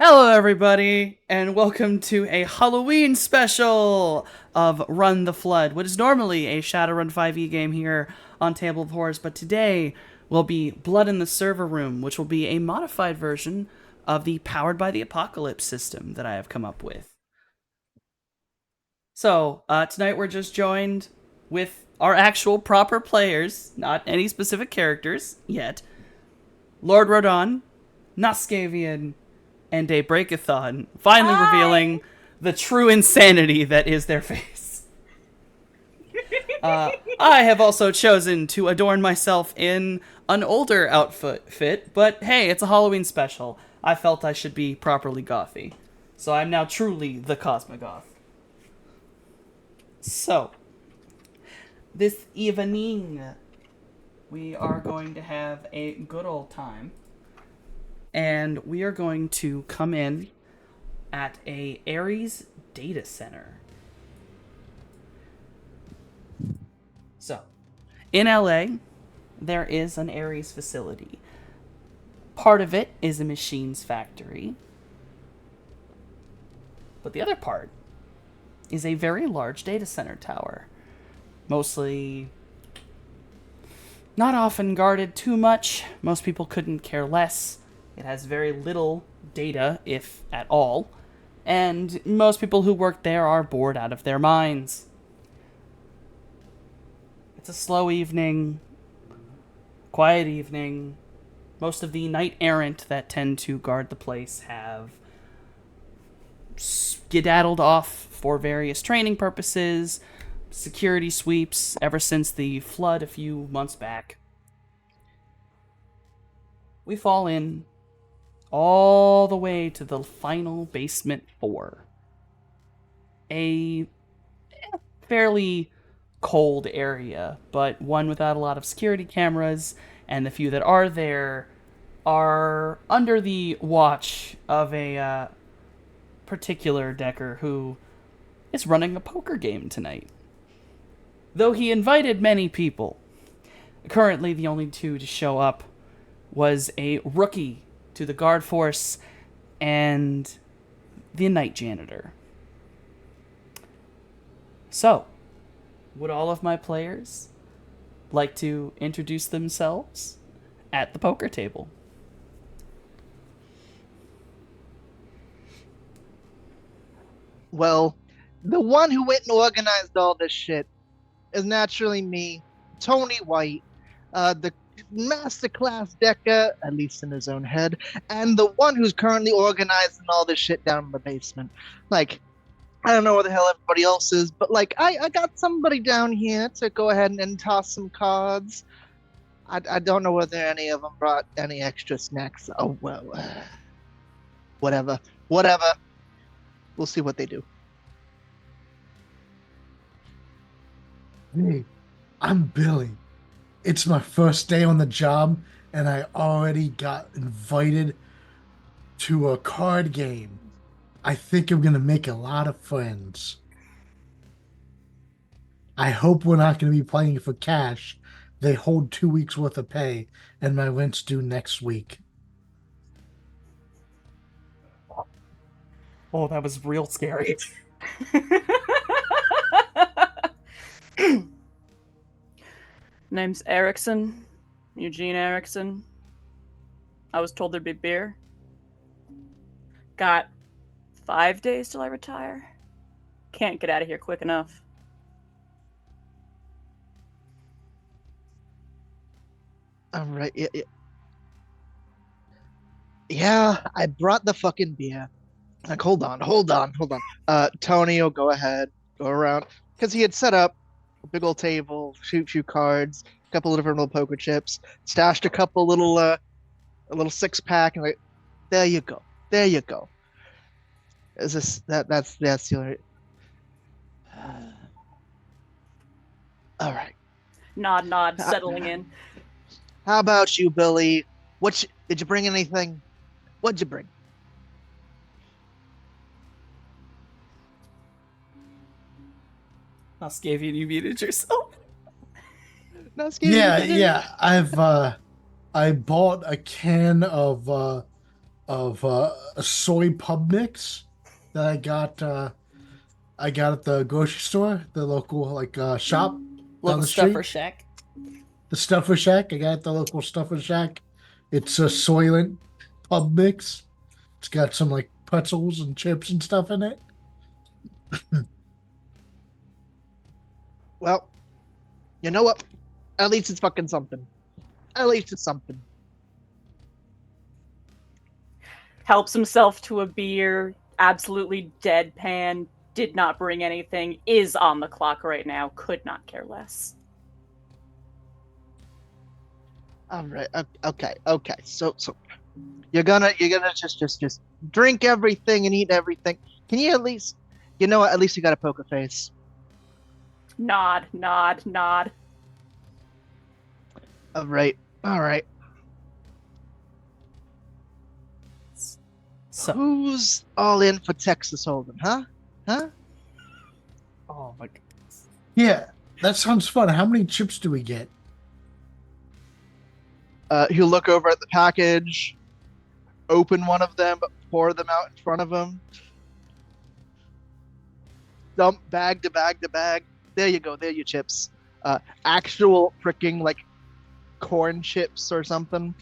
Hello, everybody, and welcome to a Halloween special of Run the Flood, what is normally a Shadowrun 5e game here on Table of Horrors, but today will be Blood in the Server Room, which will be a modified version of the Powered by the Apocalypse system that I have come up with. Tonight we're just joined with our actual proper players, not any specific characters yet. Lord Rodon, Noskavian, and a Breakathon, finally Hi. revealing the true insanity that is their face. I have also chosen to adorn myself in an older outfit, but hey, it's a Halloween special. I felt I should be properly gothy. So I'm now truly the Cosmogoth. So, this evening, we are going to have a good old time. And we are going to come in at a Ares data center. So, in LA, there is an Ares facility. Part of it is a machines factory, but the other part is a very large data center tower. Mostly not often guarded too much. Most people couldn't care less. It has very little data, if at all, and most people who work there are bored out of their minds. It's a slow evening, quiet evening. Most of the knight errant that tend to guard the place have skedaddled off for various training purposes, security sweeps ever since the flood a few months back. We fall in all the way to the final basement floor. A fairly cold area, but one without a lot of security cameras, and the few that are there are under the watch of a particular Decker who is running a poker game tonight. Though he invited many people, currently the only two to show up was a rookie to the guard force and the night janitor. So, would all of my players like to introduce themselves at the poker table? Well, the one who went and organized all this shit is naturally me, Tony White, the masterclass Decker, at least in his own head, and the one who's currently organizing all this shit down in the basement. Like, I don't know where the hell everybody else is, but like, I got somebody down here to go ahead and toss some cards. I don't know whether any of them brought any extra snacks. Oh, well, whatever. Whatever. We'll see what they do. Hey, I'm Billy. It's my first day on the job, and I already got invited to a card game. I think I'm gonna make a lot of friends. I hope we're not gonna be playing for cash. They hold 2 weeks worth of pay, and my rent's due next week. Oh, that was real scary. Name's Erickson, Eugene Erickson. I was told there'd be beer. Got 5 days till I retire. Can't get out of here quick enough. All right. Yeah, I brought the fucking beer. Like, hold on. Tony will go ahead, go around, because he had set up a big old table, shoot cards, a couple of different little poker chips, stashed a couple little, a little 6 pack, and like, there you go. Is this that's the only. All right. Nod, How, settling in. how about you, Billy? Did you bring anything? What'd you bring? Oscavian, you muted yourself. No, Stevie, you Yeah, did it. yeah. I bought a can of of a soy pub mix that I got at the grocery store, the local shop down Local the street. stuffer shack. The Stuffer Shack. I got at the local Stuffer Shack. It's a Soylent pub mix. It's got some like pretzels and chips and stuff in it. Well, you know what? At least it's fucking something. At least it's something. Helps himself to a beer, absolutely deadpan, did not bring anything, is on the clock right now, could not care less. All right. Okay. So you're gonna just drink everything and eat everything. Can you at least, you know what? At least you got a poker face. Nod, nod, nod. All right. All right. So, Who's all in for Texas Hold'em, huh? Huh? oh my god. Yeah, that sounds fun. How many chips do we get? He'll look over at the package, open one of them, pour them out in front of him. Dump bag to bag to bag. There you go. There you chips. Actual freaking like corn chips or something.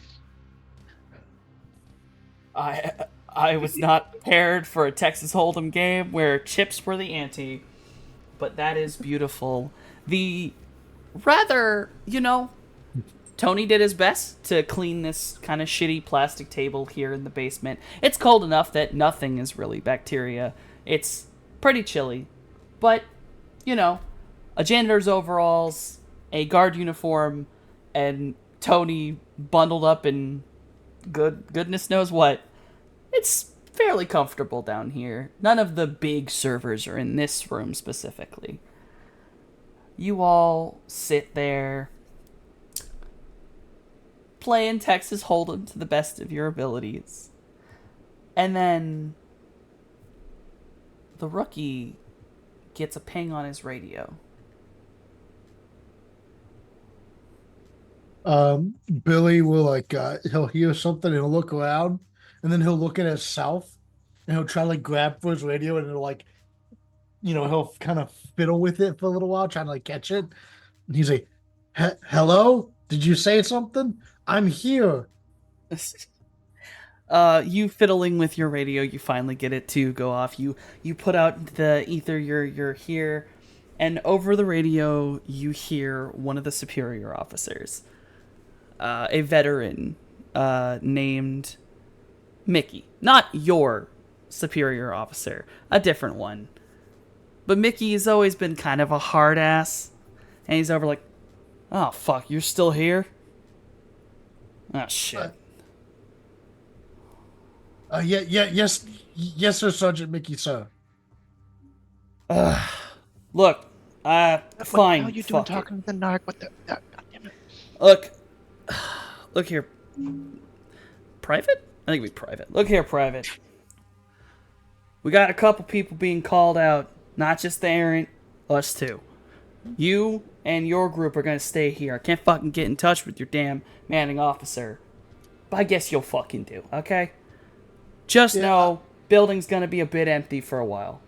I was not prepared for a Texas Hold'em game where chips were the ante, but that is beautiful. The rather, Tony did his best to clean this kind of shitty plastic table here in the basement. It's cold enough that nothing is really bacteria. It's pretty chilly, but a janitor's overalls, a guard uniform, and Tony bundled up in goodness knows what. It's fairly comfortable down here. None of the big servers are in this room specifically. You all sit there playing Texas Hold'em to the best of your abilities. And then the rookie gets a ping on his radio. Billy will he'll hear something and he'll look around and then he'll look at his south and he'll try to grab for his radio and he'll kind of fiddle with it for a little while, trying to catch it. And he's like, "Hello? Did you say something? I'm here." You fiddling with your radio, you finally get it to go off. You put out the ether, you're here, and over the radio you hear one of the superior officers, a veteran named Mickey. Not your superior officer, a different one. But Mickey has always been kind of a hard ass, and he's over like, "Oh fuck, you're still here? Oh shit." Yes, sir, Sergeant Mickey, sir. Look, fine. What the hell are you doing fuck talking it. to the narc? What the? God damn it. Look here. Private? I think it'd be private. Look here, private. We got a couple people being called out. Not just the errant, us too. You and your group are gonna stay here. I can't fucking get in touch with your damn manning officer. But I guess you'll fucking do, okay? Just know, building's gonna be a bit empty for a while.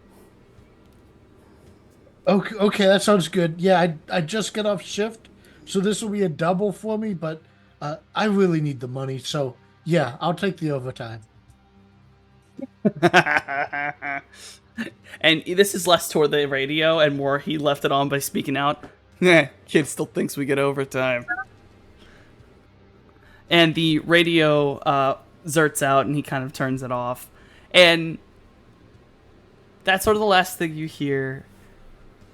Okay, that sounds good. Yeah, I just got off shift, so this will be a double for me, but I really need the money, so yeah, I'll take the overtime. And this is less toward the radio and more he left it on by speaking out. Kid still thinks we get overtime. And the radio zerts out and he kind of turns it off. And that's sort of the last thing you hear.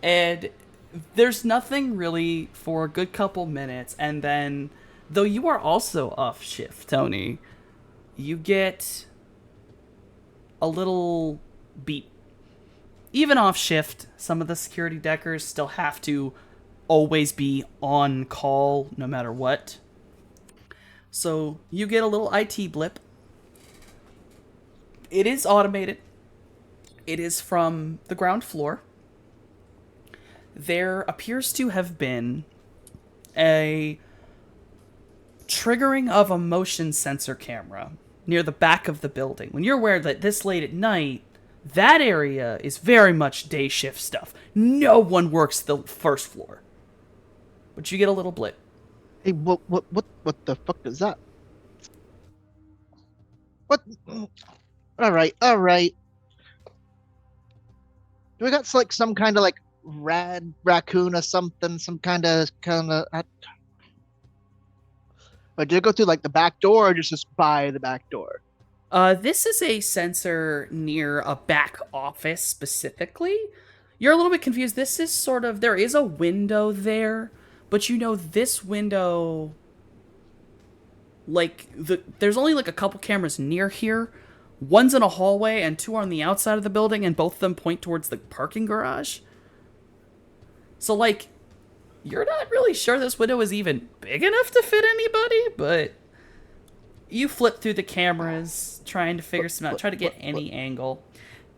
And there's nothing really for a good couple minutes. And then, though you are also off shift, Tony, you get a little beep. Even off shift, some of the security deckers still have to always be on call no matter what. So you get a little IT blip. It is automated. It is from the ground floor. There appears to have been a triggering of a motion sensor camera near the back of the building. When you're aware that this late at night, that area is very much day shift stuff. No one works the first floor. But you get a little blip. Hey, what the fuck is that? What? All right. Do we got like some kind of like raccoon or something? Some kind of. But did it go through like the back door or just by the back door? This is a sensor near a back office specifically. You're a little bit confused. This is sort of, there is a window there, but you know this window, like, there's only like a couple cameras near here. One's in a hallway and two are on the outside of the building, and both of them point towards the parking garage. So, like, you're not really sure this window is even big enough to fit anybody, but you flip through the cameras, trying to figure some out, try to get any angle,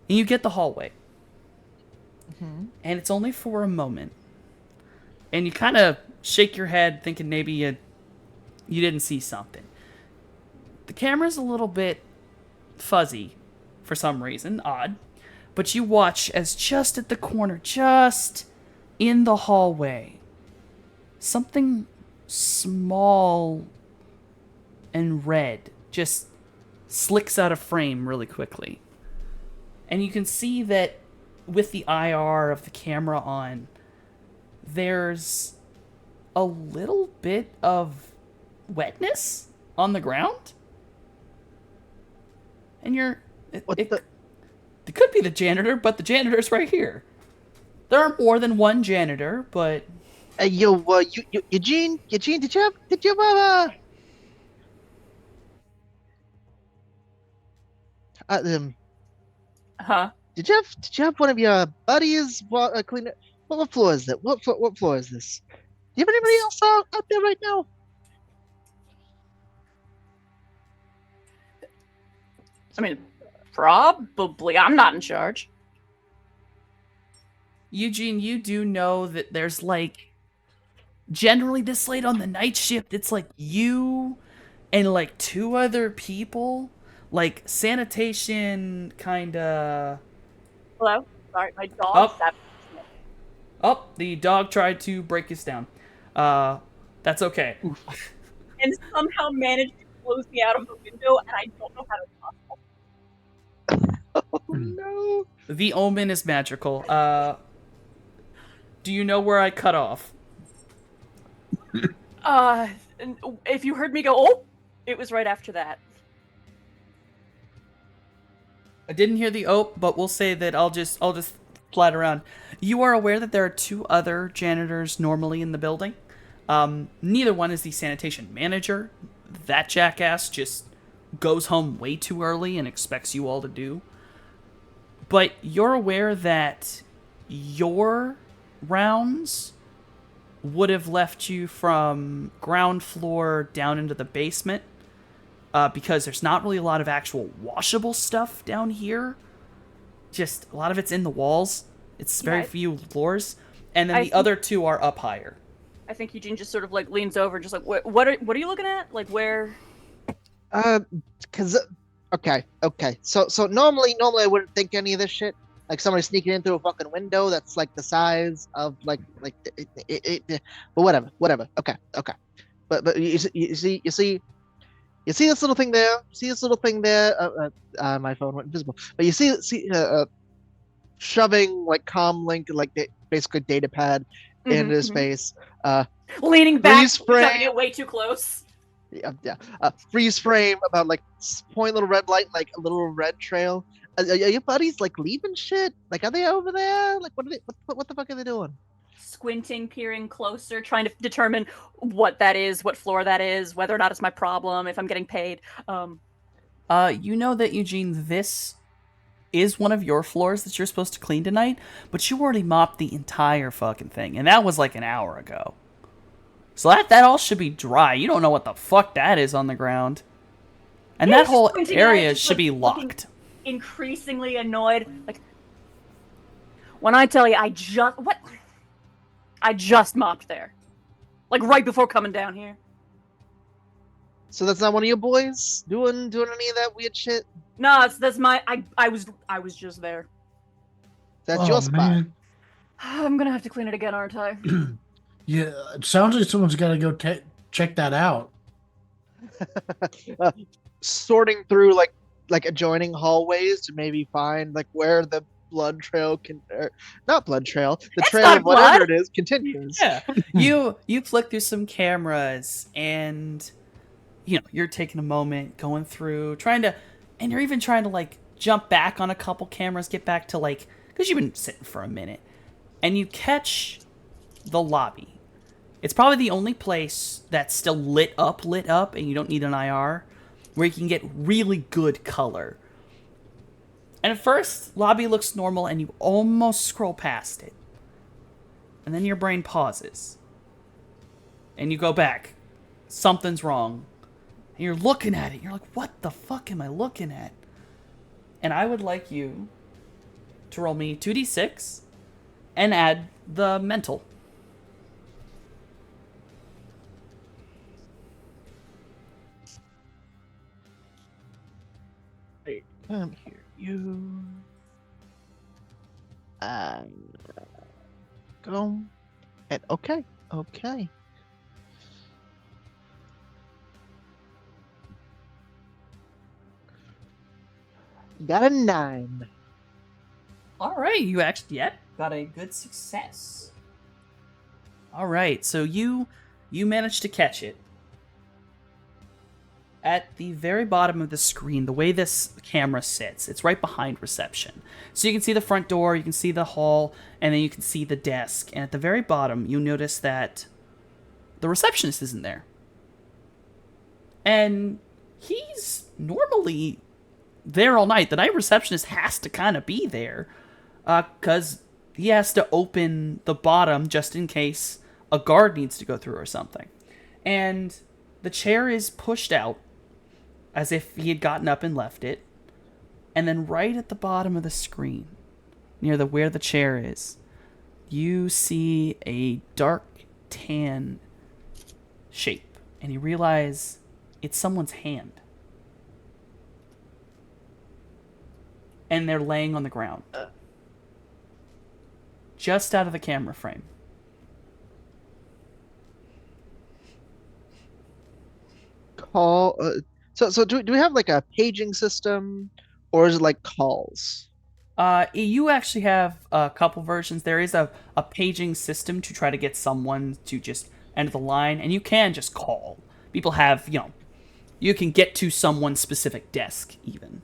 and you get the hallway. And it's only for a moment. And you kind of shake your head, thinking maybe you didn't see something. The camera's a little bit fuzzy for some reason, odd. But you watch as just at the corner, just in the hallway, something small and red just slicks out of frame really quickly. And you can see that with the IR of the camera on, there's a little bit of wetness on the ground. And it could be the janitor, but the janitor's right here. There are more than one janitor, but Eugene, did you have Huh? Did you have one of your buddies clean it? What floor is that? What floor is this? Do you have anybody else out there right now? I mean, probably. I'm not in charge. Eugene, you do know that there's like, generally this late on the night shift, it's like you and like two other people, like sanitation kinda. Hello? Sorry, my dog. Oh, the dog tried to break us down. That's okay. And somehow managed to close me out of the window, and I don't know how to stop. Oh no! The omen is magical. Do you know where I cut off? If you heard me go, oh, it was right after that. I didn't hear the but we'll say that I'll just flat around. You are aware that there are two other janitors normally in the building. Neither one is the sanitation manager. That jackass just goes home way too early and expects you all to do. But you're aware that your rounds would have left you from ground floor down into the basement, because there's not really a lot of actual washable stuff down here. Just a lot of it's in the walls. It's very few floors. And then the other two are up higher. I think Eugene just sort of like leans over and just like, what are you looking at? Like where? Okay. So normally I wouldn't think any of this shit. Like somebody sneaking in through a fucking window that's like the size of like it. But whatever. Okay. But you see this little thing there. My phone went invisible. But you see shoving like comlink, like basically data pad into his face. Leaning back, frame. shoving it way too close. Yeah. Freeze frame about like point little red light, like a little red trail. Are your buddies like leaving shit? Like, are they over there? Like, what the fuck are they doing? Squinting, peering closer, trying to determine what that is, what floor that is, whether or not it's my problem, if I'm getting paid. You know that, Eugene, this is one of your floors that you're supposed to clean tonight, but you already mopped the entire fucking thing, and that was like an hour ago. So that all should be dry. You don't know what the fuck that is on the ground. And that whole area should be locked. Increasingly annoyed. Like, when I tell you I just mopped there. Like right before coming down here. So that's not one of your boys doing any of that weird shit? No, that's my. I was just there. That's Oh your spot. man. I'm gonna have to clean it again, aren't I? Yeah, it sounds like someone's got to go check that out. Sorting through like adjoining hallways to maybe find like where the blood trail can, not blood trail, the It's trail not of whatever blood. it is continues. Yeah, you flick through some cameras, and you're taking a moment, going through, and you're even trying to like jump back on a couple cameras, get back to like because you've been sitting for a minute, and you catch the lobby. It's probably the only place that's still lit up, and you don't need an IR, where you can get really good color. And at first, lobby looks normal, and you almost scroll past it. And then your brain pauses. And you go back. Something's wrong. And you're looking at it. You're like, what the fuck am I looking at? And I would like you to roll me 2d6 and add the mental. Come here, you. Go. And okay. Got a 9. All right, you actually got a good success. All right, so you managed to catch it. At the very bottom of the screen, the way this camera sits, it's right behind reception. So you can see the front door, you can see the hall, and then you can see the desk. And at the very bottom, you notice that the receptionist isn't there. And he's normally there all night. The night receptionist has to kind of be there because he has to open the bottom just in case a guard needs to go through or something. And the chair is pushed out as if he had gotten up and left it. And then right at the bottom of the screen, near where the chair is, you see a dark tan shape. And you realize it's someone's hand. And they're laying on the ground. Just out of the camera frame. Call. So do we have like a paging system, or is it like calls? You actually have a couple versions. There is a paging system to try to get someone to just enter the line, and you can just call. People have, you can get to someone's specific desk, even.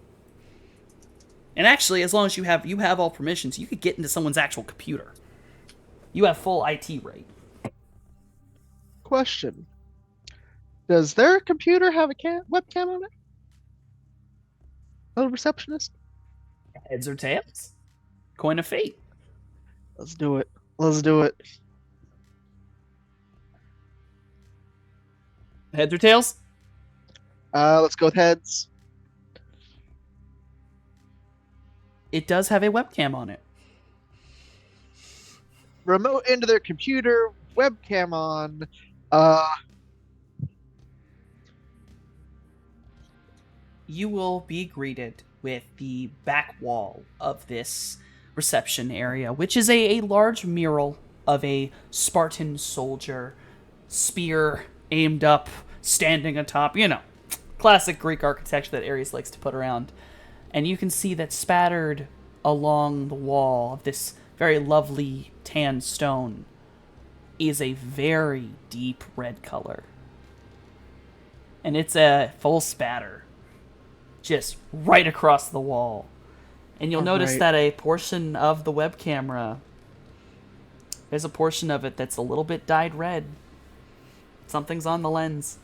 And actually, as long as you have all permissions, you could get into someone's actual computer. You have full IT rate. Question: does their computer have a webcam on it? A receptionist? Heads or tails? Coin of fate. Let's do it. Let's do it. Heads or tails? Let's go with heads. It does have a webcam on it. Remote into their computer, webcam on. You will be greeted with the back wall of this reception area, which is a large mural of a Spartan soldier, spear aimed up, standing atop, classic Greek architecture that Ares likes to put around. And you can see that spattered along the wall of this very lovely tan stone is a very deep red color. And it's a full spatter, just right across the wall. And you'll notice right. that a portion of the web camera, there's a portion of it that's a little bit dyed red. Something's on the lens.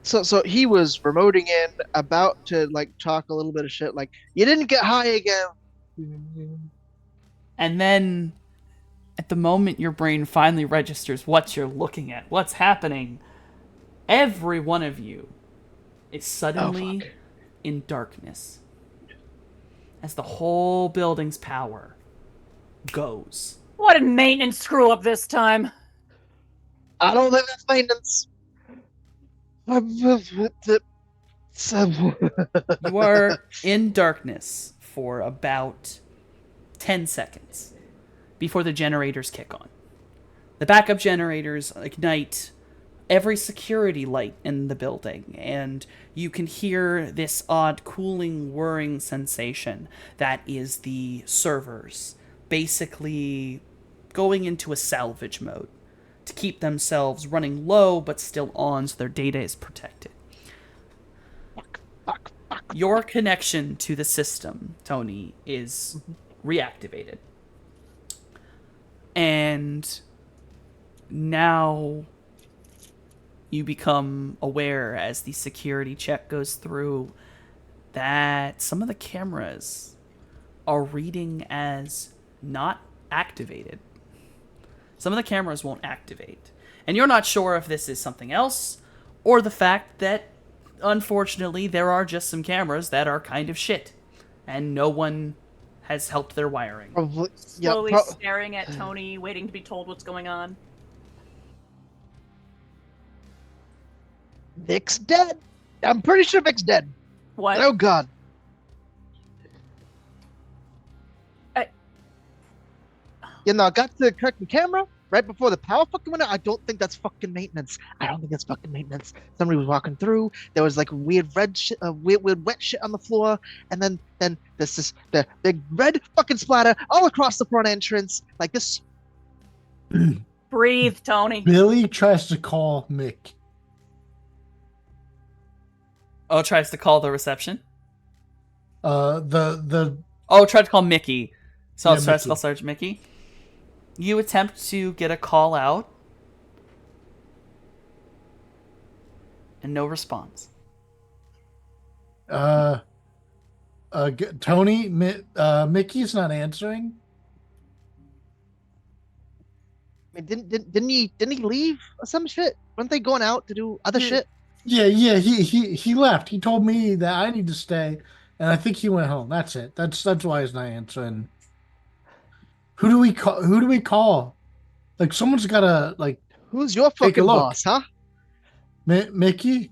So he was remoting in, about to like talk a little bit of shit, like, you didn't get high again. And then, at the moment your brain finally registers what you're looking at, what's happening, every one of you is suddenly in darkness. As the whole building's power goes. What did maintenance screw up this time? I don't think that's maintenance. You are in darkness for about 10 seconds before the generators kick on. The backup generators ignite every security light in the building, and you can hear this odd cooling, whirring sensation that is the servers basically going into a salvage mode to keep themselves running low but still on so their data is protected. Your connection to the system, Tony, is reactivated. And now you become aware as the security check goes through that some of the cameras are reading as not activated. Some of the cameras won't activate. And you're not sure if this is something else or the fact that, unfortunately, there are just some cameras that are kind of shit and no one has helped their wiring. Probably, Slowly staring at Tony, waiting to be told what's going on. Vic's dead. I'm pretty sure Vic's dead. What? Oh god. You know, I got to correct the camera right before the power fucking went out. I don't think that's fucking maintenance. Somebody was walking through. There was like weird red shit, weird wet shit on the floor, and then there's this the big red fucking splatter all across the front entrance, like this. Breathe, Tony. Billy tries to call Mick. Oh, tries to call the reception? The Oh, tried to call Mickey. So Yeah, I'll try to Mickey. call Sergeant Mickey. You attempt to get a call out. And no response. Tony, Mickey's not answering. I mean, didn't he leave or some shit? Weren't they going out to do other shit? Yeah, he left. He told me that I need to stay, and I think he went home. That's it. That's why he's not answering. Who do we call? Who do we call? Like someone's gotta like Who's your Take a fucking look. boss, huh? Mickey.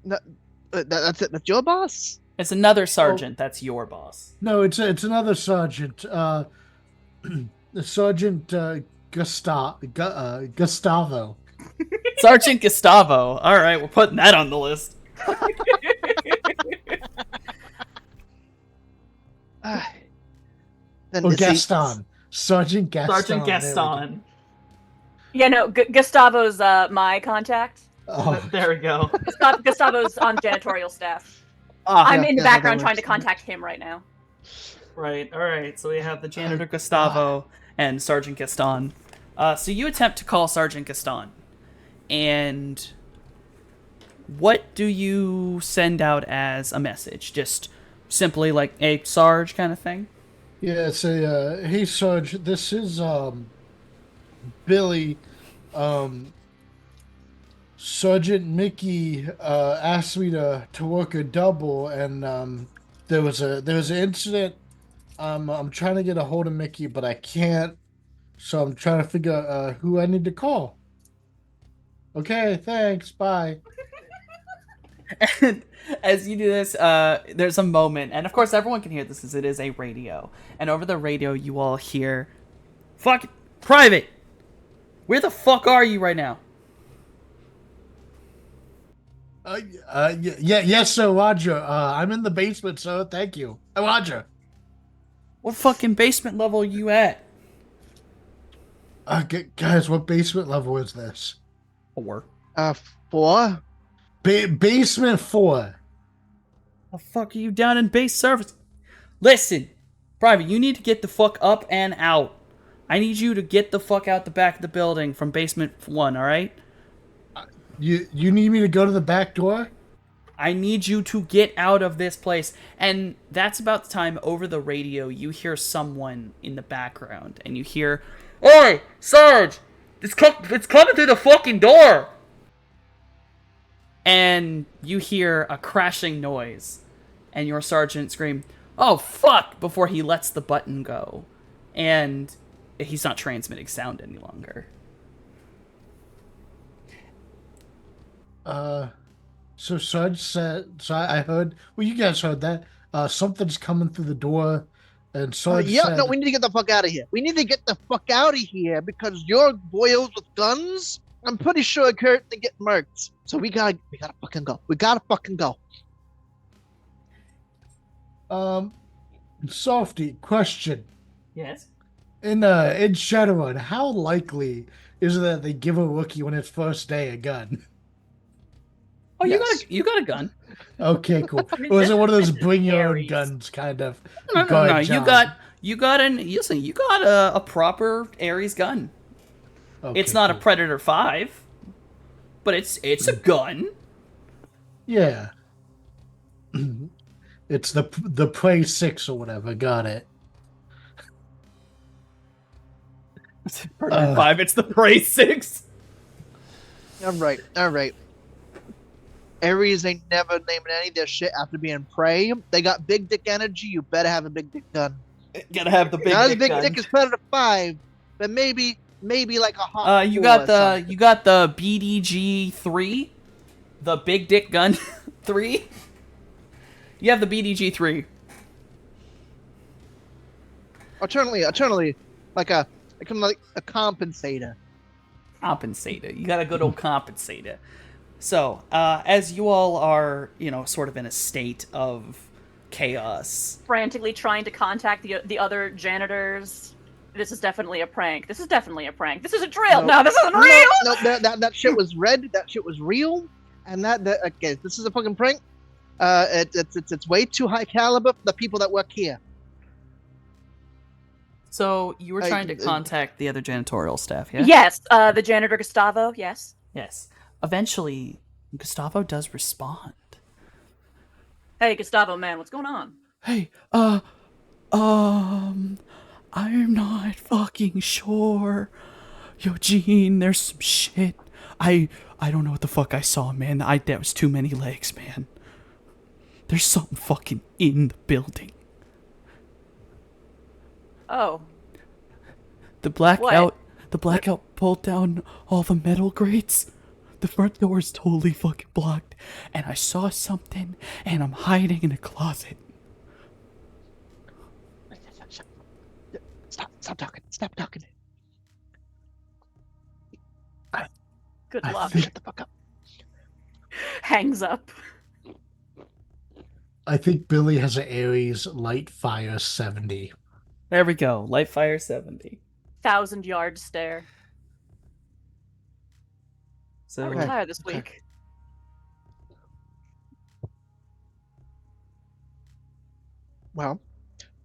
That's it. That's your boss. It's another sergeant. That's your boss. No, it's another sergeant. Sergeant Gustavo. Sergeant Gustavo. All right, we're putting that on the list. Then Or is he- Gaston. Sergeant Gaston. Sergeant There we go. Gaston. Yeah, no, Gustavo's my contact. Oh, There we go. Gustavo's on janitorial staff. Ah, I'm in the yeah, that background trying to works. contact him right now. right. All right. So we have the janitor Gustavo and Sergeant Gaston. So you attempt to call Sergeant Gaston. And what do you send out as a message? Just simply like a Sarge kind of thing? yeah. It's a hey Sarge. This is Billy. Sergeant Mickey asked me to work a double, and there was an incident. I'm trying to get a hold of Mickey, but I can't. So I'm trying to figure out who I need to call. Okay, thanks. Bye. And as you do this, there's a moment, and of course everyone can hear this as it is a radio. And over the radio, you all hear, "Fuck it, Private! Where the fuck are you right now?" Yes, sir, Roger. I'm in the basement, sir. Thank you. Roger. What fucking basement level are you at? Guys, what basement level is this? 4. 4. Basement 4. The fuck are you down in base service? Listen, Private, you need to get the fuck up and out. I need you to get the fuck out the back of the building from basement 1, alright? You need me to go to the back door? I need you to get out of this place. And that's about the time over the radio you hear someone in the background. And you hear, "Oi, Sarge! It's coming through the fucking door!" And you hear a crashing noise. And your sergeant scream, "Oh, fuck!" before he lets the button go. And he's not transmitting sound any longer. So Sarge said, so I heard, well, you guys heard that. Something's coming through the door, and Sarge Yeah, no, said, we need to get the fuck out of here. We need to get the fuck out of here because you're boils with guns. I'm pretty sure Kurt to get murked. So we gotta fucking go. We gotta fucking go. Softy, question. Yes. In Shadowrun, how likely is it that they give a rookie on its first day a gun? Oh, Yes. you got a gun. Okay, cool. Or is it one of those bring your own Aries. guns kind of? No. guard You job? got a proper Ares gun. Okay, It's not a cool. Predator 5, but it's a gun. Yeah. It's the Prey 6 or whatever. Got it. Predator 5, it's the Prey 6. All right, all right. Aries ain't never naming any of their shit after being prey. They got big dick energy. You better have a big dick gun. Gotta have the big Not as dick big gun. dick as Predator 5, but maybe like a hot. You 4 got or the something. BDG 3, the big dick gun 3. You have the BDG 3. Eternally, like a compensator. Compensator. You got a good old compensator. So, as you all are, sort of in a state of chaos. Frantically trying to contact the other janitors. This is definitely a prank. This is definitely a prank. This is a drill. No, this isn't real. No, that shit was red. That shit was real. And that okay, this is a fucking prank. It's way too high caliber for the people that work here. So, you were trying to contact the other janitorial staff, yeah? Yes, the janitor Gustavo. Yes. Yes. Eventually, Gustavo does respond. Hey, Gustavo, man, what's going on? Hey, I'm not fucking sure. Yo, Gene, there's some shit. I don't know what the fuck I saw, man. That was too many legs, man. There's something fucking in the building. Oh, The blackout pulled down all the metal grates. The front door is totally fucking blocked. And I saw something, and I'm hiding in a closet. Stop talking. Stop talking. good I luck. think- Shut the fuck up. Hangs up. I think Billy has an Aries Light Fire 70. There we go. Lightfire 70. 1,000-yard stare. So, I Okay. retire this okay. week.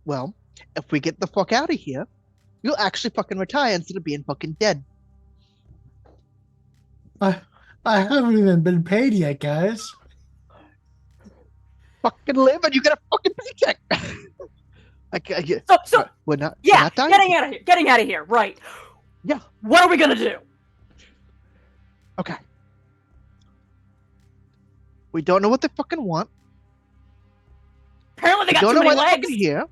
Well, if we get the fuck out of here, you'll actually fucking retire instead of being fucking dead. I haven't even been paid yet, guys. Fucking live and you get a fucking paycheck. So we're not. yeah, we're not dying. getting out of here. Right. Yeah. What are we gonna do? Okay. We don't know what they fucking want. Apparently they We got don't too know why many they're legs. fucking here.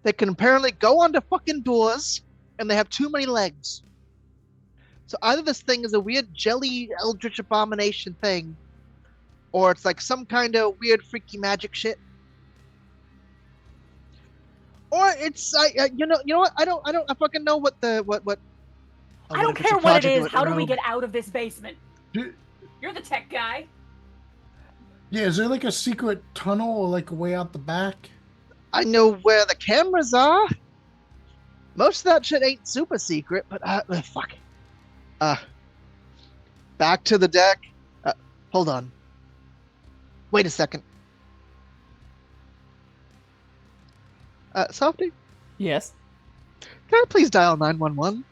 They can apparently go onto fucking doors, and they have too many legs. So either this thing is a weird jelly eldritch abomination thing, or it's like some kind of weird freaky magic shit. Or it's you know what? I don't fucking know what what. I don't if it's a care what it project is. or How do we room. get out of this basement? Do- You're the tech guy. Yeah, is there like a secret tunnel or like a way out the back? I know where the cameras are. Most of that shit ain't super secret, but fuck. Back to the deck. Hold on. Wait a second. Softy, yes. can I please dial 911?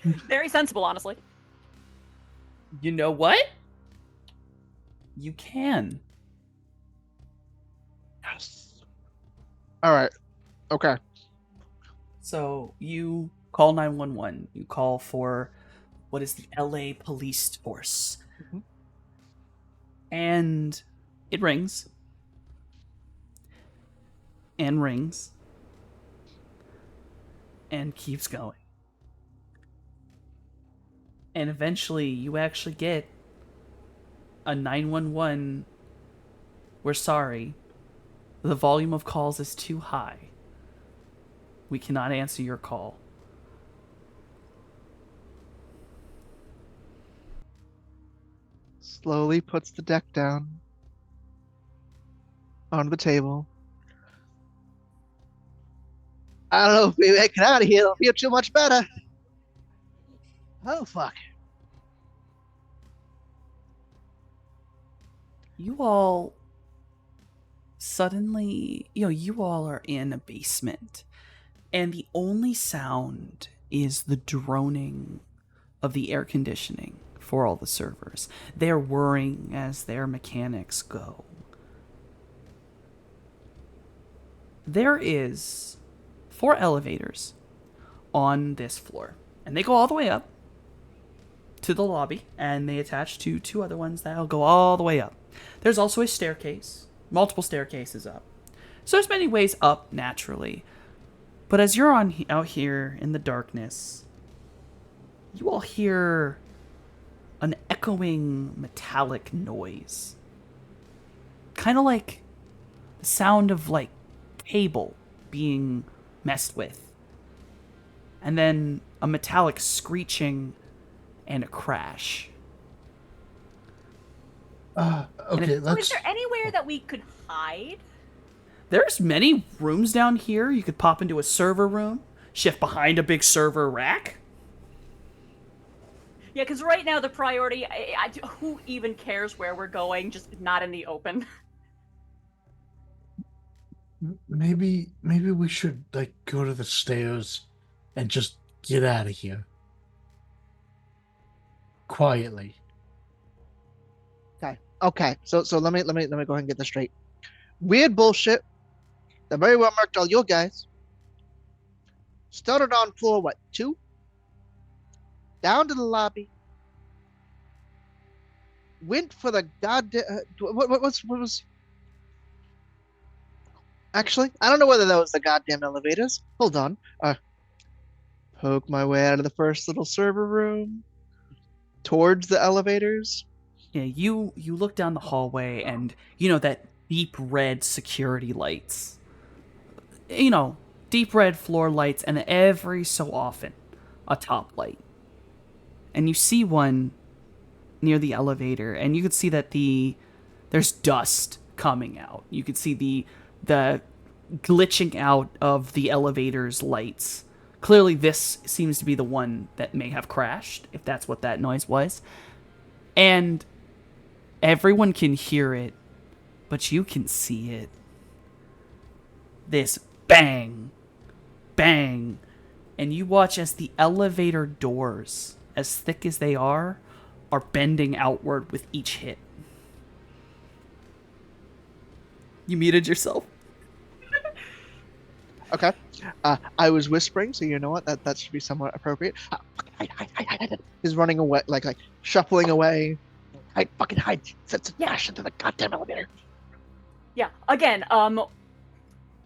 Very sensible, honestly. You know what? You can. Yes. All right. Okay. So you call 911. You call for what is the LA Police Force. Mhm. And it rings. And rings. And keeps going. And eventually you actually get a 911. We're sorry. The volume of calls is too high. We cannot answer your call. Slowly puts the deck down on the table. I don't know if we make it out of here. It'll feel too much better. Oh, fuck. You all suddenly, you all are in a basement, and the only sound is the droning of the air conditioning for all the servers. They're whirring as their mechanics go. There is 4 elevators on this floor, and they go all the way up to the lobby, and they attach to 2 other ones that'll go all the way up. There's also a staircase, multiple staircases up. So there's many ways up naturally. But as you're out here in the darkness, you all hear an echoing metallic noise. Kind of like the sound of like cable being messed with. And then a metallic screeching and a crash. Okay, So is there anywhere that we could hide? There's many rooms down here. You could pop into a server room, shift behind a big server rack. Yeah, because right now the priority, who even cares where we're going? Just not in the open. Maybe we should like go to the stairs and just get out of here quietly. Okay, so let me go ahead and get this straight. Weird bullshit that very well marked all your guys. Started on floor 2? Down to the lobby. Went for the goddamn. What was? Actually, I don't know whether that was the goddamn elevators. Hold on. Poke my way out of the first little server room towards the elevators. Yeah, you look down the hallway and that deep red security lights. Deep red floor lights, and every so often a top light. And you see one near the elevator, and you can see that there's dust coming out. You can see the glitching out of the elevator's lights. Clearly this seems to be the one that may have crashed, if that's what that noise was. And everyone can hear it, but you can see it. This bang, bang, and you watch as the elevator doors, as thick as they are bending outward with each hit. You muted yourself. Okay. I was whispering, so you know what? That should be somewhat appropriate. Hide. He's running away, like shuffling away. Hide. Sets a dash into the goddamn elevator. Yeah, again,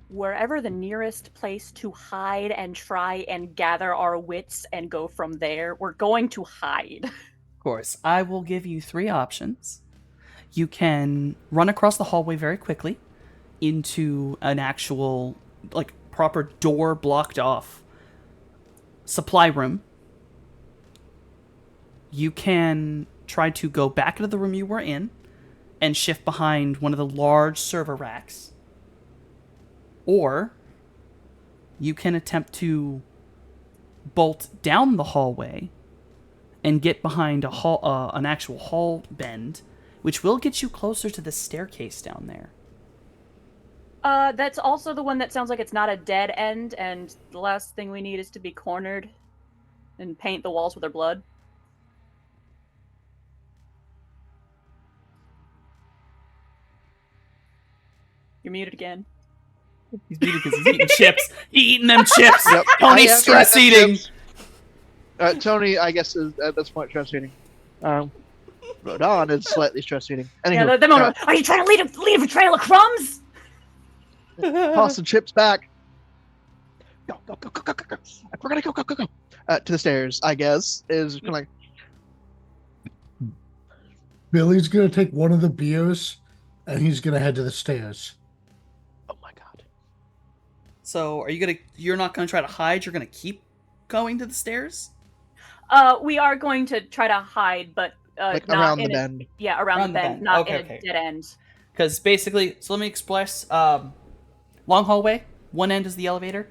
wherever the nearest place to hide and try and gather our wits and go from there, we're going to hide. Of course, I will give you 3 options. You can run across the hallway very quickly into an actual, proper door blocked off supply room. You can try to go back into the room you were in and shift behind one of the large server racks. Or you can attempt to bolt down the hallway and get behind an actual hall bend, which will get you closer to the staircase down there. That's also the one that sounds like it's not a dead end, and the last thing we need is to be cornered and paint the walls with our blood. You're muted again. He's muted because he's eating chips. He's eating them chips. Yep. Tony's stress eating. Tony, I guess, is at this point stress eating. Rodon is slightly stress eating. Anywho, Yeah, are you trying to leave a trail of crumbs? toss the chips back. Go. We're gonna go. To the stairs, I guess. Is kind of like, Billy's gonna take one of the beers and he's gonna head to the stairs. Oh my god. So you're not gonna try to hide, you're gonna keep going to the stairs? We are going to try to hide, but Like not around the in a, bend. yeah, around the bend, not Okay, in okay. a dead end. Because basically, so let me express, long hallway, one end is the elevator,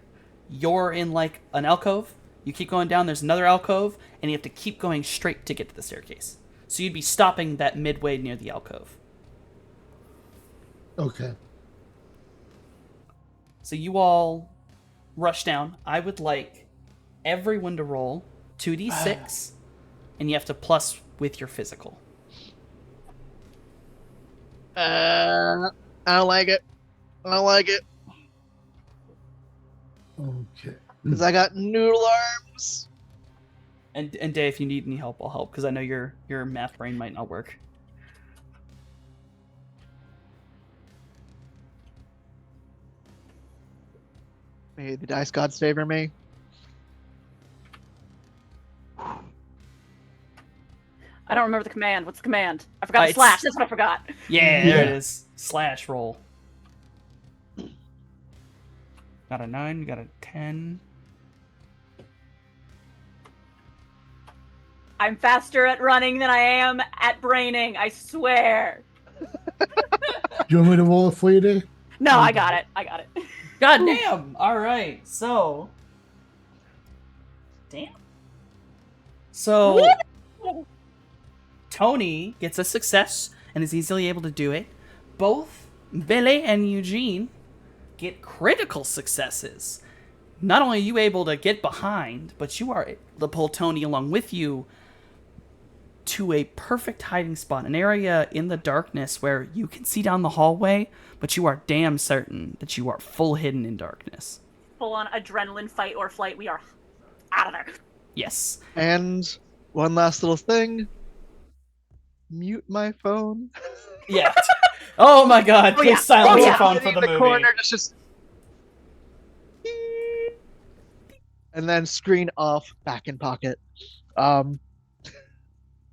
you're in like an alcove, you keep going down, there's another alcove, and you have to keep going straight to get to the staircase. So you'd be stopping that midway near the alcove. Okay. So you all rush down. I would like everyone to roll 2d6, and you have to plus with your physical. I don't like it. I don't like it. Okay. Because I got noodle arms. And Dave, if you need any help, I'll help, because I know your math brain might not work. May the dice gods favor me. I don't remember the command. What's the command? I forgot the It's- slash. That's what I forgot. Yeah, there it Yeah. is. Slash roll. Got a 9, you got a 10. I'm faster at running than I am at braining. I swear. You want me to roll it for you, Dave? No, I got it. I got it. God damn! Alright, so. Damn. So. Tony gets a success and is easily able to do it. Both Billy and Eugene get critical successes. Not only are you able to get behind, but you are able to pull Tony along with you to a perfect hiding spot, an area in the darkness where you can see down the hallway, but you are damn certain that you are full hidden in darkness. Full on adrenaline fight or flight. We are out of there. Yes. And one last little thing. Mute my phone. Yeah. Oh my god, Oh, please yeah. silence Oh, your yeah. phone for In the movie. corner, just and then screen off, back in pocket.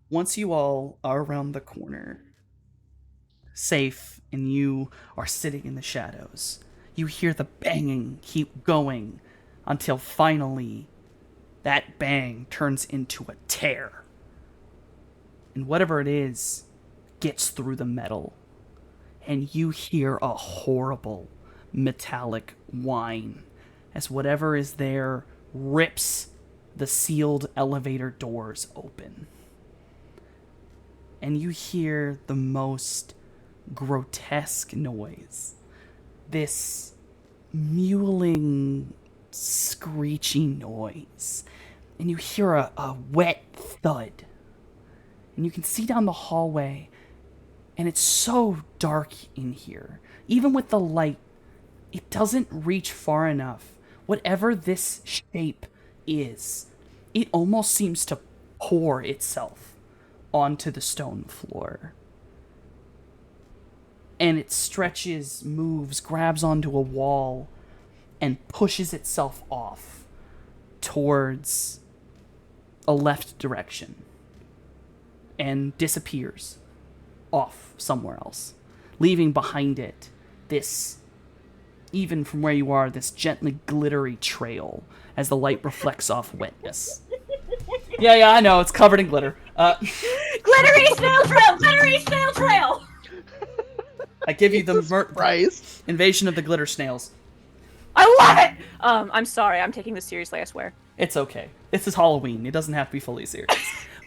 Once you all are around the corner, safe, and you are sitting in the shadows, you hear the banging keep going until finally that bang turns into a tear. And whatever it is gets through the metal, and you hear a horrible metallic whine as whatever is there rips the sealed elevator doors open. And you hear the most grotesque noise. This mewling, screechy noise. And you hear a wet thud. And you can see down the hallway, and it's so dark in here. Even with the light, it doesn't reach far enough. Whatever this shape is, it almost seems to pour itself onto the stone floor. And it stretches, moves, grabs onto a wall, and pushes itself off towards a left direction. And disappears off somewhere else, leaving behind it this, even from where you are, this gently glittery trail as the light reflects off wetness. Yeah, I know, it's covered in glitter. Glittery snail trail! Glittery snail trail! I give you the Christ. invasion of the glitter snails. I love it! I'm sorry. I'm taking this seriously, I swear. It's okay. This is Halloween. It doesn't have to be fully serious.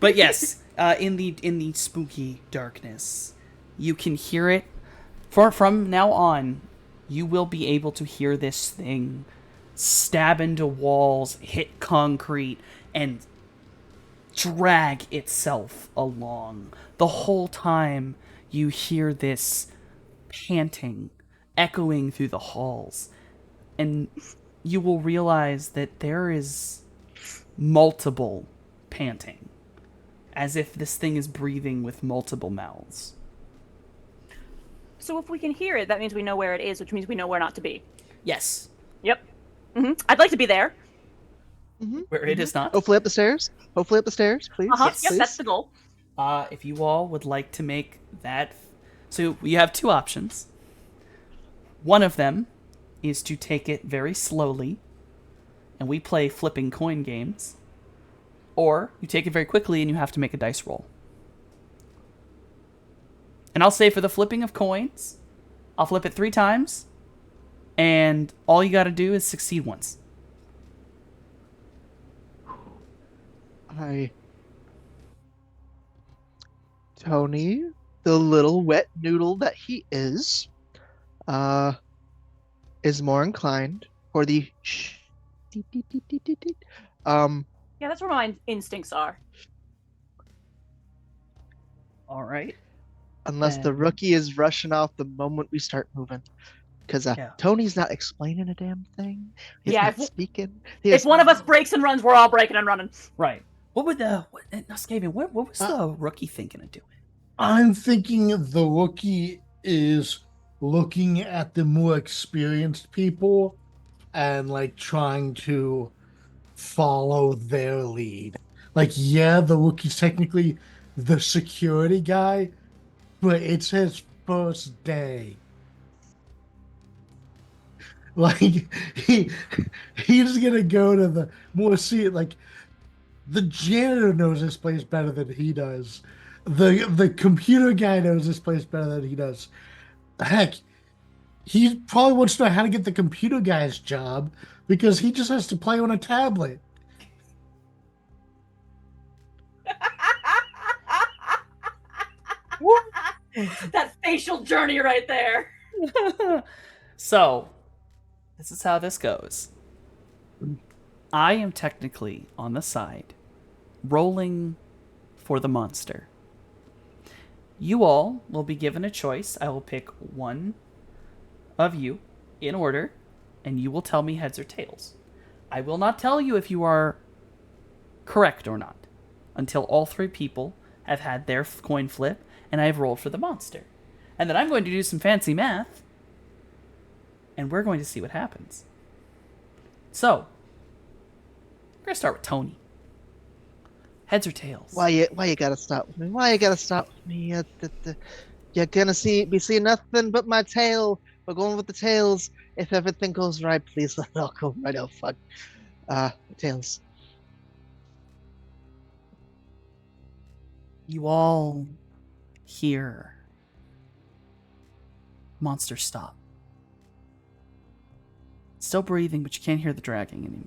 But yes, in the spooky darkness, you can hear it. From now on, you will be able to hear this thing stab into walls, hit concrete, and drag itself along. The whole time you hear this panting echoing through the halls, and you will realize that there is multiple panting, as if this thing is breathing with multiple mouths. So if we can hear it, that means we know where it is, which means we know where not to be. Yes, Yep. I'd like to be there. where it is not. Hopefully up the stairs. Hopefully up the stairs, please. Uh-huh. Yes. Yep, that's the goal. If you all would like to make that, so you have two options. One of them is to take it very slowly, and we play flipping coin games, or you take it very quickly and you have to make a dice roll. And I'll say for the flipping of coins, I'll flip it 3 times, and all you got to do is succeed once. Tony, the little wet noodle that he is more inclined for the shh, deep, deep, deep, deep, deep, deep. Yeah, that's where my instincts are. All right. Unless the rookie is rushing off the moment we start moving. Because Yeah. Tony's not explaining a damn thing. He's Yeah, not if- speaking. If one of us breaks and runs, we're all breaking and running. Right. What would Skaven, what was the rookie thinking of doing? I'm thinking the rookie is looking at the more experienced people and like trying to follow their lead. Like, yeah, the rookie's technically the security guy, but it's his first day. Like he's gonna go to the more like the janitor knows this place better than he does. The computer guy knows this place better than he does. Heck, he probably wants to know how to get the computer guy's job because he just has to play on a tablet. That facial journey right there. So, this is how this goes. I am technically on the side, rolling for the monster. You all will be given a choice. I will pick one of you in order, and you will tell me heads or tails. I will not tell you if you are correct or not until all 3 people have had their coin flip and I have rolled for the monster. And then I'm going to do some fancy math, and we're going to see what happens. So, we're going to start with Tony. Heads or tails? Why you gotta stop with me? Why you gotta stop with me? You're gonna be seeing nothing but my tail. We're going with the tails. If everything goes right, please let it all go right. Oh fuck. Tails. You all hear monster stop. Still breathing, but you can't hear the dragging anymore.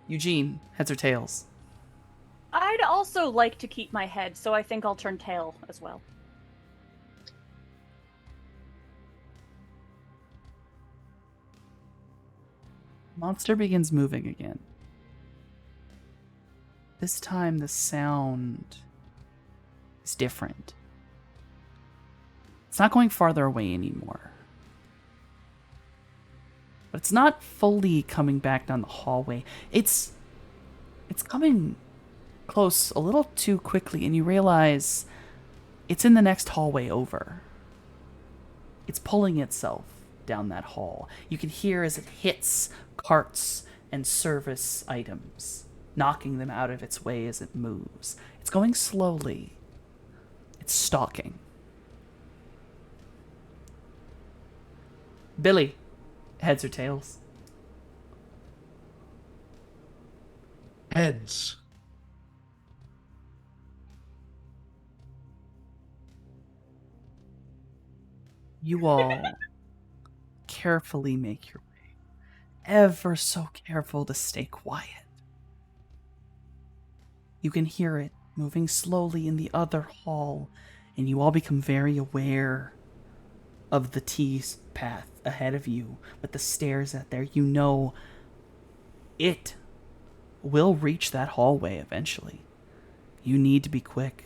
Eugene, heads or tails? I'd also like to keep my head, so I think I'll turn tail as well. Monster begins moving again. This time the sound is different. It's not going farther away anymore. But it's not fully coming back down the hallway. It's coming close a little too quickly, and you realize it's in the next hallway over. It's pulling itself down that hall. You can hear as it hits carts and service items, knocking them out of its way as it moves. It's going slowly. It's stalking. Billy, heads or tails? Heads. You all carefully make your way, ever so careful to stay quiet. You can hear it moving slowly in the other hall, and you all become very aware of the T-path ahead of you with the stairs out there. You know it will reach that hallway eventually. You need to be quick.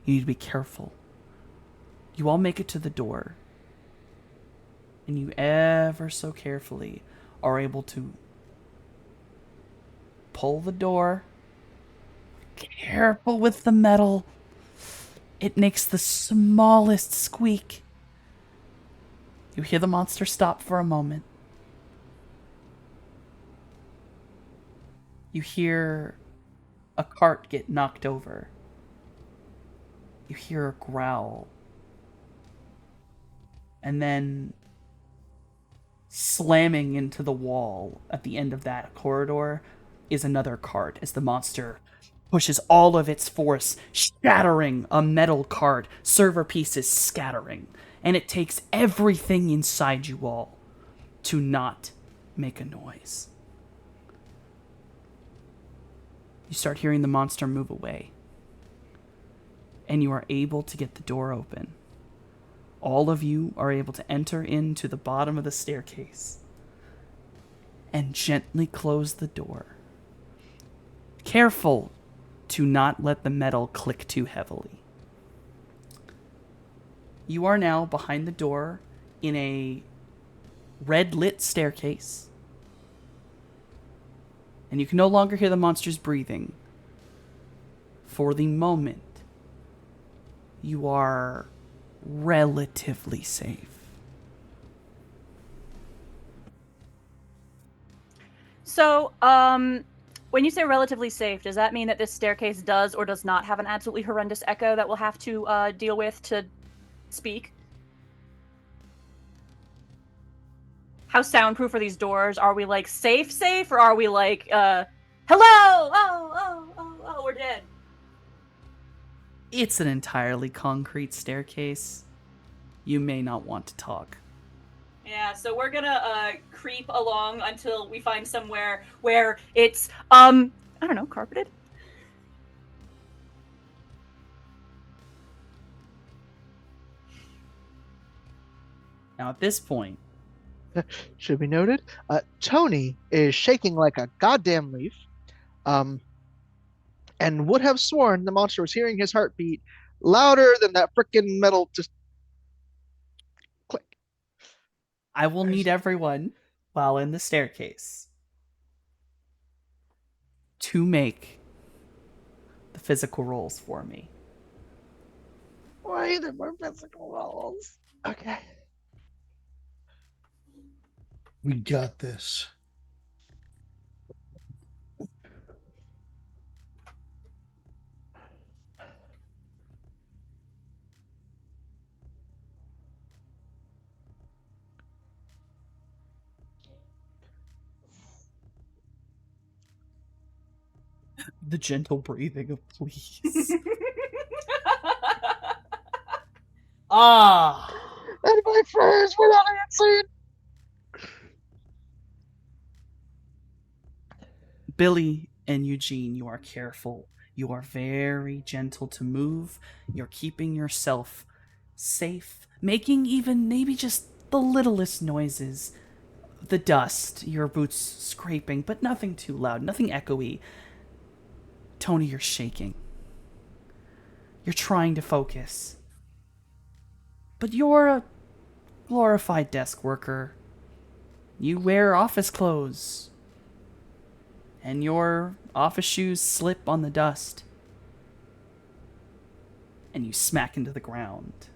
You need to be careful. You all make it to the door, and you ever so carefully are able to pull the door. Careful with the metal. It makes the smallest squeak. You hear the monster stop for a moment. You hear a cart get knocked over You hear a growl. And then slamming into the wall at the end of that corridor is another cart as the monster pushes all of its force, shattering a metal cart, server pieces scattering. And it takes everything inside you all to not make a noise. You start hearing the monster move away. And you are able to get the door open. All of you are able to enter into the bottom of the staircase and gently close the door. Careful to not let the metal click too heavily. You are now behind the door in a red-lit staircase, and you can no longer hear the monsters breathing. For the moment, you are relatively safe. So, when you say relatively safe, does that mean that this staircase does or does not have an absolutely horrendous echo that we'll have to deal with to speak? How soundproof are these doors? Are we like safe, or are we like, hello? Oh, we're dead. It's an entirely concrete staircase. You may not want to talk. Yeah, so we're gonna creep along until we find somewhere where it's I don't know, carpeted. Now at this point, Should be noted, Tony is shaking like a goddamn leaf, and would have sworn the monster was hearing his heartbeat louder than that frickin' metal just click. I will need everyone while in the staircase to make the physical rolls for me. Why are there more physical rolls? Okay. We got this. The gentle breathing of please. And my friends were not answering. Billy and Eugene, you are careful. You are very gentle to move. You're keeping yourself safe, making even maybe just the littlest noises. The dust, your boots scraping, but nothing too loud, nothing echoey. Tony, you're shaking. You're trying to focus. But you're a glorified desk worker. You wear office clothes. And your office shoes slip on the dust. And you smack into the ground.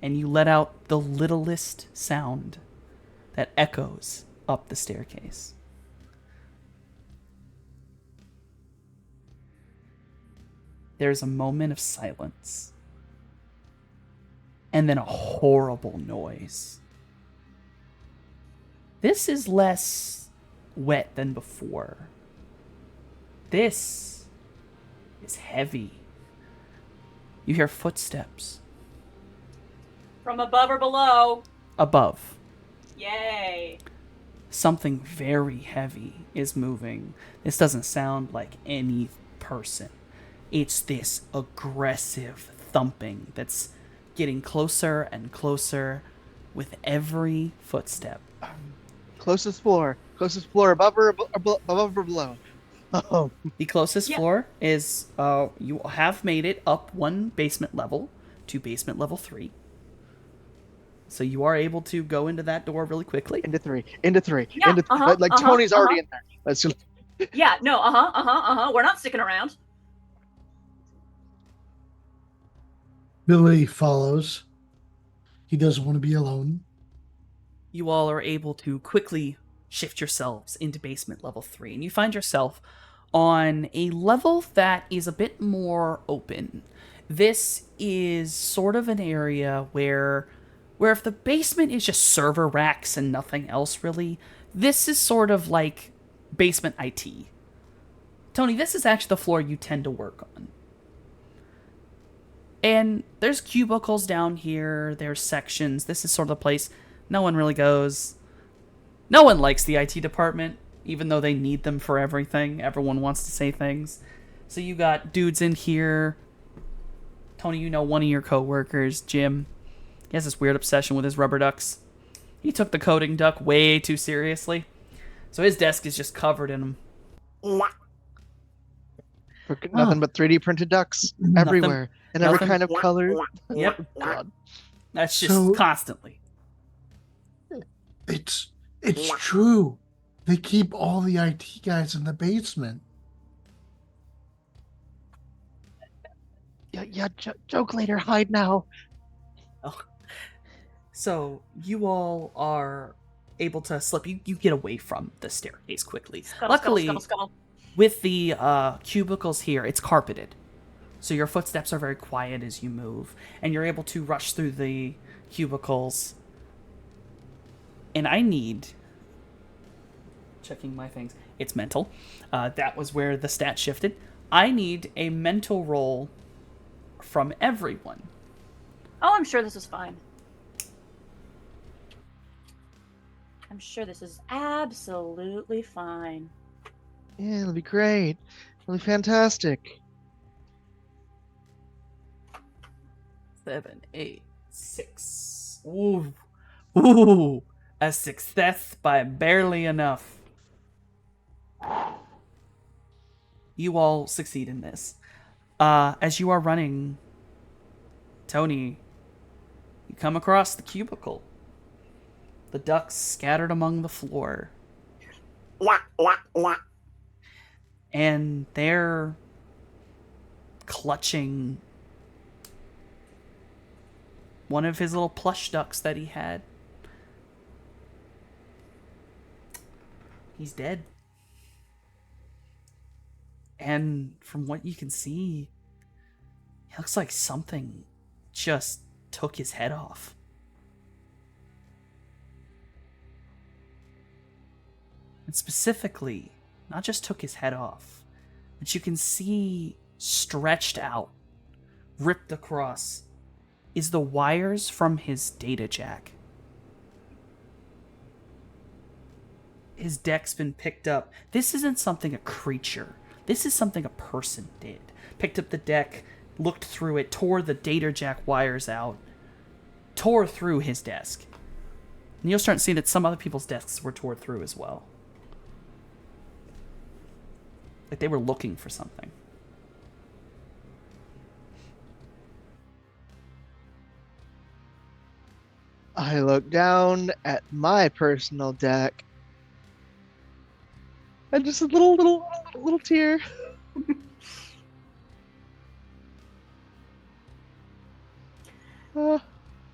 And you let out the littlest sound that echoes up the staircase. There's a moment of silence. And then a horrible noise. This is less wet than before. This is heavy. You hear footsteps. From above or below? Above. Yay. Something very heavy is moving. This doesn't sound like any person. It's this aggressive thumping that's getting closer and closer with every footstep. Closest floor above or above or below. Oh, The closest Yeah. floor is, you have made it up one basement level to basement level 3. So you are able to go into that door really quickly. into three. Yeah, Like Tony's already in there. Let's just, Yeah, no, we're not sticking around. Billy follows. He doesn't want to be alone. You all are able to quickly shift yourselves into basement level 3, and you find yourself on a level that is a bit more open. This is sort of an area where if the basement is just server racks and nothing else really, this is sort of like basement IT. Tony, this is actually the floor you tend to work on. And there's cubicles down here, there's sections. This is sort of the place no one really goes. No one likes the IT department, even though they need them for everything. Everyone wants to say things. So you got dudes in here. Tony, you know one of your coworkers, Jim. He has this weird obsession with his rubber ducks. He took the coding duck way too seriously. So his desk is just covered in them. Nothing but 3D printed ducks everywhere in every nothing. kind of color. Yep. Oh, God. That's just So- constantly. It's true. They keep all the IT guys in the basement. Yeah, joke later. Hide now. So you all are able to slip. You get away from the staircase quickly. Luckily, Scuttle. with the cubicles here, it's carpeted. So your footsteps are very quiet as you move. And you're able to rush through the cubicles. And I need... Checking my things. It's mental. That was where the stat shifted. I need a mental roll from everyone. Oh, I'm sure this is fine. I'm sure this is absolutely fine. Yeah, it'll be great. It'll be fantastic. 7, 8, 6. Ooh. Ooh. A success by barely enough. You all succeed in this. As you are running, Tony, you come across the cubicle. The ducks scattered among the floor. And they're clutching one of his little plush ducks that he had. He's dead. And from what you can see, it looks like something just took his head off. And specifically, not just took his head off, but you can see stretched out, ripped across, is the wires from his data jack. His deck's been picked up. This isn't something a creature. This is something a person did. Picked up the deck, looked through it, tore the data jack wires out, tore through his desk. And you'll start to see that some other people's desks were tore through as well. Like they were looking for something. I look down at my personal deck. And just a little tear.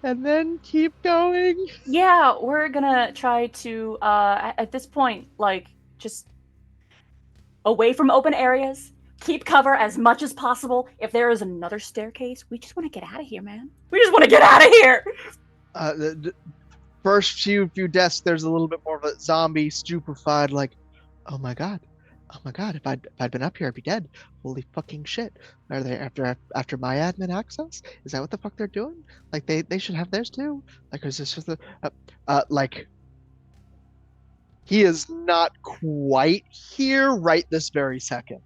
And then keep going. Yeah, we're gonna try to, at this point, like, just away from open areas, keep cover as much as possible. If there is another staircase, we just want to get out of here, man. We just want to get out of here! The first few desks, there's a little bit more of a zombie, stupefied, like, oh my god, if I'd been up here, I'd be dead. Holy fucking shit! Are they after my admin access? Is that what the fuck they're doing? Like they should have theirs too. Like is this just like he is not quite here right this very second.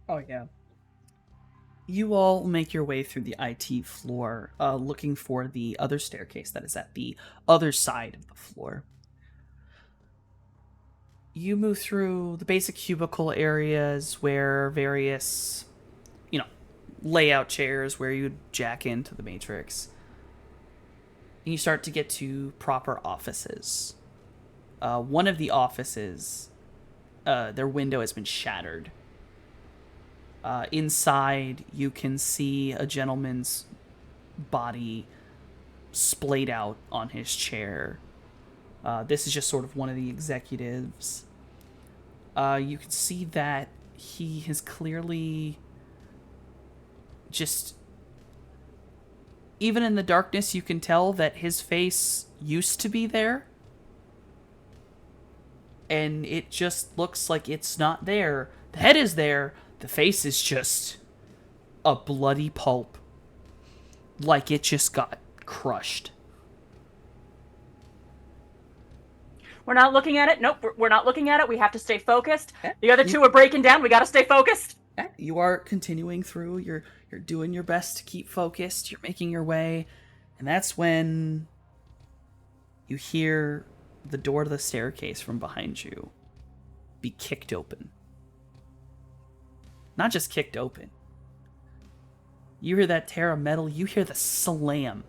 Oh, yeah. You all make your way through the IT floor, looking for the other staircase that is at the other side of the floor. You move through the basic cubicle areas where various, layout chairs where you jack into the Matrix. And you start to get to proper offices. One of the offices, their window has been shattered. Inside, you can see a gentleman's body splayed out on his chair. This is just sort of one of the executives. You can see that he has clearly just, even in the darkness, you can tell that his face used to be there. And it just looks like it's not there. The head is there. The face is just a bloody pulp. Like it just got crushed. We're not looking at it. Nope, we're not looking at it. We have to stay focused. Yeah. The other two are breaking down. We got to stay focused. You are continuing through. You're doing your best to keep focused. You're making your way. And that's when you hear the door to the staircase from behind you be kicked open. Not just kicked open. You hear that tear of metal. You hear the slam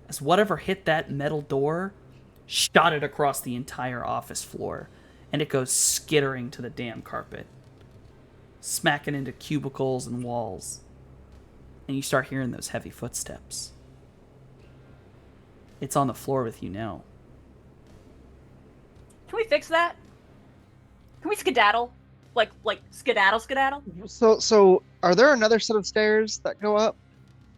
as whatever hit that metal door shot it across the entire office floor, and it goes skittering to the damn carpet, smacking into cubicles and walls. And you start hearing those heavy footsteps. It's on the floor with you now. Can we fix that? Can we skedaddle? Like skedaddle? So are there another set of stairs that go up?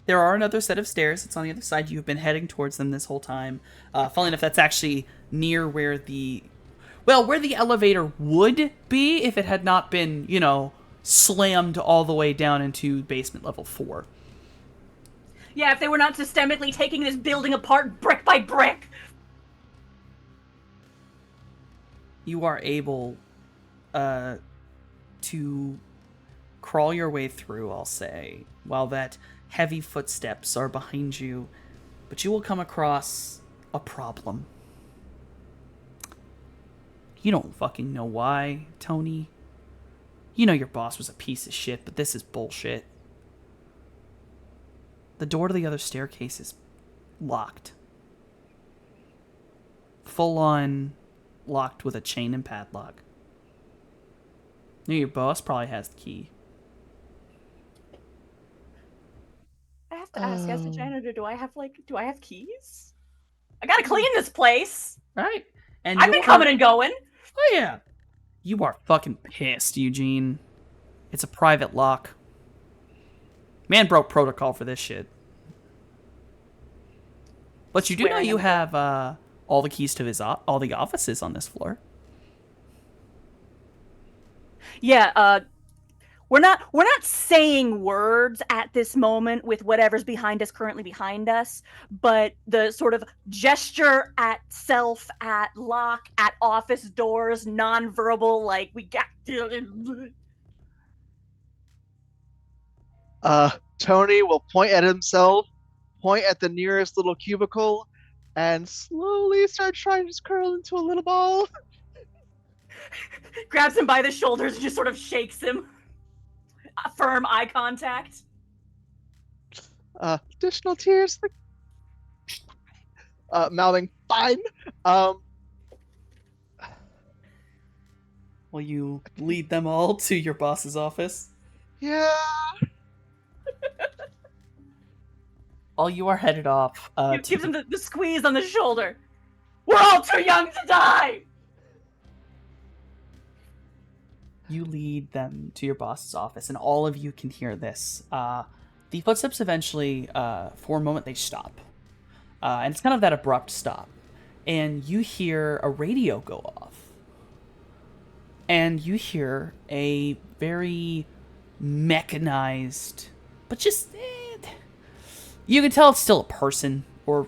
There are another set of stairs. It's on the other side. You've been heading towards them this whole time. Funnily enough, that's actually near where the elevator would be if it had not been, slammed all the way down into basement level 4. Yeah, if they were not systemically taking this building apart brick by brick. You are able to crawl your way through, I'll say, while that heavy footsteps are behind you, but you will come across a problem. You don't fucking know why, Tony. You know your boss was a piece of shit, but this is bullshit. The door to the other staircase is locked. Full on locked with a chain and padlock. Your boss probably has the key. I have to ask, as the janitor, do I have keys? I gotta clean this place. Right? And I've been coming and going. Oh yeah. You are fucking pissed, Eugene. It's a private lock. Man broke protocol for this shit. But you do know you have all the keys to his all the offices on this floor. Yeah, we're not saying words at this moment with whatever's behind us, currently behind us, but the sort of gesture at self, at lock, at office doors, nonverbal, like we got. Tony will point at himself, point at the nearest little cubicle, and slowly start trying to just curl into a little ball. Grabs him by the shoulders and just sort of shakes him. Firm eye contact. Additional tears. Mouthing, fine. Will you lead them all to your boss's office? Yeah. While you are headed off, Gives him the squeeze on the shoulder. We're all too young to die! You lead them to your boss's office, and all of you can hear this. The footsteps eventually, for a moment, they stop. And it's kind of that abrupt stop. And you hear a radio go off. And you hear a very mechanized, but just... you can tell it's still a person, or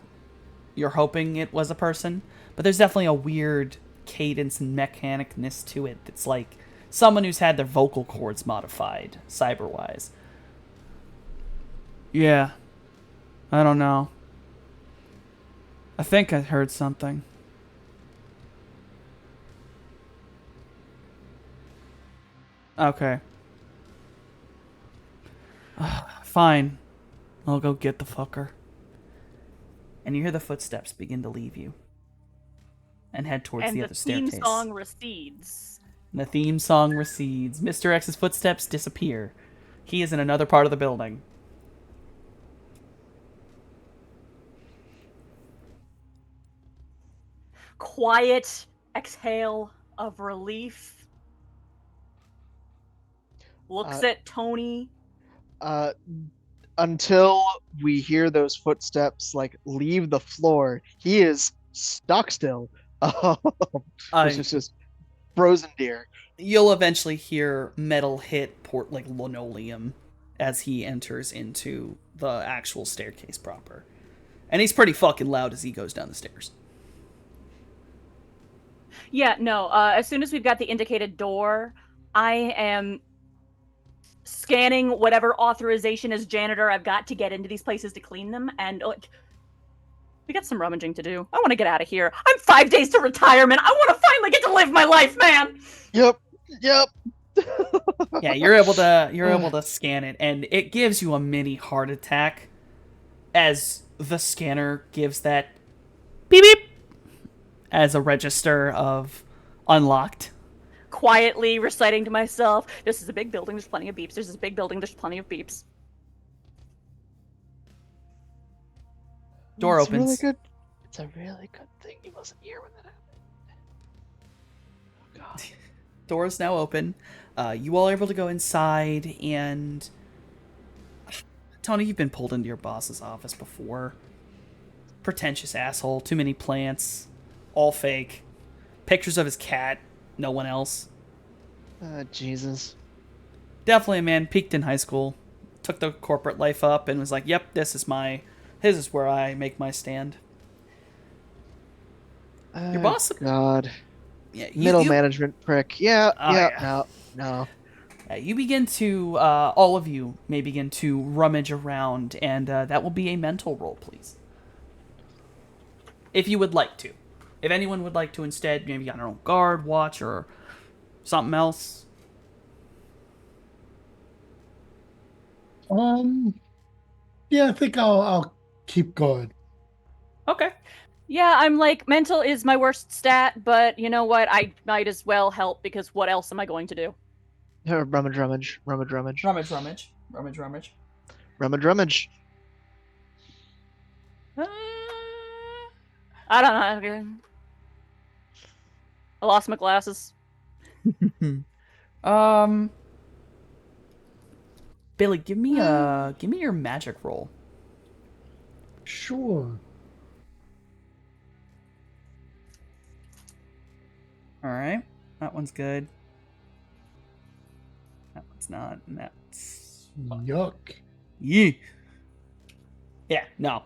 you're hoping it was a person. But there's definitely a weird cadence and mechanicness to it that's like someone who's had their vocal cords modified, cyber-wise. Yeah. I don't know. I think I heard something. Okay. Fine. I'll go get the fucker. And you hear the footsteps begin to leave you. And head towards the other staircase. And the theme song recedes. The theme song recedes. Mr. X's footsteps disappear. He is in another part of the building. Quiet exhale of relief. Looks at Tony. until we hear those footsteps like leave the floor. He is stock still. This is just frozen deer. You'll eventually hear metal hit like linoleum as he enters into the actual staircase proper. And he's pretty fucking loud as he goes down the stairs. Yeah, no. As soon as we've got the indicated door, I am scanning whatever authorization as janitor I've got to get into these places to clean them, and we got some rummaging to do. I want to get out of here. I'm 5 days to retirement. I want to finally get to live my life, man. Yep. Yeah, you're able to scan it, and it gives you a mini heart attack as the scanner gives that beep beep as a register of unlocked. Quietly reciting to myself, this is a big building, there's plenty of beeps. This is a big building, there's plenty of beeps. Door It's opens. Really good. It's a really good thing he wasn't here when that happened. Oh, God. Door is now open. You all are able to go inside, and Tony, you've been pulled into your boss's office before. Pretentious asshole, too many plants, all fake. Pictures of his cat, no one else. Jesus. Definitely a man peaked in high school, took the corporate life up, and was like, "Yep, this is where I make my stand." Your boss, God. yeah, Middle management prick. Yeah. Oh, yeah. yeah. No. You begin to, all of you may begin to rummage around, and that will be a mental roll, please. If you would like to. If anyone would like to instead, maybe, I don't know, guard, watch, or something else. Yeah, I think I'll keep going. Okay. Yeah, I'm like, mental is my worst stat, but you know what? I might as well help, because what else am I going to do? Rummage. Rummage, rummage. Rummage, rummage. Rummage. I don't know. I lost my glasses. Billy, give me your magic roll. Sure. All right, that one's good. That one's not, and that's Yuck. yeah. Yeah, no.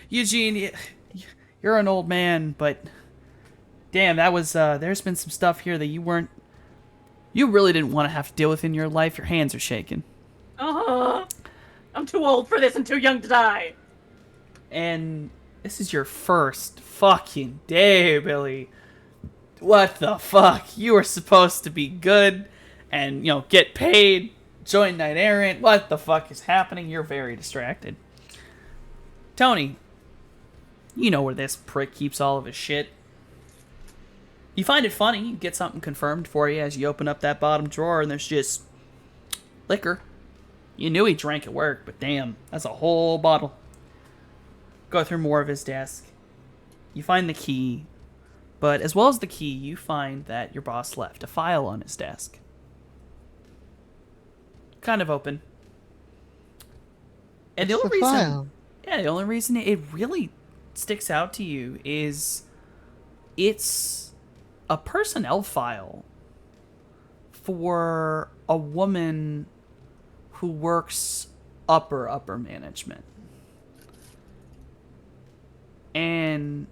Eugene, you're an old man, but damn, that was there's been some stuff here that you really didn't want to have to deal with in your life. Your hands are shaking. I'm too old for this and too young to die. And this is your first fucking day, Billy. What the fuck? You were supposed to be good and, get paid, join Knight Errant. What the fuck is happening? You're very distracted. Tony, you know where this prick keeps all of his shit. You find it funny, you get something confirmed for you as you open up that bottom drawer and there's just liquor. You knew he drank at work, but damn, that's a whole bottle. Go through more of his desk. You find the key, but as well as the key, you find that your boss left a file on his desk. Kind of open. And the only reason it really sticks out to you is it's a personnel file for a woman who works upper management. And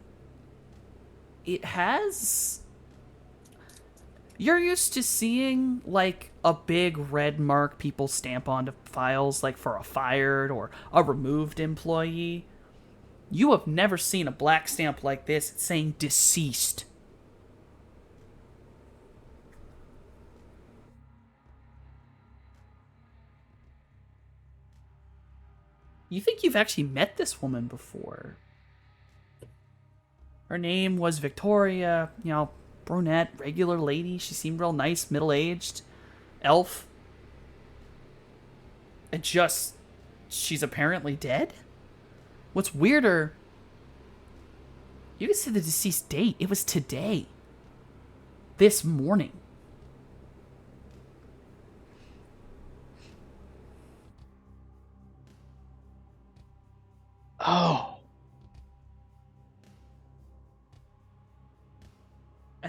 it has... You're used to seeing, like, a big red mark people stamp onto files, like, for a fired or a removed employee. You have never seen a black stamp like this. It's saying deceased. You think you've actually met this woman before. Her name was Victoria, brunette, regular lady. She seemed real nice, middle-aged, elf. And she's apparently dead? What's weirder, you can see the deceased date. It was today. This morning.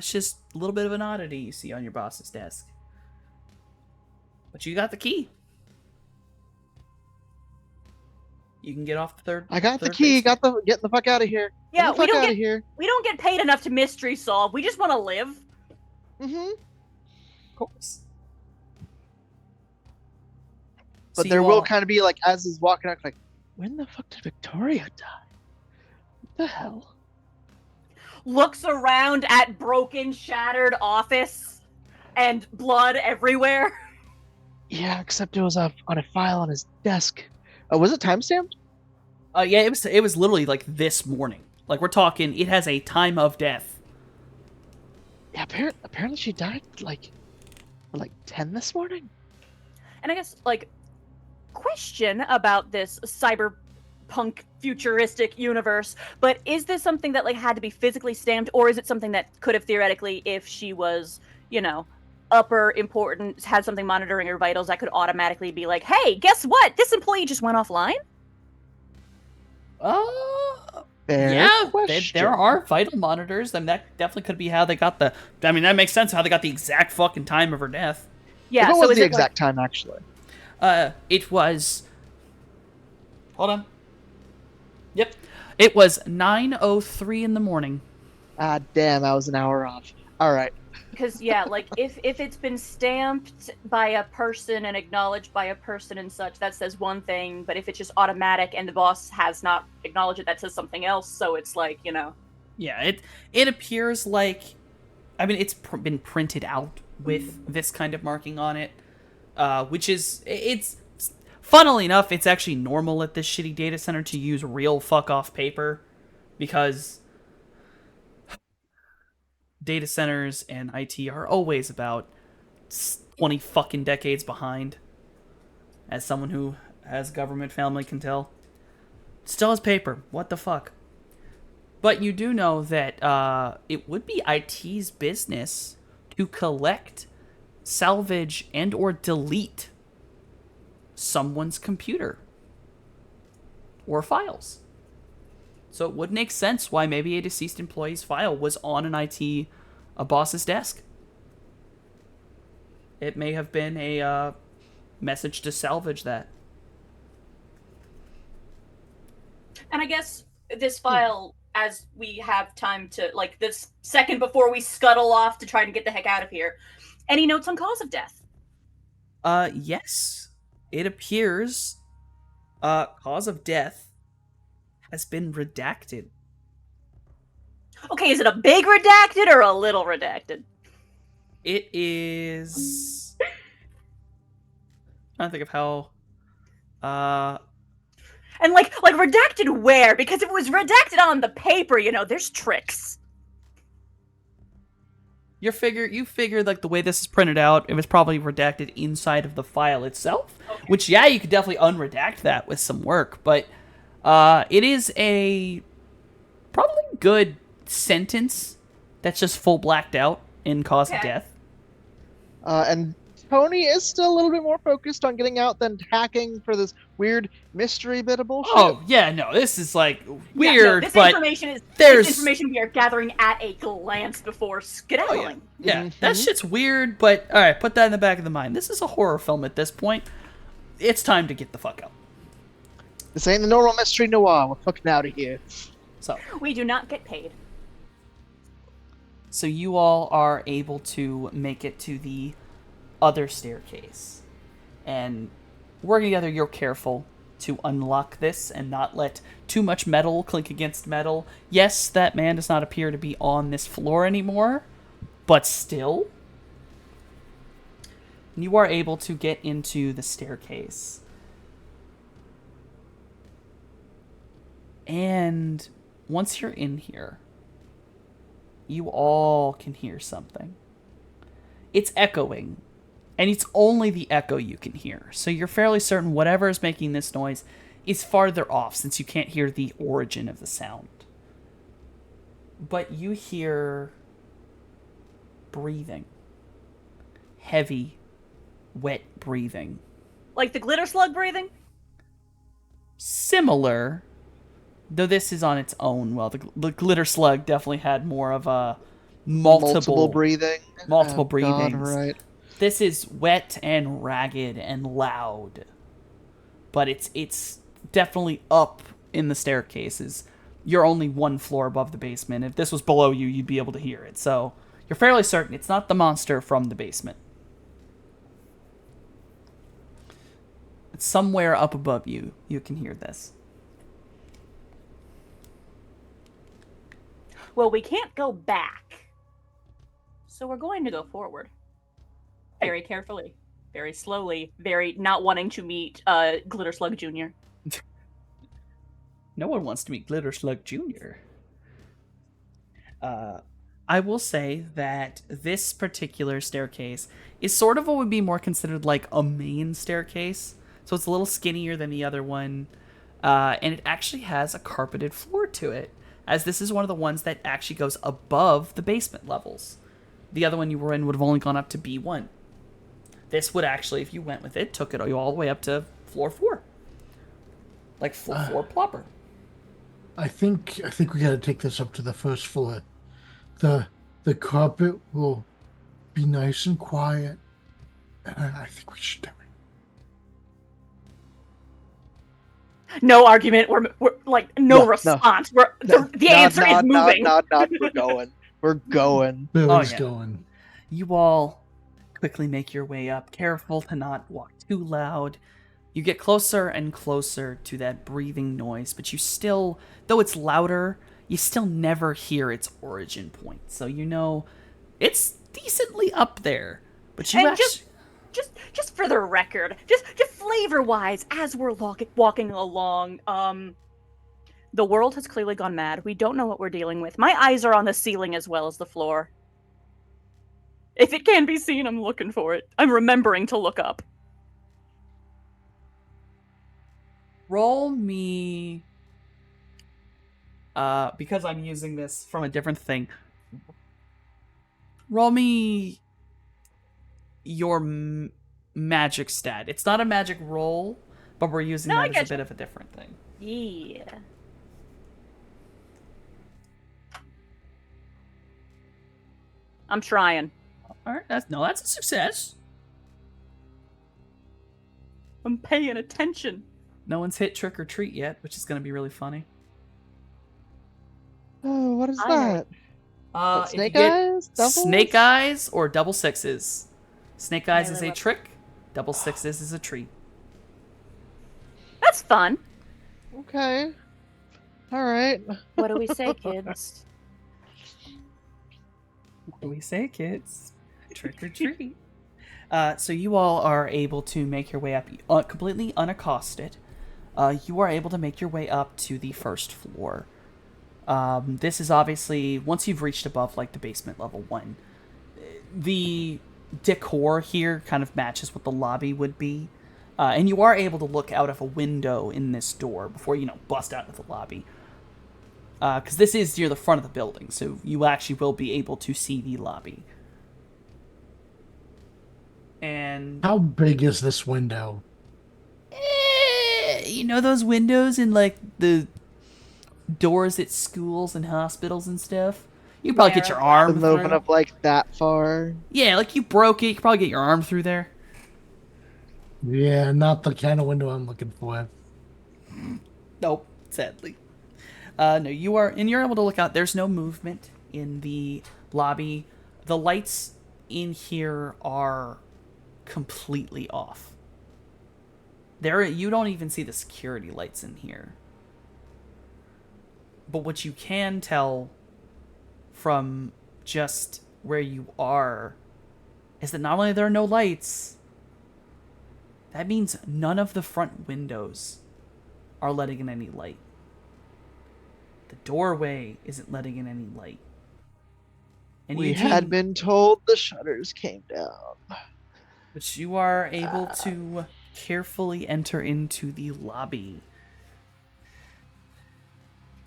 That's just a little bit of an oddity you see on your boss's desk. But you got the key. You can get off the third. I got the third key. basement. Getting the fuck out of here. Yeah, Get the we fuck don't out get of here. we don't get paid enough to mystery solve. We just want to live. Mm-hmm. Of course. But So there you will all- kind of be like, as he's walking out, like, when the fuck did Victoria die? What the hell? Looks around at broken, shattered office and blood everywhere. Yeah, except it was on a file on his desk. Oh, was it timestamped? Yeah, it was literally like this morning. Like we're talking, it has a time of death. Yeah, apparently she died like 10 this morning. And I guess, like, question about this cyberpunk futuristic universe, but is this something that, like, had to be physically stamped, or is it something that could have theoretically, if she was, you know, upper important, had something monitoring her vitals, that could automatically be like, hey, guess what? This employee just went offline? Fair Yeah, question. there are vital monitors. I mean, that definitely could be how they got the. I mean, that makes sense how they got the exact fucking time of her death. Yeah, What so was is the it exact time, actually? It was. Hold on. Yep, it was 9:03 in the morning. Ah, damn, I was an hour off. All right. because yeah, like if it's been stamped by a person and acknowledged by a person and such, that says one thing. But if it's just automatic and the boss has not acknowledged it, that says something else. So it's like, you know. Yeah, it appears like, I mean, it's been printed out with this kind of marking on it, which is it's. Funnily enough, it's actually normal at this shitty data center to use real fuck off paper, because data centers and IT are always about 20 fucking decades behind. As someone who has government family can tell. Still has paper. What the fuck? But you do know that it would be IT's business to collect, salvage, and or delete someone's computer or files. So it would make sense why maybe a deceased employee's file was on a boss's desk. It may have been a message to salvage that. And I guess this file, as we have time to, like, this second before we scuttle off to try to get the heck out of here, any notes on cause of death? Yes. It appears cause of death has been redacted. Okay, is it a big redacted or a little redacted? It is. I'm trying to think of how. And like redacted where? Because if it was redacted on the paper, you know, there's tricks. You figure like the way this is printed out, it was probably redacted inside of the file itself. Okay. Which, yeah, you could definitely unredact that with some work, but it is a probably good sentence that's just full blacked out in cause of Okay. death. And Tony is still a little bit more focused on getting out than hacking for this weird mystery bit of bullshit. Oh yeah, no, this is like Yeah, no, weird, this but information there's this information we are gathering at a glance before skedaddling. yeah, that shit's weird. But all right, put that in the back of the mind. This is a horror film at this point. It's time to get the fuck out. This ain't the normal mystery noir. We're fucking out of here. We do not get paid. So you all are able to make it to the other staircase. And working together, you're careful to unlock this and not let too much metal clink against metal. Yes, that man does not appear to be on this floor anymore, but still, you are able to get into the staircase. And once you're in here, you all can hear something. It's echoing, and it's only the echo you can hear. So you're fairly certain whatever is making this noise is farther off, since you can't hear the origin of the sound. But you hear breathing. Heavy, wet breathing. Like the glitter slug breathing? Similar, though this is on its own. Well, the glitter slug definitely had more of a multiple breathing. multiple Oh, God, breathings. right. This is wet and ragged and loud, but it's definitely up in the staircases. You're only one floor above the basement. If this was below you, you'd be able to hear it. So you're fairly certain it's not the monster from the basement. It's somewhere up above you. You can hear this. Well, we can't go back. So we're going to go forward. Very carefully, very slowly, very not wanting to meet Glitter Slug Jr. No one wants to meet Glitter Slug Jr. I will say that this particular staircase is sort of what would be more considered like a main staircase. So it's a little skinnier than the other one. And it actually has a carpeted floor to it, as this is one of the ones that actually goes above the basement levels. The other one you were in would have only gone up to B1. This would actually, if you went with it, took it all the way up to floor 4. Like floor 4 proper. I think we gotta take this up to the first floor. The carpet will be nice and quiet, and I think we should do it. No argument. We're like no No, response. no. The answer is moving. Not. We're going. We're going. Billy's yeah. going. You all quickly make your way up, careful to not walk too loud. You get closer and closer to that breathing noise, but you still, though it's louder, you still never hear its origin point. So you know it's decently up there. But you And actually... just for the record, just flavor wise, as we're walking along, the world has clearly gone mad. We don't know what we're dealing with. My eyes are on the ceiling as well as the floor. If it can be seen, I'm looking for it. I'm remembering to look up. Roll me... because I'm using this from a different thing, roll me your magic stat. It's not a magic roll, but we're using that as a bit of a different thing. Yeah. I'm trying. All right, that's a success. I'm paying attention. No one's hit trick or treat yet, which is going to be really funny. Oh, what is I that? If Snake you get eyes? Doubles? Snake eyes or double sixes. Snake eyes Yeah, is they a love- trick. Double sixes is a treat. That's fun. Okay. All right. What do we say, kids? What do we say, kids? Trick or treat. So you all are able to make your way up completely unaccosted. You are able to make your way up to the first floor. This is obviously, once you've reached above like the basement level 1, the decor here kind of matches what the lobby would be. And you are able to look out of a window in this door before, bust out of the lobby. Because this is near the front of the building, so you actually will be able to see the lobby. And How big is this window? you know those windows in like the doors at schools and hospitals and stuff? You can probably get your arm Been open through. up like that far. Yeah, like you broke it. You could probably get your arm through there. Yeah, not the kind of window I'm looking for. Nope, sadly. No, you're able to look out. There's no movement in the lobby. The lights in here are completely off. You don't even see the security lights in here. But what you can tell from just where you are is that not only are there no lights, that means none of the front windows are letting in any light. The doorway isn't letting in any light. And We Eugene, had been told the shutters came down. but you are able to carefully enter into the lobby.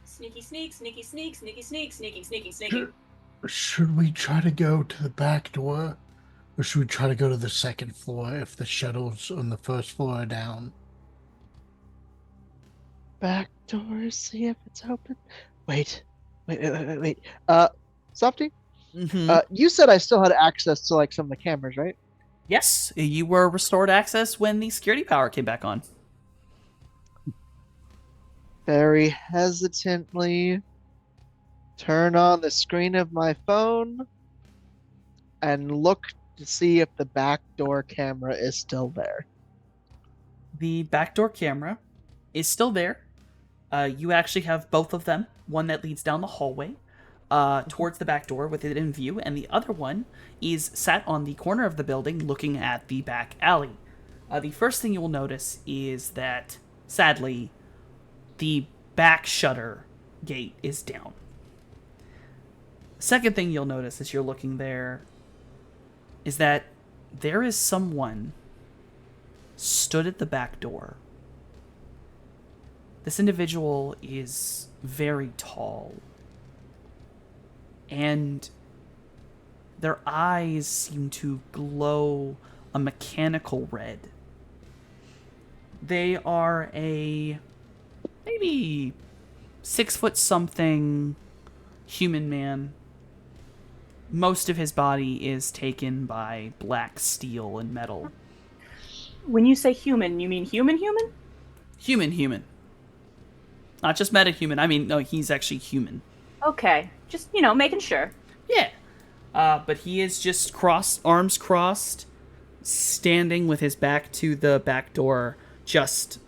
Sneaky sneak, sneaky sneak, sneaky sneak, sneaky sneaky sneaky. Should we try to go to the back door? Or should we try to go to the second floor if the shuttles on the first floor are down? Back door, see if it's open. Wait. Softy? You said I still had access to like some of the cameras, right? Yes, you were restored access when the security power came back on. Very hesitantly turn on the screen of my phone and look to see if the backdoor camera is still there. The backdoor camera is still there. You actually have both of them. One that leads down the hallway towards the back door with it in view, and the other one is sat on the corner of the building looking at the back alley. The first thing you will notice is that, sadly, the back shutter gate is down. Second thing you'll notice as you're looking there is that there is someone stood at the back door. This individual is very tall, and their eyes seem to glow a mechanical red. They are a maybe 6 foot something human man. Most of his body is taken by black steel and metal. When you say human, you mean human? Human. Not just metahuman. I mean, no, he's actually human. Okay, just, making sure. Yeah. But he is just arms crossed, standing with his back to the back door, just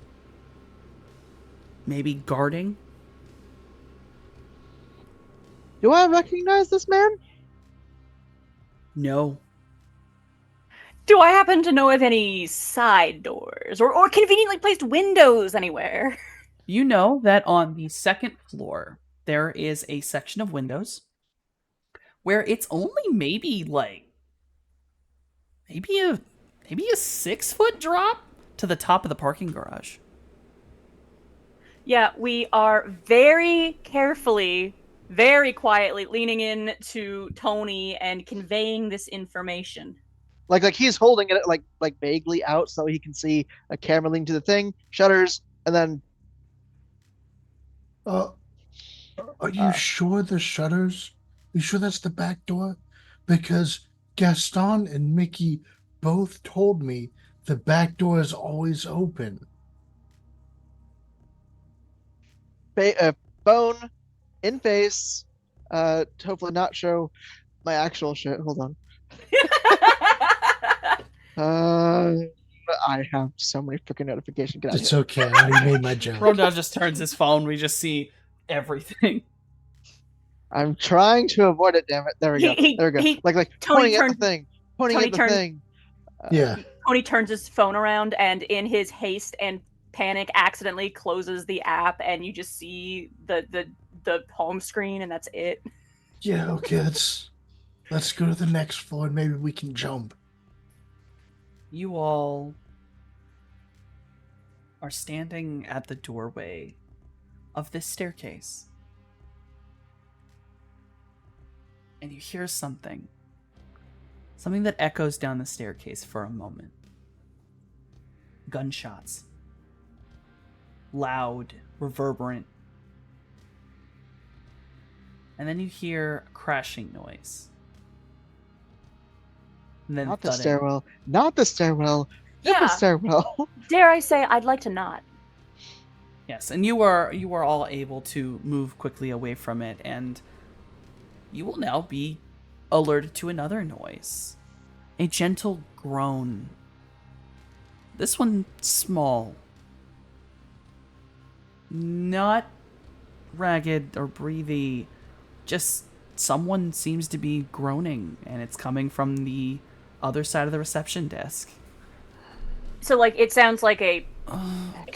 maybe guarding. Do I recognize this man? No. Do I happen to know of any side doors or conveniently placed windows anywhere? You know that on the second floor, there is a section of windows where it's only maybe a 6 foot drop to the top of the parking garage. Yeah, we are very carefully, very quietly leaning in to Tony and conveying this information. Like he's holding it like vaguely out so he can see a camera linked to the thing, shutters, and then. Are you sure the shutters? You sure that's the back door? Because Gaston and Mickey both told me the back door is always open. Phone in face. Hopefully not show my actual shit. Hold on. I have so many freaking notifications. Get out It's here. okay. I already made my joke. Rodon just turns his phone. We just see everything. I'm trying to avoid it. Damn it! There we go. There we go. Like Tony pointing at the thing. Pointing at the thing. Yeah. Tony turns his phone around and in his haste and panic accidentally closes the app, and you just see the home screen, and that's it. Yeah, okay, let's go to the next floor and maybe we can jump. You all are standing at the doorway of this staircase. And you hear something. Something that echoes down the staircase for a moment. Gunshots. Loud, reverberant. And then you hear a crashing noise. And then Not the thudding. stairwell. Not the stairwell. Not the stairwell. Dare I say, I'd like to not. Yes, and you are all able to move quickly away from it, and you will now be alerted to another noise. A gentle groan. This one small. Not ragged or breathy. Just someone seems to be groaning, and it's coming from the other side of the reception desk. So, it sounds like a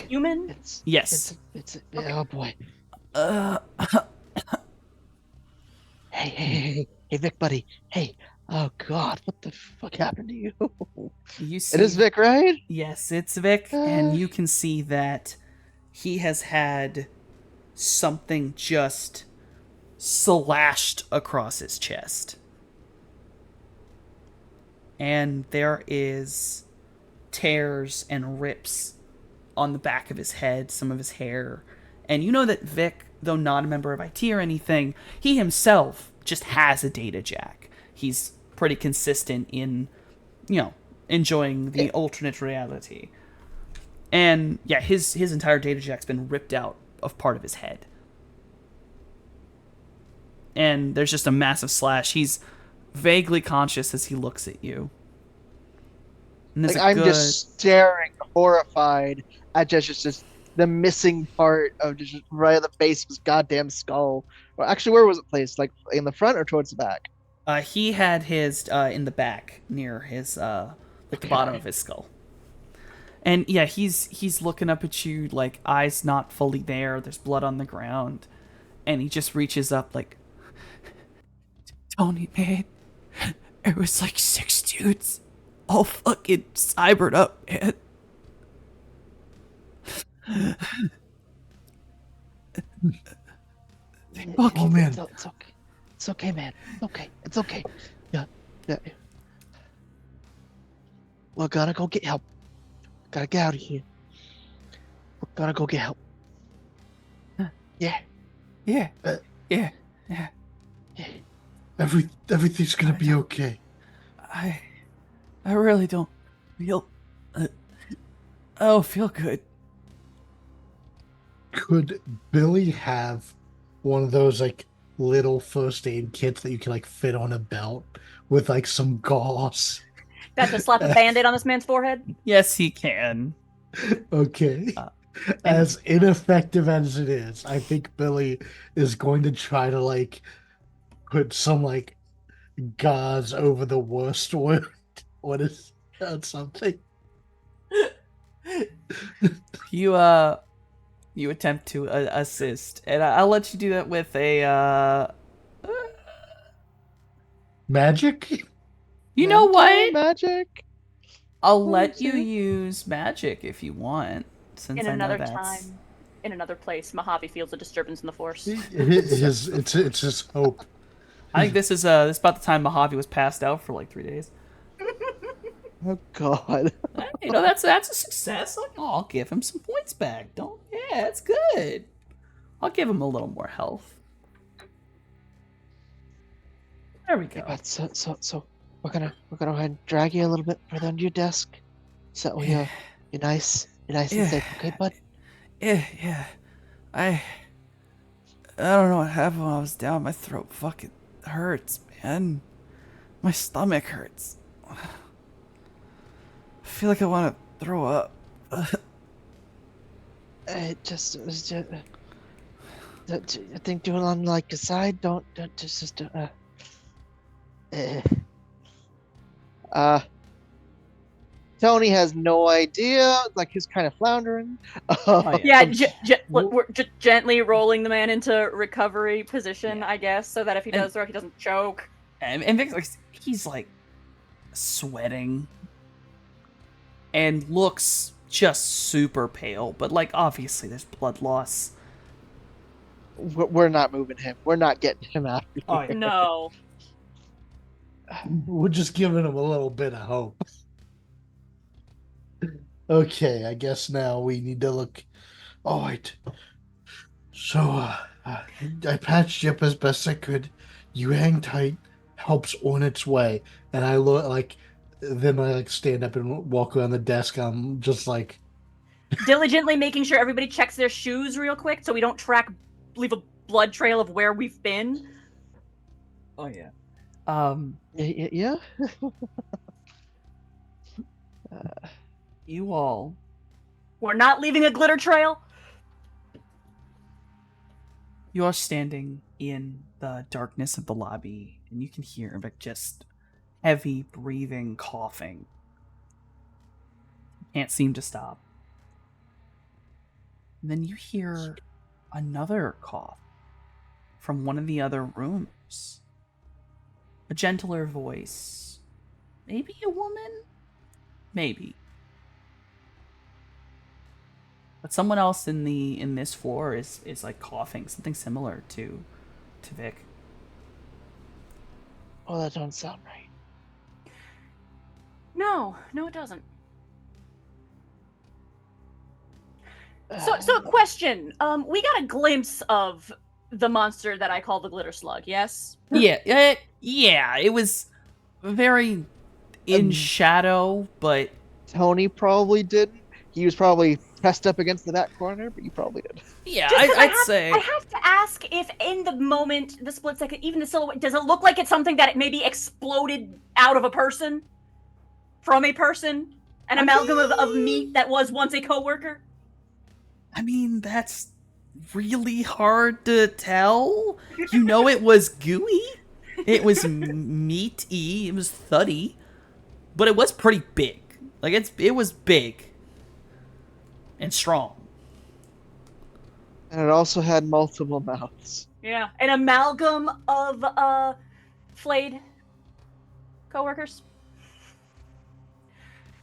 human? Yes. It's oh boy. Uh, Hey, Vic, buddy. Hey. Oh God, what the fuck happened to you? you see, It is Vic, right? Yes, it's Vic, and you can see that he has had something just slashed across his chest. And there is tears and rips on the back of his head, some of his hair. And you know that Vic, though not a member of IT or anything, he himself just has a data jack. He's pretty consistent in, enjoying the alternate reality. And yeah, his entire data jack's been ripped out of part of his head. And there's just a massive slash. He's vaguely conscious as he looks at you. And there's I'm just staring horrified at just the missing part of just right at the base of his goddamn skull. Well, actually, where was it placed? Like in the front or towards the back? He had his in the back near his the bottom of his skull. And yeah, he's looking up at you, like eyes not fully there. There's blood on the ground, and he just reaches up like, Tony, man, it was like 6 dudes, all fucking cybered up, man. Oh man, It's okay. It's okay, man. It's okay. Yeah. We're gonna go get help. Gotta get out of here. We're gonna go get help. Yeah. Yeah, yeah. everything's gonna be okay. I really don't feel. I don't feel good. Could Billy have one of those like little first aid kits that you can like fit on a belt with like some gauze? Got to slap a band-aid on this man's forehead? Yes, he can. Okay. As ineffective as it is, I think Billy is going to try to like put some like gauze over the worst wound. What is that? Something? You attempt to assist, and I'll let you do that with a Magic? You know what? Magic. I'll let you use magic if you want, since In I know another that's... time, in another place, Mojave feels a disturbance in the force. It's his hope. I think this is about the time Mojave was passed out for like 3 days. Oh God. That's a success. I'll give him some points back. Yeah, it's good. I'll give him a little more health. There we go. But so we're gonna go ahead and drag you a little bit further under your desk, so we you're nice and safe, okay, bud? Yeah. I don't know what happened when I was down. My throat fucking hurts, man. My stomach hurts. I feel like I want to throw up. I think do it on like a side. Don't just Tony has no idea. Like he's kind of floundering. Yeah, we're gently rolling the man into recovery position, I guess, so that if he does throw, he doesn't choke. And Vic's he's like sweating and looks just super pale, but like obviously there's blood loss. We're not moving him. We're not getting him out of here. Oh, yeah. No. We're just giving him a little bit of hope. Okay, I guess now we need to look. All right. So, I patched you up as best I could. You hang tight. Help's on its way. And I look like, then I like stand up and walk around the desk. I'm just like Diligently making sure everybody checks their shoes real quick so we don't leave a blood trail of where we've been. Oh yeah. Yeah. You all. We're not leaving a glitter trail. You are standing in the darkness of the lobby, and you can hear like just heavy breathing, coughing. Can't seem to stop. And then you hear another cough from one of the other rooms. A gentler voice. Maybe a woman? Maybe. But someone else in this floor is like coughing, something similar to Vic. Oh, that don't sound right. No, it doesn't. So question. We got a glimpse of the monster that I call the glitter slug. Yes. Yeah, it was very in Um, shadow, but Tony probably didn't. He was probably pressed up against the back corner, but you probably did. yeah, Just because I'd say I have to ask if in the moment, the split second, even the silhouette, does it look like it's something that it maybe exploded out of a person? From a person? An amalgam of meat that was once a coworker? I mean, that's really hard to tell. You know, it was gooey. It was meaty. It was thuddy, but it was pretty big. Like it was big and strong. And it also had multiple mouths. Yeah. An amalgam of flayed coworkers?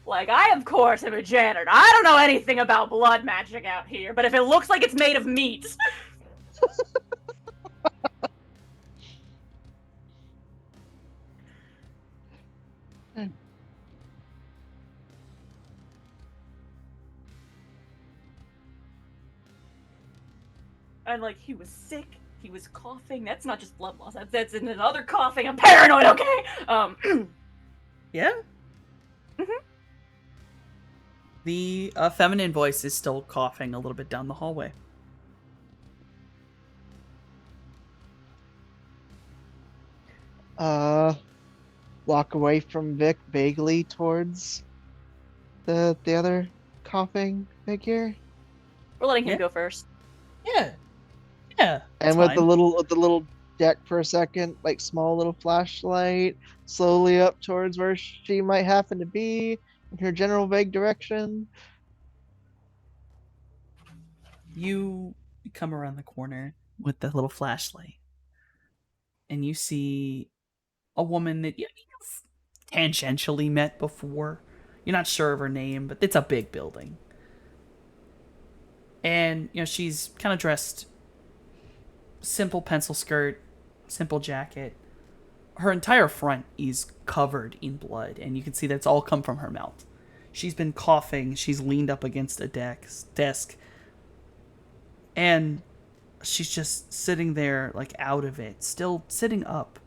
Like, I, of course, am a janitor. I don't know anything about blood magic out here, but if it looks like it's made of meat. And, like, he was sick. He was coughing. That's not just blood loss. That's another coughing. I'm paranoid, okay? Yeah. Mhm. The feminine voice is still coughing a little bit down the hallway. Walk away from Vic vaguely towards the other coughing figure. We're letting him Yeah. go first. Yeah. Yeah. And with the little deck for a second, like small little flashlight, slowly up towards where she might happen to be in her general vague direction. You come around the corner with the little flashlight, and you see a woman that you've tangentially met before. You're not sure of her name, but it's a big building. And, she's kind of dressed simple pencil skirt, simple jacket. Her entire front is covered in blood, and you can see that's all come from her mouth. She's been coughing, she's leaned up against a desk, and she's just sitting there, like, out of it, still sitting up.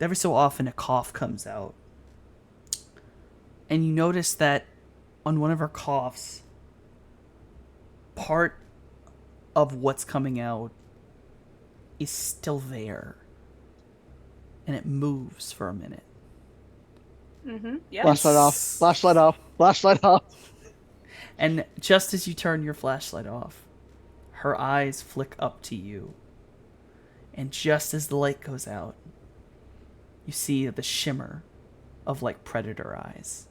Every so often, a cough comes out. And you notice that on one of her coughs, part of what's coming out is still there. And it moves for a minute. Mm-hmm. Yeah. Flashlight off. Flashlight off. Flashlight off. And just as you turn your flashlight off, her eyes flick up to you. And just as the light goes out, you see the shimmer of, like, predator eyes.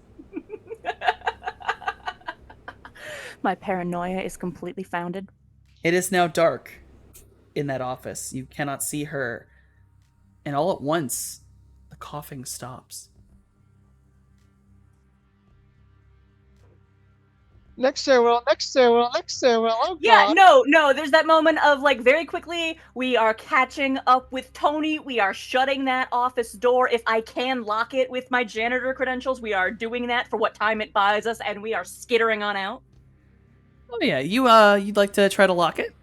My paranoia is completely founded. It is now dark in that office. You cannot see her. And all at once, the coughing stops. Next stairwell, next stairwell, next stairwell. Oh, Yeah, God. no, there's that moment of, like, very quickly, we are catching up with Tony, we are shutting that office door. If I can lock it with my janitor credentials, we are doing that for what time it buys us, and we are skittering on out. Oh yeah, you'd like to try to lock it?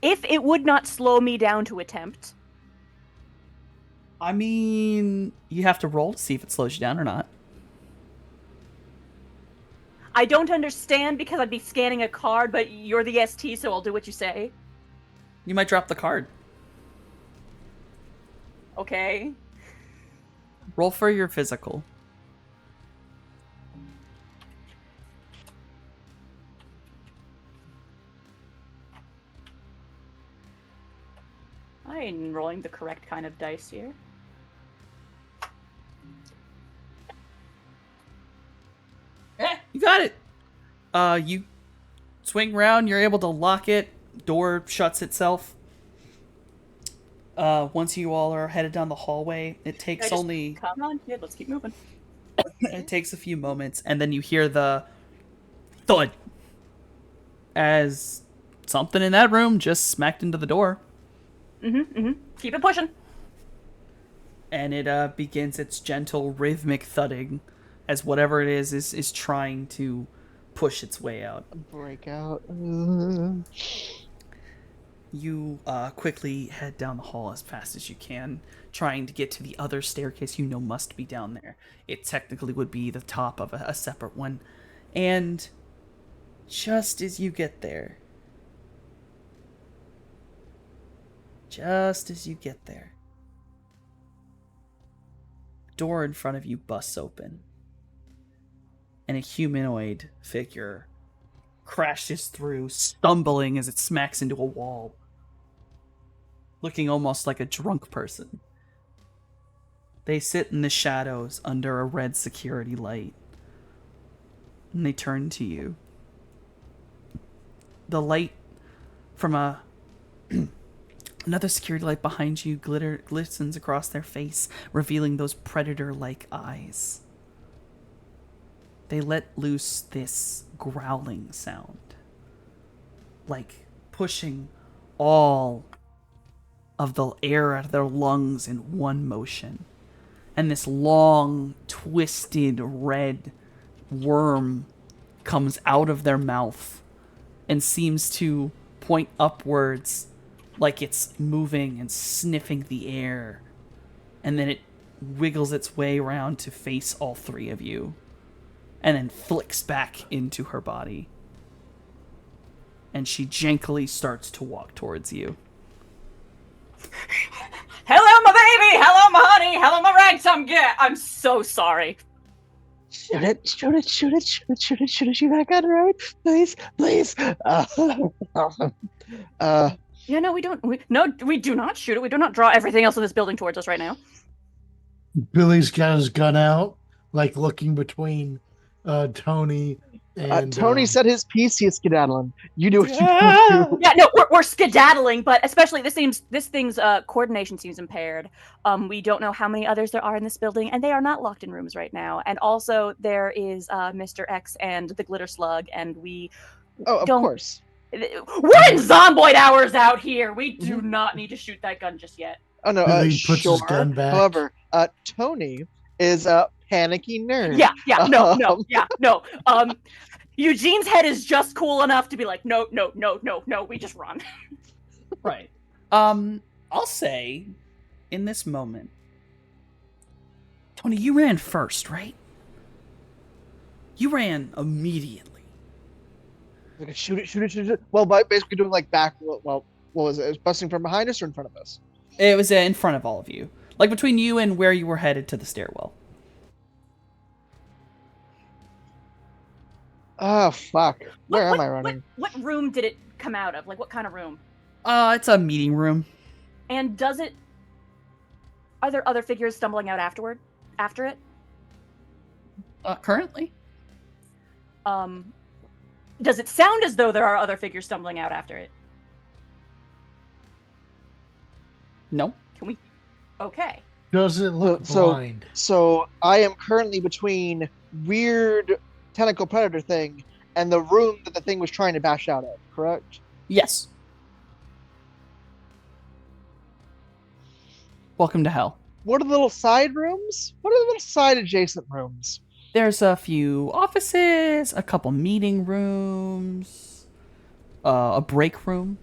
If it would not slow me down to attempt. I mean, you have to roll to see if it slows you down or not. I don't understand because I'd be scanning a card, but you're the ST, so I'll do what you say. You might drop the card. Okay. Roll for your physical. I'm rolling the correct kind of dice here. You got it. You swing around. You're able to lock it. Door shuts itself. Once you all are headed down the hallway, it takes only... Come on, kid, let's keep moving. It takes a few moments, and then you hear the thud as something in that room just smacked into the door. Keep it pushing. And it begins its gentle rhythmic thudding as whatever it is trying to push its way out. Breakout. You quickly head down the hall as fast as you can, trying to get to the other staircase you know must be down there. It technically would be the top of a separate one. And just as you get there, the door in front of you busts open, and a humanoid figure crashes through, stumbling as it smacks into a wall, looking almost like a drunk person. They sit in the shadows under a red security light, and they turn to you. The light from another security light behind you glistens across their face, revealing those predator-like eyes. They let loose this growling sound, like pushing all of the air out of their lungs in one motion. And this long, twisted, red worm comes out of their mouth and seems to point upwards like it's moving and sniffing the air. And then it wiggles its way around to face all three of you, and then flicks back into her body. And she jankily starts to walk towards you. Hello, my baby! Hello, my honey! Hello, my ragtime gat! I'm so sorry. Shoot it, shoot it, shoot it, shoot it, shoot it, shoot it, shoot it. I got it right. Please, please. Yeah, no, we don't. We do not shoot it. We do not draw everything else in this building towards us right now. Billy's got his gun out, like looking between Tony and Tony said his piece. He's skedaddling. You do what you gotta do. Yeah, no, we're skedaddling, but especially this thing's coordination seems impaired. We don't know how many others there are in this building, and they are not locked in rooms right now. And also, there is Mr. X and the Glitter Slug, and we Of don't. course. We're in zomboid hours out here. We do not need to shoot that gun just yet. Oh no, Billy puts sure. his gun back. However, Tony is a panicky nerd. No. Eugene's head is just cool enough to be like, no, we just run. Right. I'll say, in this moment, Tony, you ran first, right? You ran immediately. Shoot it. Well, by basically doing like back. Well, what was it? It was busting from behind us or in front of us? It was in front of all of you. Like between you and where you were headed to the stairwell. Oh, fuck. Where am I running? What room did it come out of? Like, what kind of room? It's a meeting room. And are there other figures stumbling out after it? Currently? Does it sound as though there are other figures stumbling out after it? No. Can we? Okay. Does it look blind? So I am currently between weird tentacle predator thing and the room that the thing was trying to bash out of, correct? Yes. Welcome to hell. What are the little side rooms? What are the little side adjacent rooms? There's a few offices, a couple meeting rooms, a break room.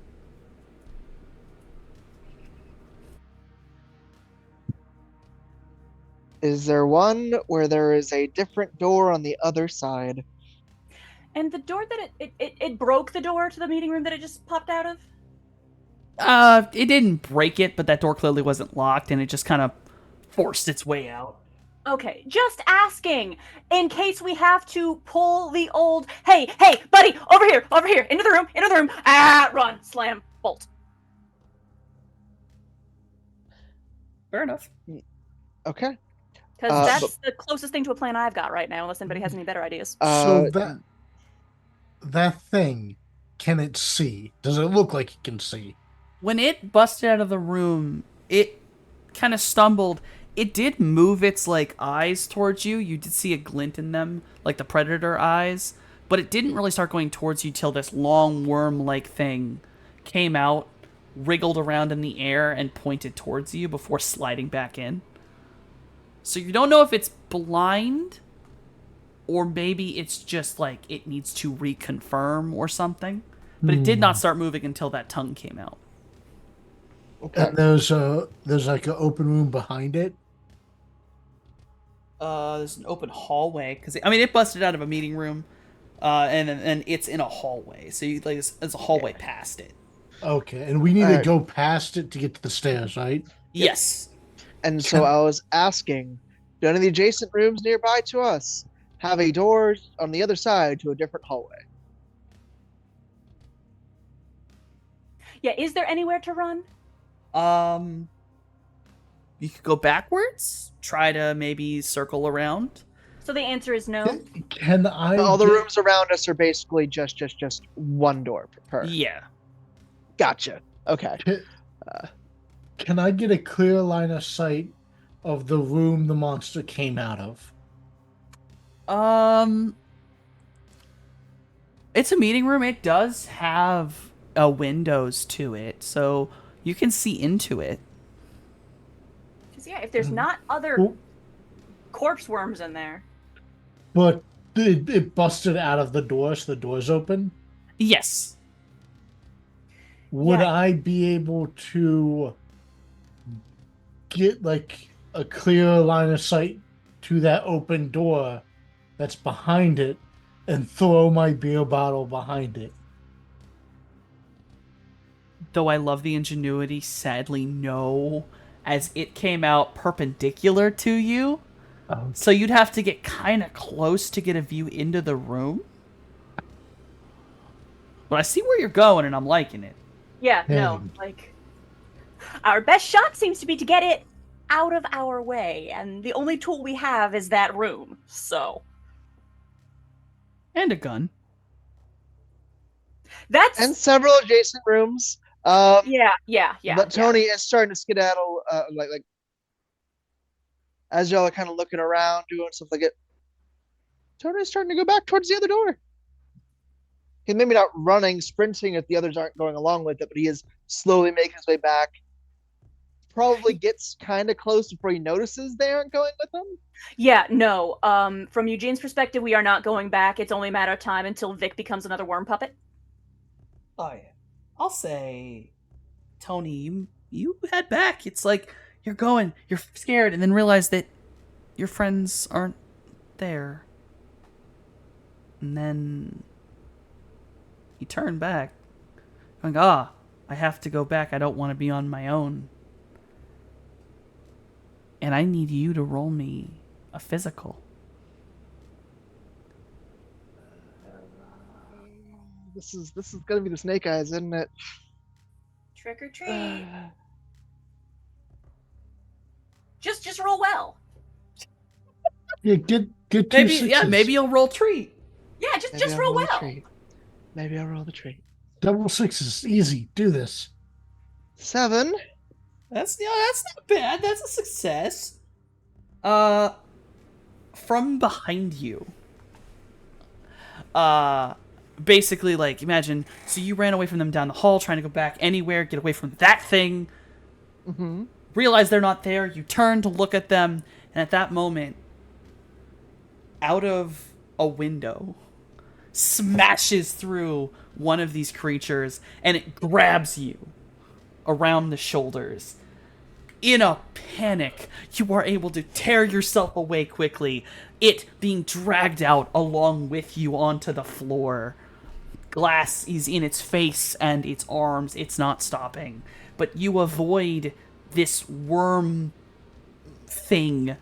Is there one where there is a different door on the other side? And the door that it broke the door to the meeting room that it just popped out of? It didn't break it, but that door clearly wasn't locked, and it just kind of forced its way out. Okay, just asking, in case we have to pull the old, hey, buddy, over here, into the room, run, slam, bolt. Fair enough. Okay. Because that's the closest thing to a plan I've got right now, unless anybody has any better ideas. So that thing, can it see? Does it look like it can see? When it busted out of the room, it kind of stumbled. It did move its eyes towards you. You did see a glint in them, like the predator eyes, but it didn't really start going towards you till this long worm-like thing came out, wriggled around in the air, and pointed towards you before sliding back in. So you don't know if it's blind, or maybe it's just it needs to reconfirm or something. But it did not start moving until that tongue came out. Okay. And there's like an open room behind it. There's an open hallway because I mean it busted out of a meeting room, and it's in a hallway. So you like there's a hallway past it. Okay, and we need to Alright. go past it to get to the stairs, right? Yes. And so I was asking, do any of the adjacent rooms nearby to us have a door on the other side to a different hallway? Yeah, is there anywhere to run? You could go backwards. Try to maybe circle around. So the answer is no. Can I? All the get- rooms around us are basically just one door per. Yeah. Gotcha. Okay. Can I get a clear line of sight of the room the monster came out of? It's a meeting room. It does have windows to it, so you can see into it. Because yeah, if there's not other Well, corpse worms in there. but it busted out of the door, so the door's open. Yes. Would Yeah. I be able to get like a clear line of sight to that open door that's behind it and throw my beer bottle behind it? Though I love the ingenuity, sadly no, as it came out perpendicular to you. Oh. So you'd have to get kind of close to get a view into the room. But I see where you're going, and I'm liking it. Yeah, no, Hmm. like our best shot seems to be to get it out of our way, and the only tool we have is that room. So And a gun. that's And several adjacent rooms. yeah. But Tony is starting to skedaddle, like as y'all are kind of looking around, doing stuff like it. Tony is starting to go back towards the other door. He's maybe not running, sprinting if the others aren't going along with it, but he is slowly making his way back. Probably gets kind of close before he notices they aren't going with him. Yeah, no. From Eugene's perspective, we are not going back. It's only a matter of time until Vic becomes another worm puppet. Oh yeah. I'll say, Tony, you head back. It's like you're scared, and then realize that your friends aren't there. And then you turn back. Going, I have to go back. I don't want to be on my own. And I need you to roll me a physical. This is gonna be the snake eyes, isn't it? Trick or treat. Just roll well. Yeah, get two Maybe sixes. maybe you'll roll treat. Yeah, just Maybe I'll roll the well. treat. Maybe I'll roll the treat. Double sixes, easy. Do this. 7. That's not bad. That's a success. From behind you. Basically, like, imagine, so you ran away from them down the hall, trying to go back anywhere, get away from that thing. Mm-hmm. Realize they're not there. You turn to look at them, and at that moment, out of a window, smashes through one of these creatures, and it grabs you around the shoulders. In a panic, you are able to tear yourself away quickly, it being dragged out along with you onto the floor. Glass is in its face and its arms, it's not stopping. But you avoid this worm thing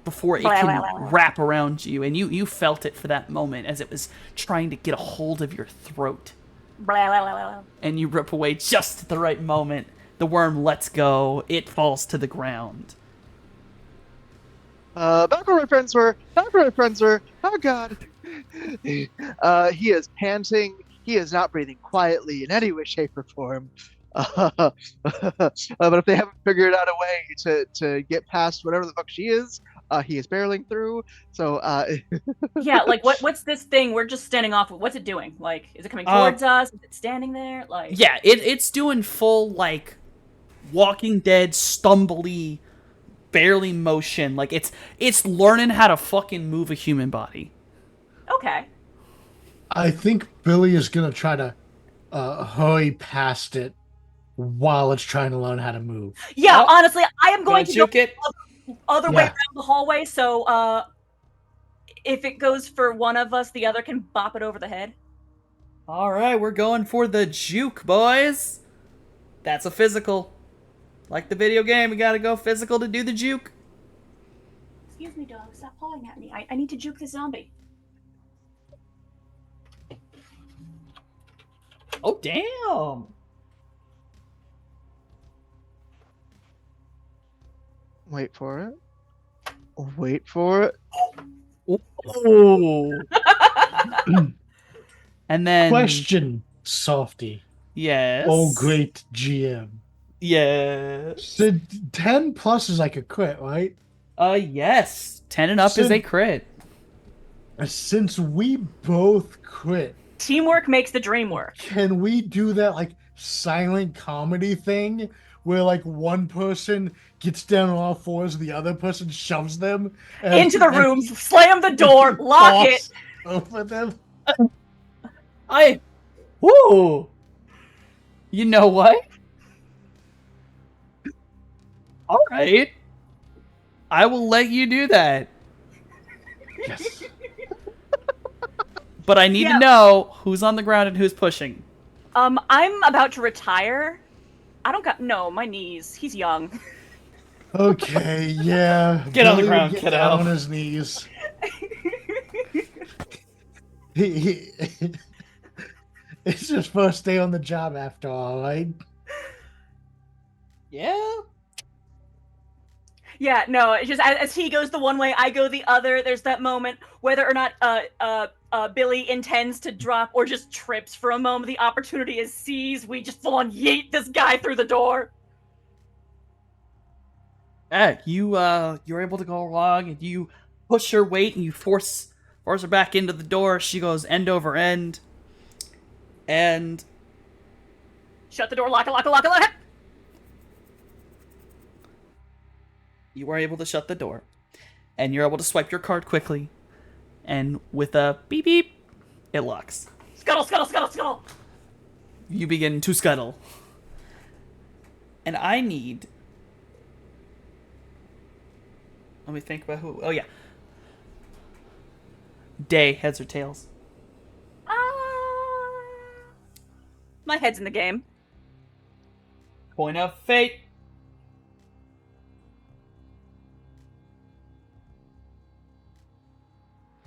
before it can wrap around you, and you felt it for that moment as it was trying to get a hold of your throat. Blah, blah, blah, blah. And you rip away just at the right moment. The worm lets go. It falls to the ground. Back where my friends were. Oh God. He is panting. He is not breathing quietly in any way, shape, or form. But if they haven't figured out a way to get past whatever the fuck she is, he is barreling through. So Yeah, like what's this thing we're just standing off with? What's it doing? Like, is it coming towards us? Is it standing there? Like, Yeah, it's doing full, like, Walking Dead stumbly, barely motion. Like, it's learning how to fucking move a human body. okay. I think Billy is gonna try to hurry past it while it's trying to learn how to move. Yeah, Oh, honestly, I am going Gonna to go juke it. other way Yeah. around the hallway, so if it goes for one of us, the other can bop it over the head. All right, we're going for the juke, boys. That's a physical. Like the video game, we gotta go physical to do the juke. Excuse me, dog. Stop pawing at me. I need to juke this zombie. Oh, damn. Wait for it. Wait for it. Oh. And then Question, Softy. Yes. Oh, great GM. Yes. So 10 plus is like a crit, right? Yes. 10 and up is a crit. Since we both crit, Teamwork makes the dream work. can we do that like silent comedy thing where like one person gets down on all fours, the other person shoves them Into the room, slam the door, lock it. over them? Woo! You know what? All right. I will let you do that. Yes. But I need Yeah. to know who's on the ground and who's pushing. I'm about to retire. I don't got my knees. He's young. Okay, yeah. Get on the Billy would ground, get kiddo. down on his knees. He it's his first day on the job after all, right? Yeah. Yeah, no, it's just as he goes the one way, I go the other. There's that moment whether or not Billy intends to drop or just trips for a moment. The opportunity is seized. We just full on yeet this guy through the door. You're able to go along and you push her weight and you force her back into the door. She goes end over end. And Shut the door, lock it. you are able to shut the door. And you're able to swipe your card quickly. And with a beep beep, it locks. Scuttle. You begin to scuttle. And I need... Let me think about who... Oh, yeah. Day, heads or tails? My head's in the game. Point of fate.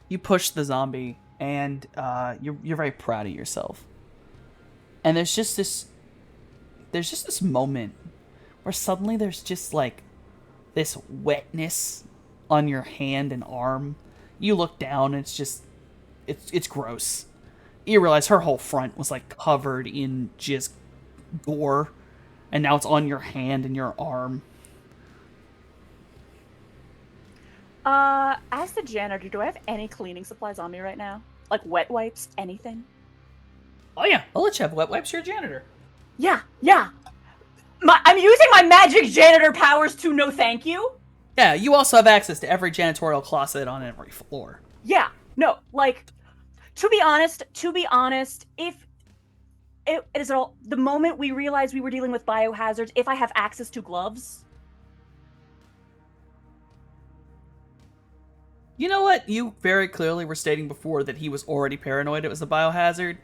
You push the zombie, and you're very proud of yourself. And there's just this moment where suddenly there's just like this wetness on your hand and arm. You look down, and it's gross. You realize her whole front was like covered in just gore, and now it's on your hand and your arm. As the janitor, do I have any cleaning supplies on me right now? Like wet wipes, anything? Oh yeah, I'll let you have wet wipes. You're a janitor. Yeah. I'm using my magic janitor powers to no thank you. Yeah, you also have access to every janitorial closet on every floor. Yeah, no, like, to be honest, if it is all the moment we realized we were dealing with biohazards, if I have access to gloves. You know what? You very clearly were stating before that he was already paranoid it was a biohazard.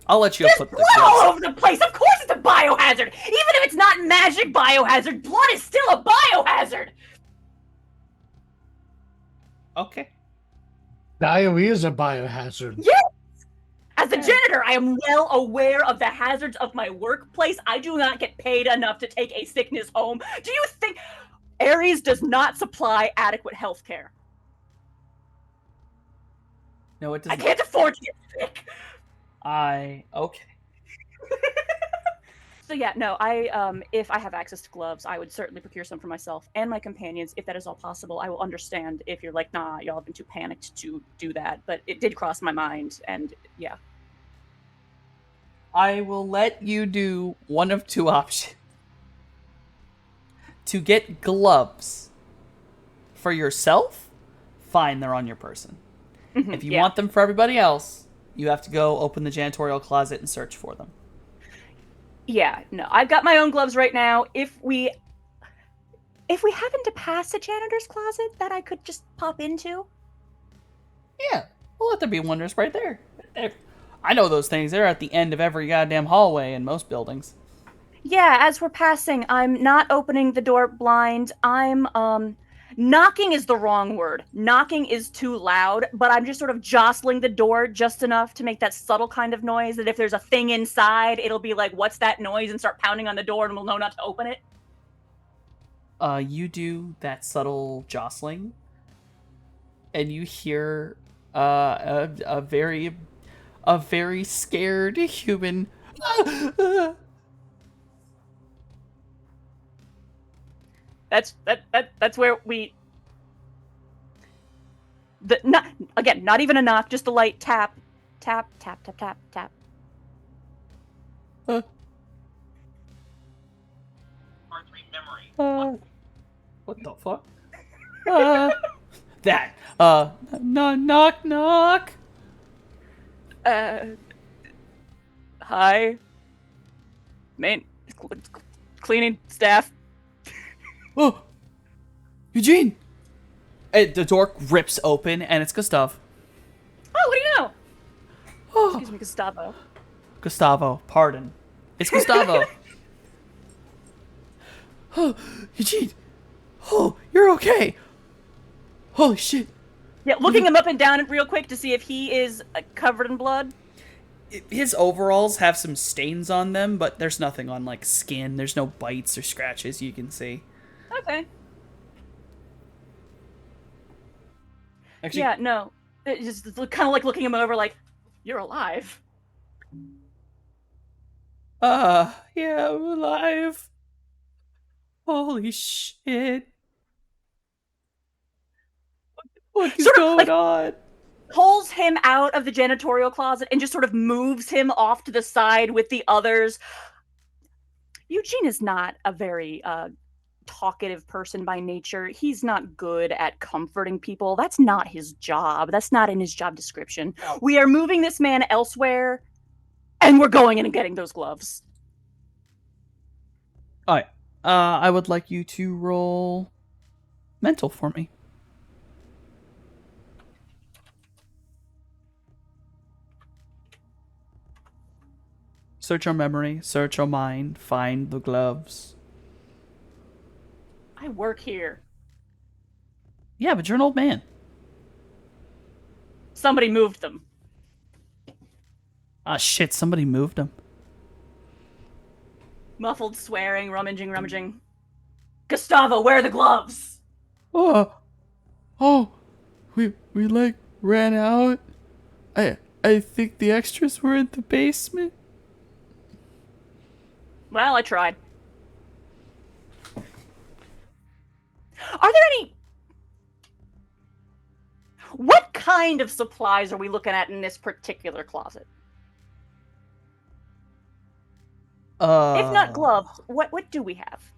I'll let you There's put the blood all gloves. over the place. Of course it's a biohazard. Even if it's not magic biohazard, blood is still a biohazard. Okay. Diarrhea is a biohazard. Yes. As a janitor, I am well aware of the hazards of my workplace. I do not get paid enough to take a sickness home. Do you think Ares does not supply adequate health care? No, it I doesn't. can't afford to get sick. Okay. So yeah, no, if I have access to gloves, I would certainly procure some for myself and my companions. If that is all possible, I will understand if you're like, nah, y'all have been too panicked to do that. But it did cross my mind, and yeah. I will let you do one of two options. To get gloves for yourself, fine, they're on your person. If you Yeah. want them for everybody else, you have to go open the janitorial closet and search for them. Yeah, no, I've got my own gloves right now. If we happen to pass a janitor's closet that I could just pop into. Yeah, we'll let there be wonders right there. I know those things. They're at the end of every goddamn hallway in most buildings. Yeah, as we're passing, I'm not opening the door blind. I'm knocking is the wrong word. Knocking is too loud, but I'm just sort of jostling the door just enough to make that subtle kind of noise that if there's a thing inside, it'll be like, "What's that noise?" and start pounding on the door and we'll know not to open it. You do that subtle jostling, and you hear a very scared human. That's where we not again, not even a knock, just a light tap, tap, tap, tap, tap, tap. What the fuck? That. Knock, knock. Hi, main cleaning staff. Oh, Eugene. The door rips open, and it's Gustav. Oh, what do you know? Oh, Excuse me, Gustavo. Gustavo, pardon. It's Gustavo. Oh, Eugene. Oh, you're okay. Holy shit. Yeah, looking him up and down real quick to see if he is covered in blood. His overalls have some stains on them, but there's nothing on, like, skin. There's no bites or scratches you can see. Okay. Actually, Yeah, no. It's just kind of like looking him over like, you're alive. yeah, I'm alive. Holy shit. What is Sort of, going like, on? Pulls him out of the janitorial closet and just sort of moves him off to the side with the others. Eugene is not a very talkative person by nature. He's not good at comforting people. That's not his job. That's not in his job description. We are moving this man elsewhere, and we're going in and getting those gloves. Alright. I would like you to roll mental for me. Search your memory, search your mind, find the gloves. I work here. Yeah, but you're an old man. Somebody moved them. Ah, shit, somebody moved them. Muffled swearing, rummaging. Gustavo, where are the gloves? Oh, we like ran out. I think the extras were in the basement. Well, I tried. Are there any... What kind of supplies are we looking at in this particular closet? If not gloves, what do we have?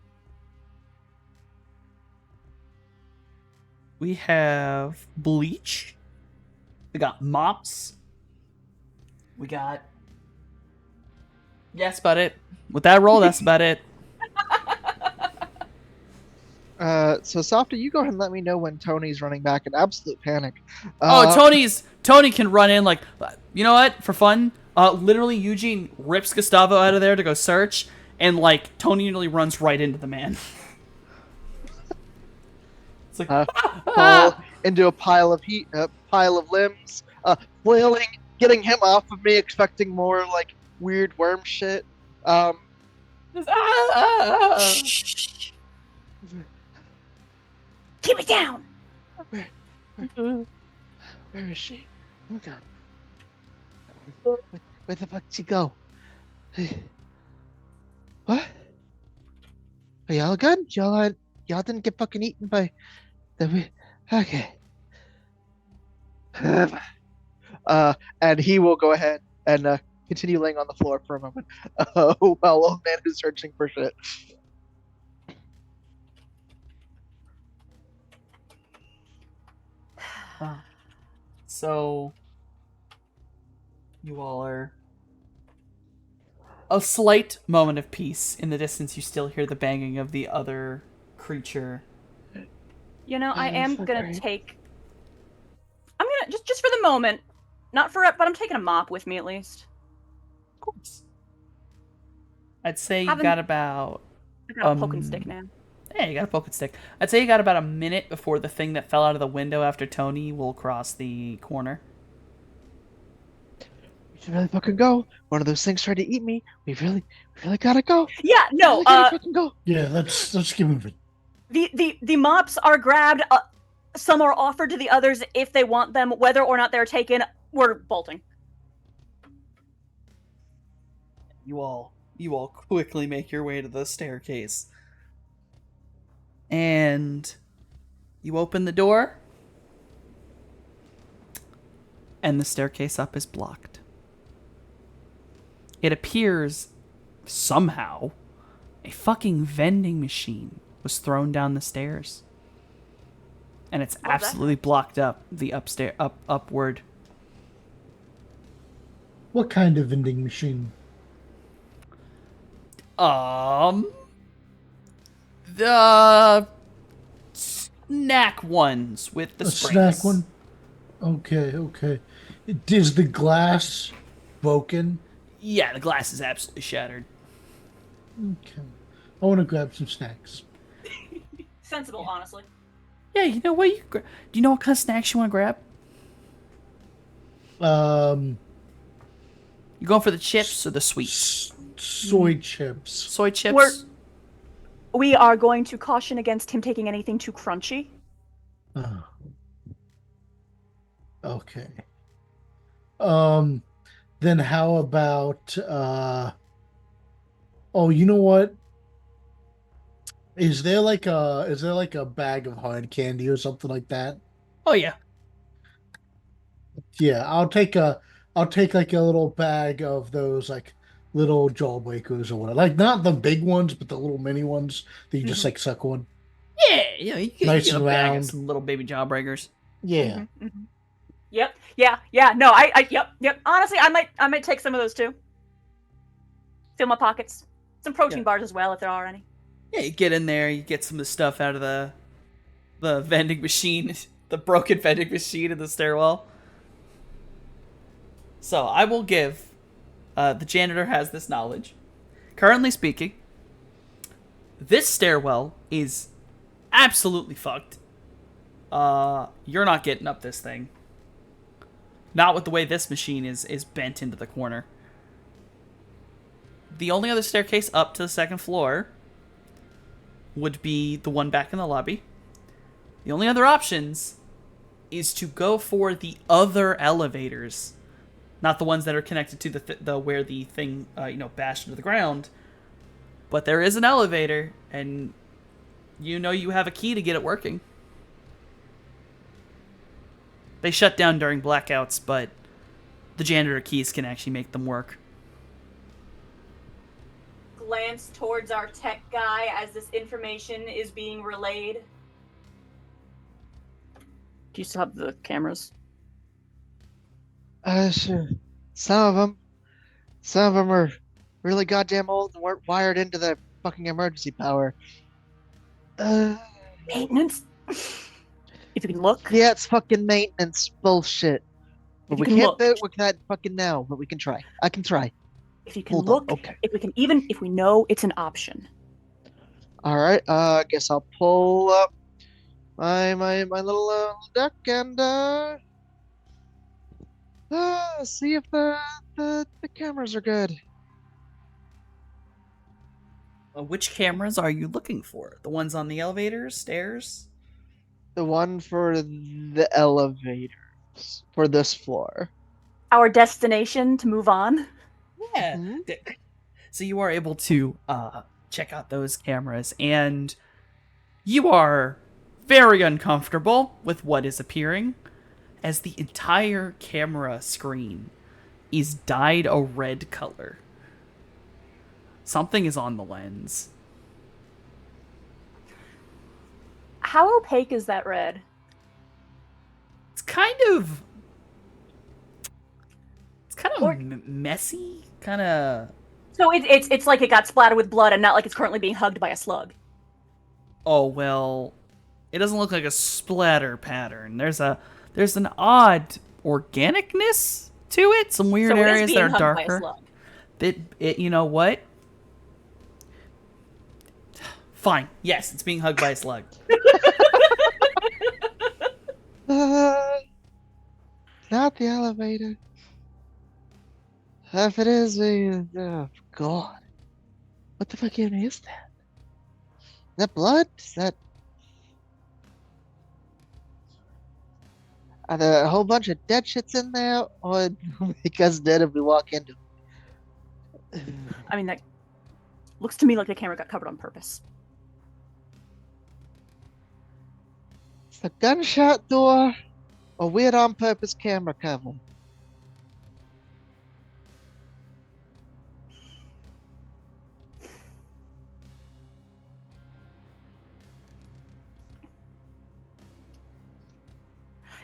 We have bleach. We got mops. We got... Yeah, that's about it. With that roll, that's about it. So Softy, you go ahead and let me know when Tony's running back in absolute panic. Tony can run in like, you know what? For fun, literally Eugene rips Gustavo out of there to go search, and like Tony nearly runs right into the man. It's like fall into a pile of heat, pile of limbs, flailing, getting him off of me, expecting more like weird worm shit. Shh. Keep it down. Where is she? Oh God. Where the fuck did she go? What? Are y'all good? Y'all didn't get fucking eaten by the... Okay. And he will go ahead and continue laying on the floor for a moment while old man is searching for shit. So, you all are A slight moment of peace. In the distance, you still hear the banging of the other creature. You know, I am fuck, gonna right. take. I'm gonna just for the moment, not for it, but I'm taking a mop with me at least. Of course. I'd say you Haven't- got about... I got a poking stick now. Yeah, you got a poking stick. I'd say you got about a minute before the thing that fell out of the window after Tony will cross the corner. We should really fucking go. One of those things tried to eat me. We really gotta go. Yeah, no. Really gotta fucking go. Yeah, let's keep moving. The mops are grabbed. Some are offered to the others if they want them. Whether or not they're taken, we're bolting. You all quickly make your way to the staircase. And you open the door. And the staircase up is blocked. It appears somehow a fucking vending machine was thrown down the stairs. And it's Love that. absolutely blocked up the upward. What kind of vending machine? The snack ones with the A springs. snack one? Okay. Is the glass broken? Yeah, the glass is absolutely shattered. Okay. I want to grab some snacks. Sensible, honestly. Yeah, you know what? Do you know what kind of snacks you want to grab? You going for the chips or the sweets? Soy chips. Soy chips? We are going to caution against him taking anything too crunchy. Oh. Okay. Then how about oh, you know what? Is there like a bag of hard candy or something like that? Oh yeah. Yeah, I'll take like a little bag of those like little jawbreakers or whatever. Like not the big ones, but the little mini ones that you just like suck on. Yeah, you get, Nice you get a and bag of round. some little baby jawbreakers. Yeah. Yep. Yeah. No, yep. Honestly, I might take some of those too. Fill my pockets. Some protein Yeah. bars as well, if there are any. Yeah, you get in there, you get some of the stuff out of the vending machine, the broken vending machine in the stairwell. So I will give, the janitor has this knowledge. Currently speaking, this stairwell is absolutely fucked. You're not getting up this thing. Not with the way this machine is bent into the corner. The only other staircase up to the second floor would be the one back in the lobby. The only other options is to go for the other elevators, not the ones that are connected to the where the thing bashed into the ground. But there is an elevator, and you know you have a key to get it working. They shut down during blackouts, but the janitor keys can actually make them work. Glance towards our tech guy as this information is being relayed. Do you still have the cameras? Sure. Some of them are really goddamn old and weren't wired into the fucking emergency power. Maintenance? If you can look. Yeah, it's fucking maintenance bullshit. But If we you can can't look. do it with that fucking now, but we can try. I can try. If you can Hold on, look. okay. If we know it's an option. All right. I guess I'll pull up my little deck and see if the cameras are good. Which cameras are you looking for? The ones on the elevators, stairs? The one for the elevators for this floor. Our destination to move on. Yeah. Mhm. So you are able to check out those cameras, and you are very uncomfortable with what is appearing, as the entire camera screen is dyed a red color. Something is on the lens. How opaque is that red? It's kind of Or- messy, kind of So it's like it got splattered with blood and not like it's currently being hugged by a slug. Oh, well, it doesn't look like a splatter pattern. There's an odd organicness to it. Some weird So it is areas being that are hugged by a darker. slug. It you know what? Fine. Yes, it's being hugged by a slug. Not the elevator. If it is, oh God. What the fuck even is that? Is that blood? Is that... Are there a whole bunch of dead shits in there? Or because dead if we walk into it? I mean, that looks to me like the camera got covered on purpose. It's a gunshot door or weird on purpose camera cover.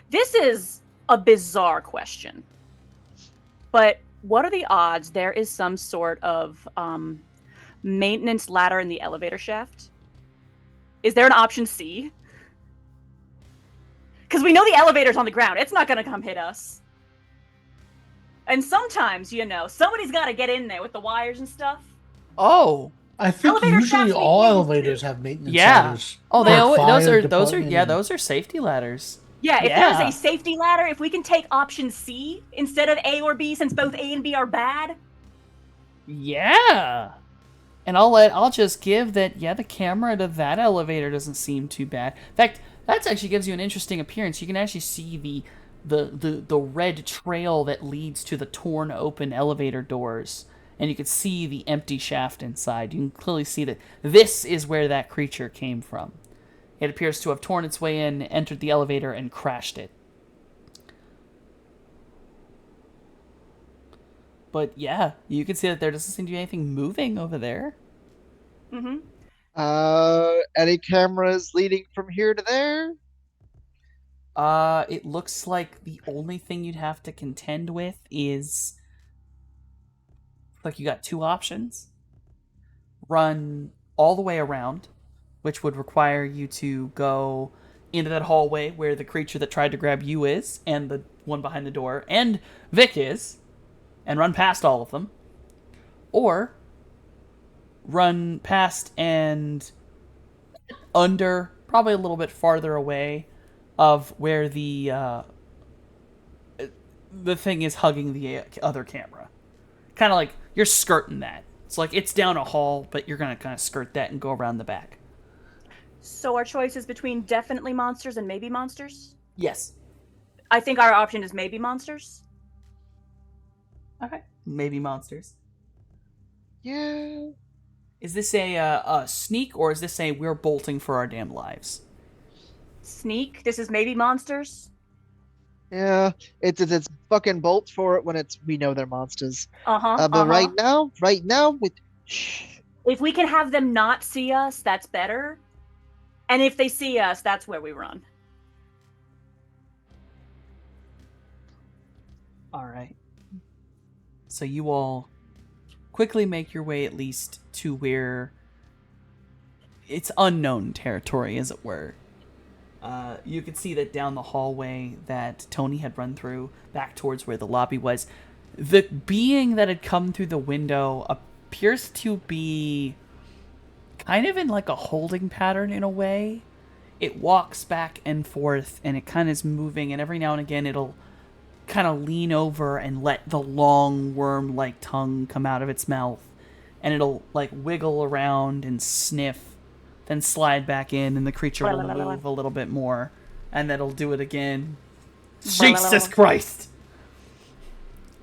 This is a bizarre question. But what are the odds there is some sort of maintenance ladder in the elevator shaft? Is there an option C? Because we know the elevator's on the ground. It's not going to come hit us. And sometimes, you know, somebody's got to get in there with the wires and stuff. Oh. I think Elevator usually shafts all make elevators have maintenance Yeah. ladders. Oh, they Like always, fire those are department and- safety ladders. Yeah, if Yeah. there's a safety ladder, if we can take option C instead of A or B, since both A and B are bad. Yeah. And I'll just give that, yeah, the camera to that elevator doesn't seem too bad. In fact, that actually gives you an interesting appearance. You can actually see the red trail that leads to the torn open elevator doors. And you can see the empty shaft inside. You can clearly see that this is where that creature came from. It appears to have torn its way in, entered the elevator, and crashed it. But yeah, you can see that there doesn't seem to be anything moving over there. Mm-hmm. Any cameras leading from here to there? It looks like the only thing you'd have to contend with is, like, you got two options. Run all the way around, which would require you to go into that hallway where the creature that tried to grab you is, and the one behind the door, and Vic is, and run past all of them. Or run past and under, probably a little bit farther away of where the thing is hugging the other camera. Kind of like you're skirting that. It's like it's down a hall, but you're going to kind of skirt that and go around the back. So our choice is between definitely monsters and maybe monsters? Yes. I think our option is maybe monsters. Okay. Maybe monsters. Yeah. Is this a sneak, or is this a we're bolting for our damn lives? Sneak. This is maybe monsters. Yeah. It's fucking bolt for it when we know they're monsters. Uh-huh. But right now with shh. If we can have them not see us, that's better. And if they see us, that's where we run. All right. So you all quickly make your way at least to where it's unknown territory, as it were. You can see that down the hallway that Tony had run through, back towards where the lobby was, the being that had come through the window appears to be kind of in like a holding pattern in a way. It walks back and forth, and it kind of is moving, and every now and again it'll kind of lean over and let the long worm-like tongue come out of its mouth, and it'll like wiggle around and sniff, then slide back in, and the creature will move a little bit more, and then it'll do it again. Jesus Christ!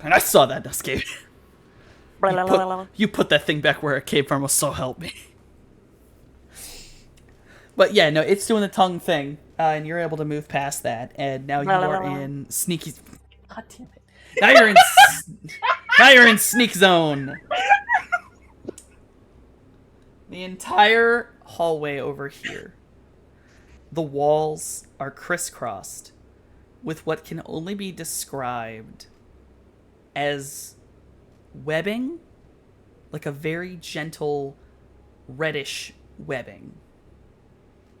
And I saw that escape. You put that thing back where it came from, so help me. But yeah, no, it's doing the tongue thing, and you're able to move past that, and now you are in sneaky. God damn it! Now you're in sneak zone. The entire hallway over here, the walls are crisscrossed with what can only be described as webbing like a very gentle reddish webbing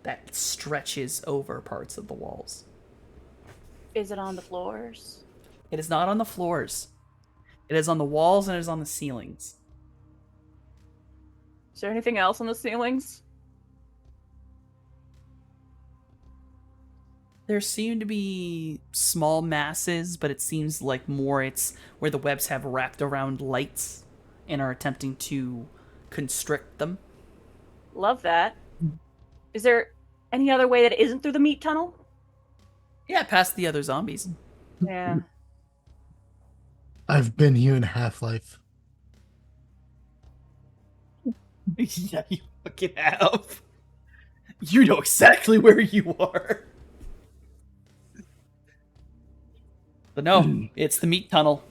that stretches over parts of the walls. Is it on the floors? It is not on the floors. It is on the walls and it is on the ceilings. Is there anything else on the ceilings? There seem to be small masses, but it seems like more it's where the webs have wrapped around lights and are attempting to constrict them. Love that. Is there any other way that isn't through the meat tunnel? Yeah, past the other zombies. Yeah. I've been here in Half-Life. Yeah, you fucking have. You know exactly where you are. But no, it's the meat tunnel.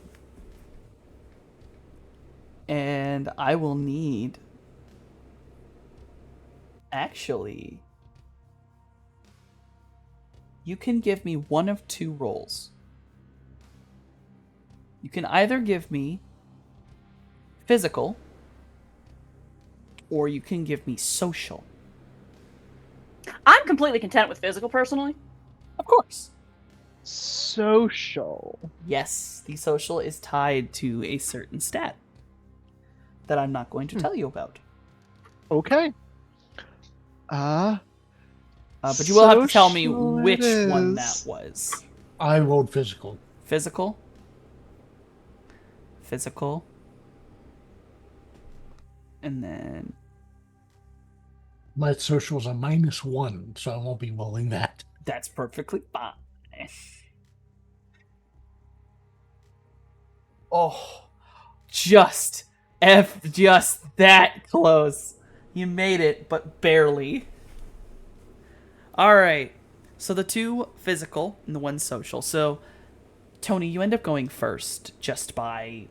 And I will need... Actually... You can give me one of two rolls. You can either give me physical, or you can give me social. I'm completely content with physical, personally. Of course. Social. Yes, the social is tied to a certain stat that I'm not going to tell you about. Okay. But you will have to tell me Social which it one is. that was. I rolled physical. Physical. Physical. And then... My social's a -1, so I won't be rolling that. That's perfectly fine. Oh, just that close. You made it, but barely. All right. So the two physical and the one social. So, Tony, you end up going first just by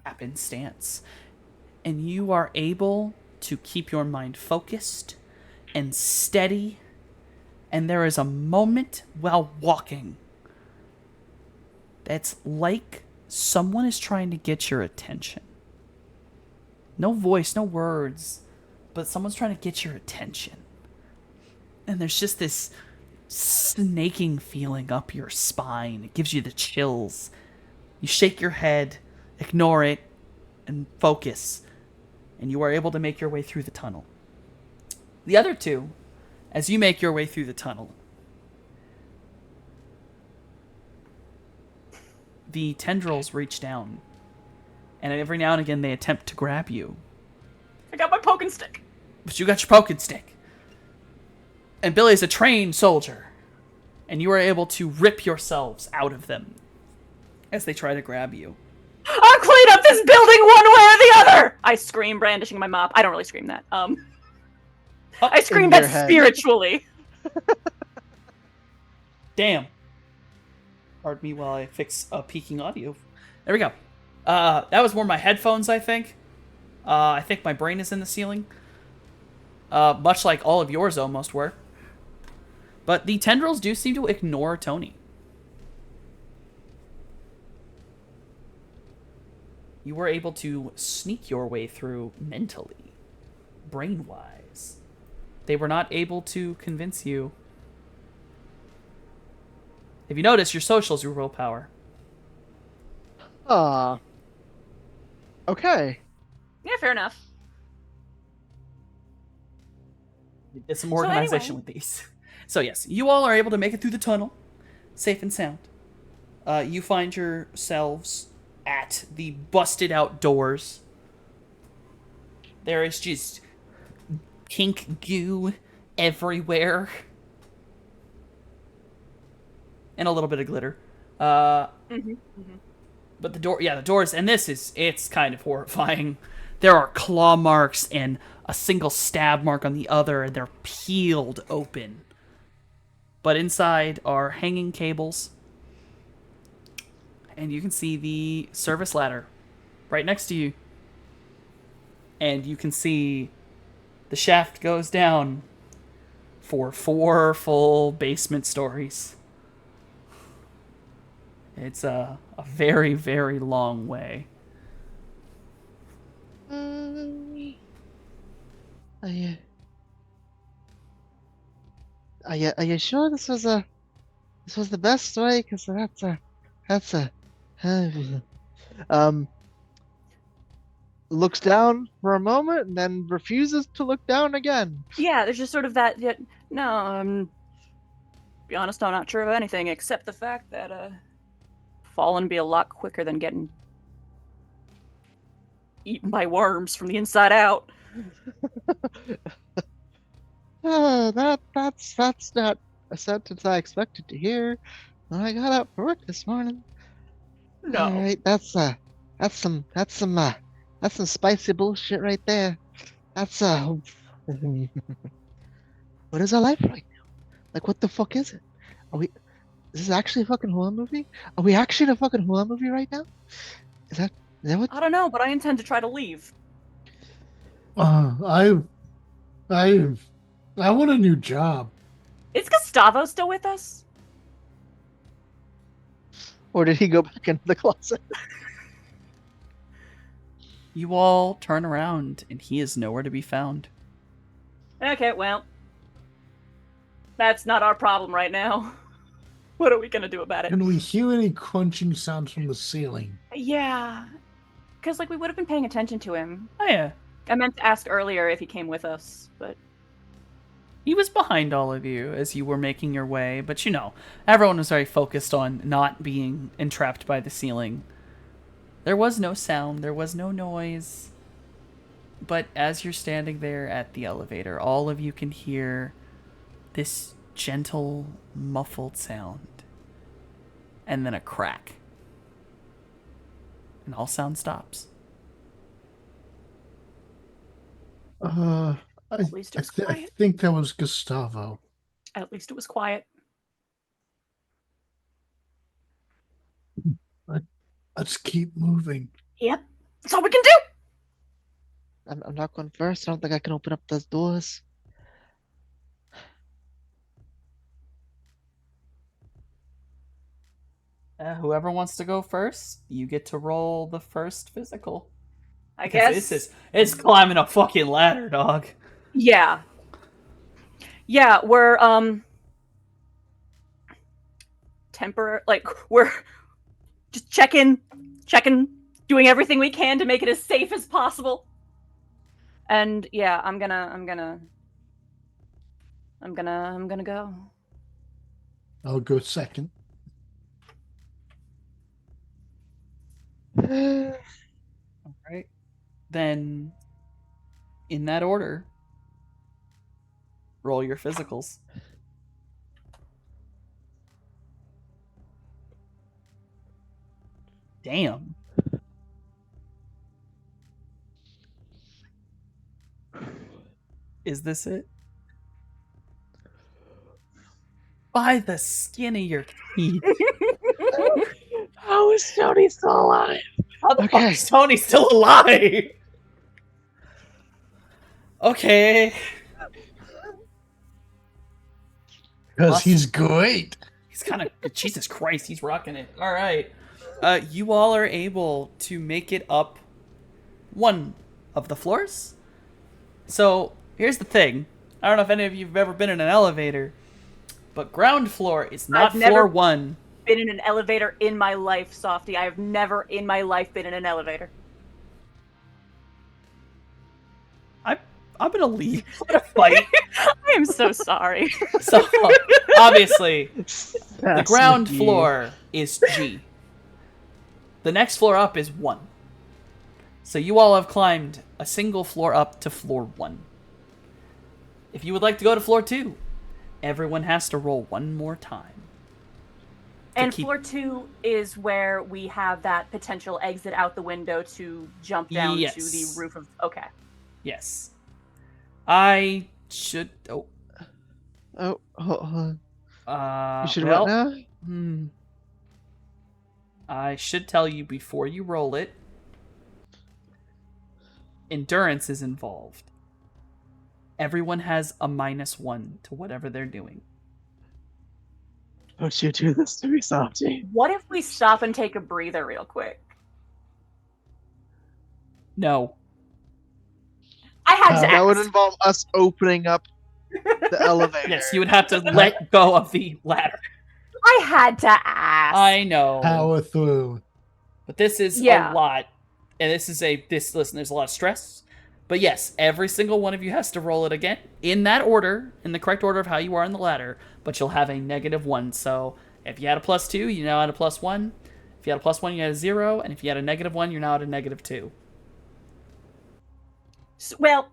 happenstance. And you are able to keep your mind focused and steady. And there is a moment while walking that's like someone is trying to get your attention. No voice, no words, but someone's trying to get your attention. And there's just this snaking feeling up your spine. It gives you the chills. You shake your head, ignore it, and focus. And you are able to make your way through the tunnel. The other two, as you make your way through the tunnel, the tendrils reach down, and every now and again they attempt to grab you. I got my poking stick. But you got your poking stick. And Billy is a trained soldier, and you are able to rip yourselves out of them as they try to grab you. I'll clean up this building one way or the other! I scream, brandishing my mop. I don't really scream that. I scream in that your head. spiritually. Damn. Pardon me while I fix peaking audio. There we go. That was more my headphones, I think. I think my brain is in the ceiling. Much like all of yours almost were. But the tendrils do seem to ignore Tony. You were able to sneak your way through mentally, brain-wise. They were not able to convince you. If you notice, your social is your willpower. Okay. Yeah, fair enough. You did some organization with these. So yes, you all are able to make it through the tunnel, safe and sound. You find yourselves at the busted out doors. There is just pink goo everywhere. And a little bit of glitter. But the doors, and it's kind of horrifying. There are claw marks and a single stab mark on the other, and they're peeled open. But inside are hanging cables. And you can see the service ladder right next to you. And you can see the shaft goes down for 4 full basement stories. It's a very, very long way. Mm, are you sure this was the best way? Because that's a um looks down for a moment and then refuses to look down again. Yeah, there's just sort of that. No, be honest, I'm not sure of anything except the fact that falling be a lot quicker than getting eaten by worms from the inside out. That's not a sentence I expected to hear when I got up for work this morning. No. All right, that's some spicy bullshit right there. That's what is our life right now? Like, what the fuck is it? Is this actually a fucking horror movie? Are we actually in a fucking horror movie right now? Is that what? I don't know, but I intend to try to leave. I want a new job. Is Gustavo still with us? Or did he go back into the closet? You all turn around, and he is nowhere to be found. Okay, well, that's not our problem right now. What are we gonna do about it? Can we hear any crunching sounds from the ceiling? Yeah, because like we would have been paying attention to him. Oh yeah, I meant to ask earlier if he came with us, but he was behind all of you as you were making your way, but everyone was very focused on not being entrapped by the ceiling. There was no sound, there was no noise, but as you're standing there at the elevator, all of you can hear this gentle, muffled sound, and then a crack, and all sound stops. At least it was I quiet. think that was Gustavo. At least it was quiet. Let's keep moving. Yep, that's all we can do. I'm not going first. I don't think I can open up those doors. Whoever wants to go first, you get to roll the first physical. I Because guess. it's climbing a fucking ladder, dog. Yeah. Yeah, we're we're just checking, doing everything we can to make it as safe as possible. And yeah, I'm gonna go. I'll go second. All right. Then, in that order, roll your physicals. Damn. Is this it? By the skin of your teeth. How is Tony still alive? How the fuck Okay. is Tony still alive? Okay. Because Awesome. he's great. He's kind of... Jesus Christ, he's rocking it. All right. You all are able to make it up one of the floors. So, here's the thing. I don't know if any of you have ever been in an elevator, but ground floor is not I've never- floor one. Been in an elevator in my life, Softy. I have never in my life been in an elevator. I'm gonna leave. I'm gonna fight. I am so sorry. So, obviously, the That's ground McGee. floor is G. The next floor up is 1. So you all have climbed a single floor up to floor 1. If you would like to go to floor 2, everyone has to roll one more time. And keep- floor 2 is where we have that potential exit out the window to jump down to Yes. the roof of... Okay. Yes. I should... Oh. Oh, hold on. You should well, what now? I should tell you before you roll it. Endurance is involved. Everyone has a -1 to whatever they're doing. Don't you do this to me, Softy. What if we stop and take a breather real quick? No. I had to That would ask. involve us opening up the elevator. Yes, you would have to let go of the ladder. I had to ask. I know. Power through. But this is Yeah. a lot. And listen, there's a lot of stress. But yes, every single one of you has to roll it again in that order, in the correct order of how you are on the ladder, but you'll have a -1. So if you had a +2, you now had a +1. If you had a +1, you had a 0, and if you had a -1, you're now at a -2. Well,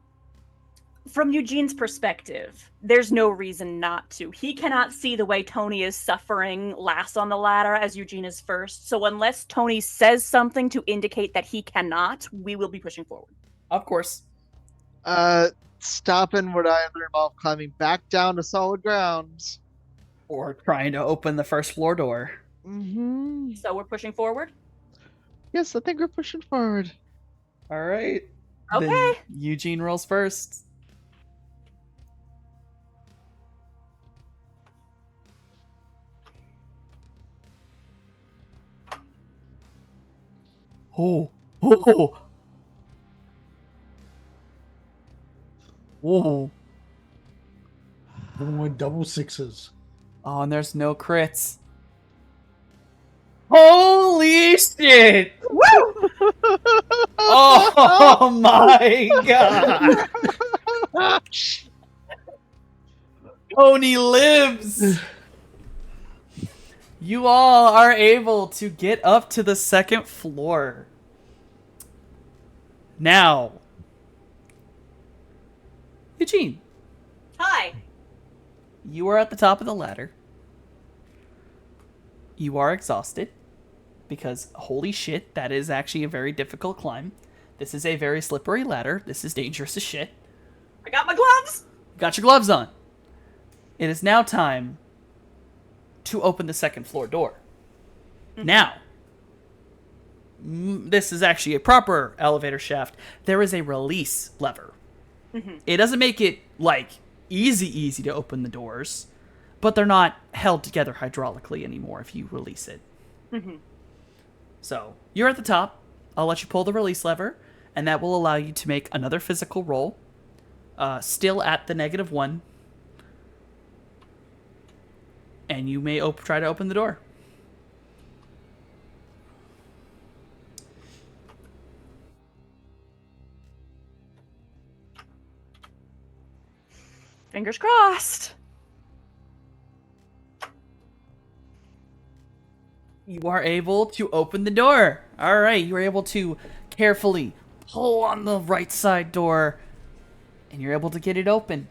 from Eugene's perspective, there's no reason not to. He cannot see the way Tony is suffering last on the ladder as Eugene is first. So unless Tony says something to indicate that he cannot, we will be pushing forward. Of course. Stopping would either involve climbing back down to solid ground. Or trying to open the first floor door. Mm-hmm. So we're pushing forward? Yes, I think we're pushing forward. All right. Okay. Then Eugene rolls first. Oh. Oh. Oh. More double sixes. Oh, and there's no crits. Holy shit! Woo! Oh my god! Tony lives! You all are able to get up to the second floor. Now, Eugene, Hi. you are at the top of the ladder. You are exhausted because holy shit, that is actually a very difficult climb. This is a very slippery ladder. This is dangerous as shit. I got my gloves. Got your gloves on. It is now time to open the second floor door. Now, this is actually a proper elevator shaft. There is a release lever. It doesn't make it, like, easy to open the doors, but they're not held together hydraulically anymore if you release it. So, you're at the top. I'll let you pull the release lever, and that will allow you to make another physical roll. Still at the -1. And you may try to open the door. Fingers crossed. You are able to open the door. All right, you are able to carefully pull on the right side door, and you're able to get it open.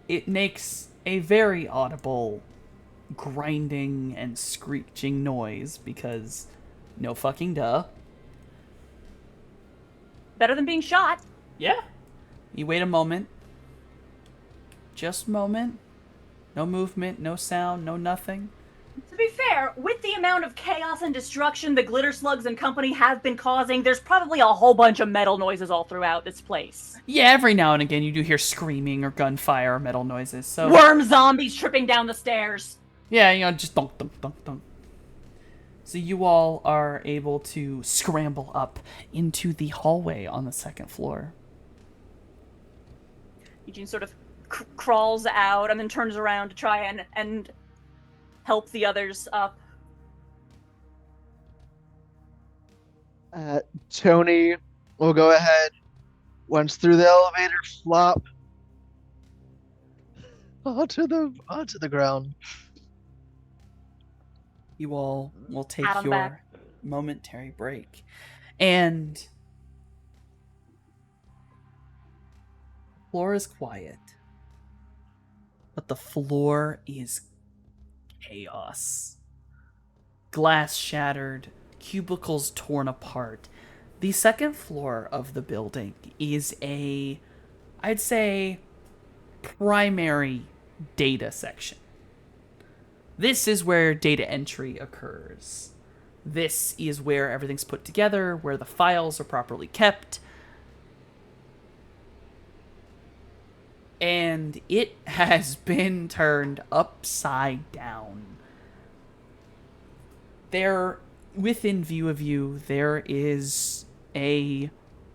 It makes a very audible grinding and screeching noise because no fucking duh. Better than being shot. Yeah. You wait a moment. Just a moment. No movement, no sound, no nothing. To be fair, with the amount of chaos and destruction the Glitter Slugs and company have been causing, there's probably a whole bunch of metal noises all throughout this place. Yeah, every now and again you do hear screaming or gunfire or metal noises. So Worm zombies tripping down the stairs. yeah, you know, just dunk, dunk, dunk, dunk. So you all are able to scramble up into the hallway on the second floor. Eugene sort of crawls out and then turns around to try and help the others up. Tony will go ahead. Once through the elevator, flop onto the ground. You all will take Pat 'em your back. momentary break. And floor is quiet. But the floor is chaos. Glass shattered, cubicles torn apart. The second floor of the building is I'd say, primary data section. This is where data entry occurs. This is where everything's put together, where the files are properly kept. And it has been turned upside down. There, within view of you, there is a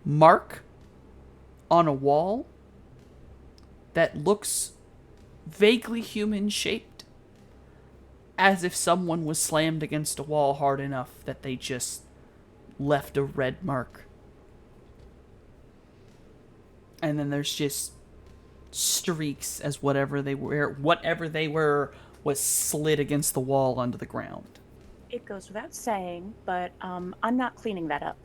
mark on a wall that looks vaguely human shaped, as if someone was slammed against a wall hard enough that they just left a red mark. And then there's just streaks as whatever they were was slid against the wall onto the ground. It goes without saying, but I'm not cleaning that up.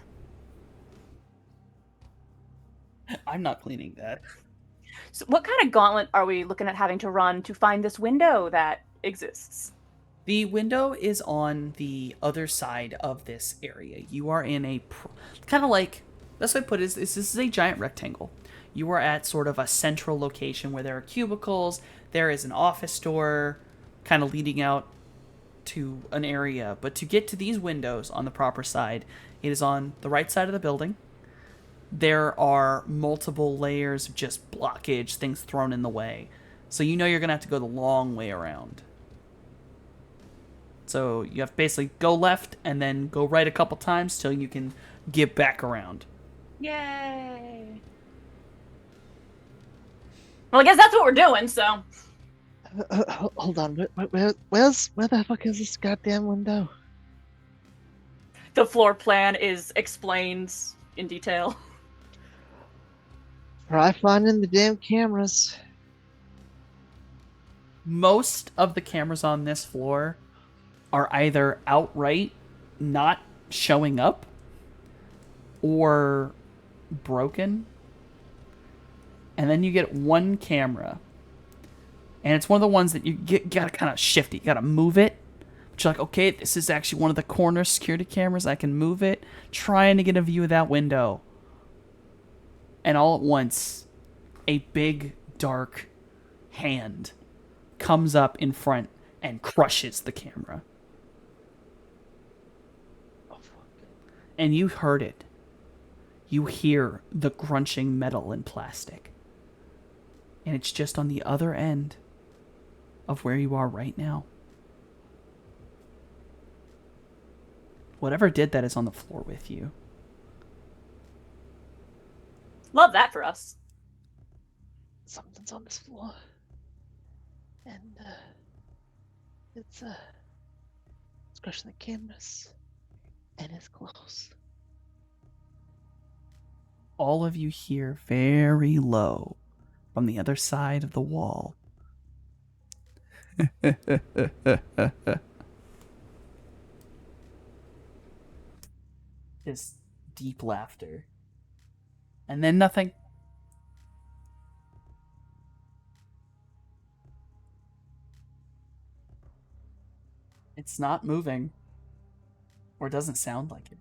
I'm not cleaning that. So what kind of gauntlet are we looking at having to run to find this window that exists? The window is on the other side of this area. You are in a kind of like, best way to put it is this is a giant rectangle. You are at sort of a central location where there are cubicles. There is an office door kind of leading out to an area. But to get to these windows on the proper side, it is on the right side of the building. There are multiple layers of just blockage, things thrown in the way. So you know you're going to have to go the long way around. So you have to basically go left and then go right a couple times till you can get back around. Yay! Well, I guess that's what we're doing, so. Hold on. Where the fuck is this goddamn window? The floor plan is explained in detail. Try finding the damn cameras. Most of the cameras on this floor are either outright not showing up or broken. And then you get one camera. And it's one of the ones that you gotta kind of shift it. You gotta move it. But you're like, okay, this is actually one of the corner security cameras. I can move it. Trying to get a view of that window. And all at once, a big, dark hand comes up in front and crushes the camera. And you heard it. You hear the crunching metal and plastic. And it's just on the other end of where you are right now. Whatever did that is on the floor with you. Love that for us. Something's on this floor. And, it's crushing the cameras. And it's close. All of you hear very low from the other side of the wall. Just deep laughter. And then nothing. It's not moving. Or it doesn't sound like it.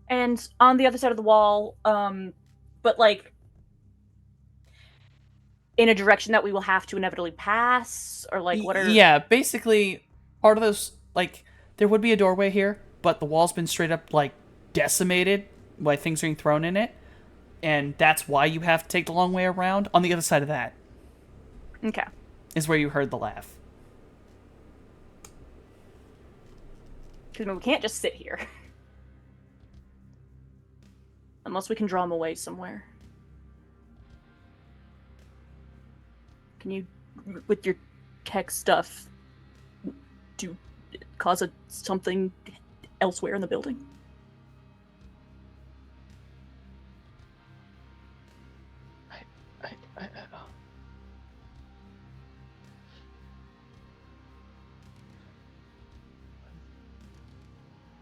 And on the other side of the wall, but like in a direction that we will have to inevitably pass, or like what are? Yeah, basically part of those, like, there would be a doorway here, but the wall's been straight up like decimated by things being thrown in it, and that's why you have to take the long way around. On the other side of that Okay. is where you heard the laugh. Because we can't just sit here. Unless we can draw them away somewhere. Can you, with your tech stuff, cause something elsewhere in the building?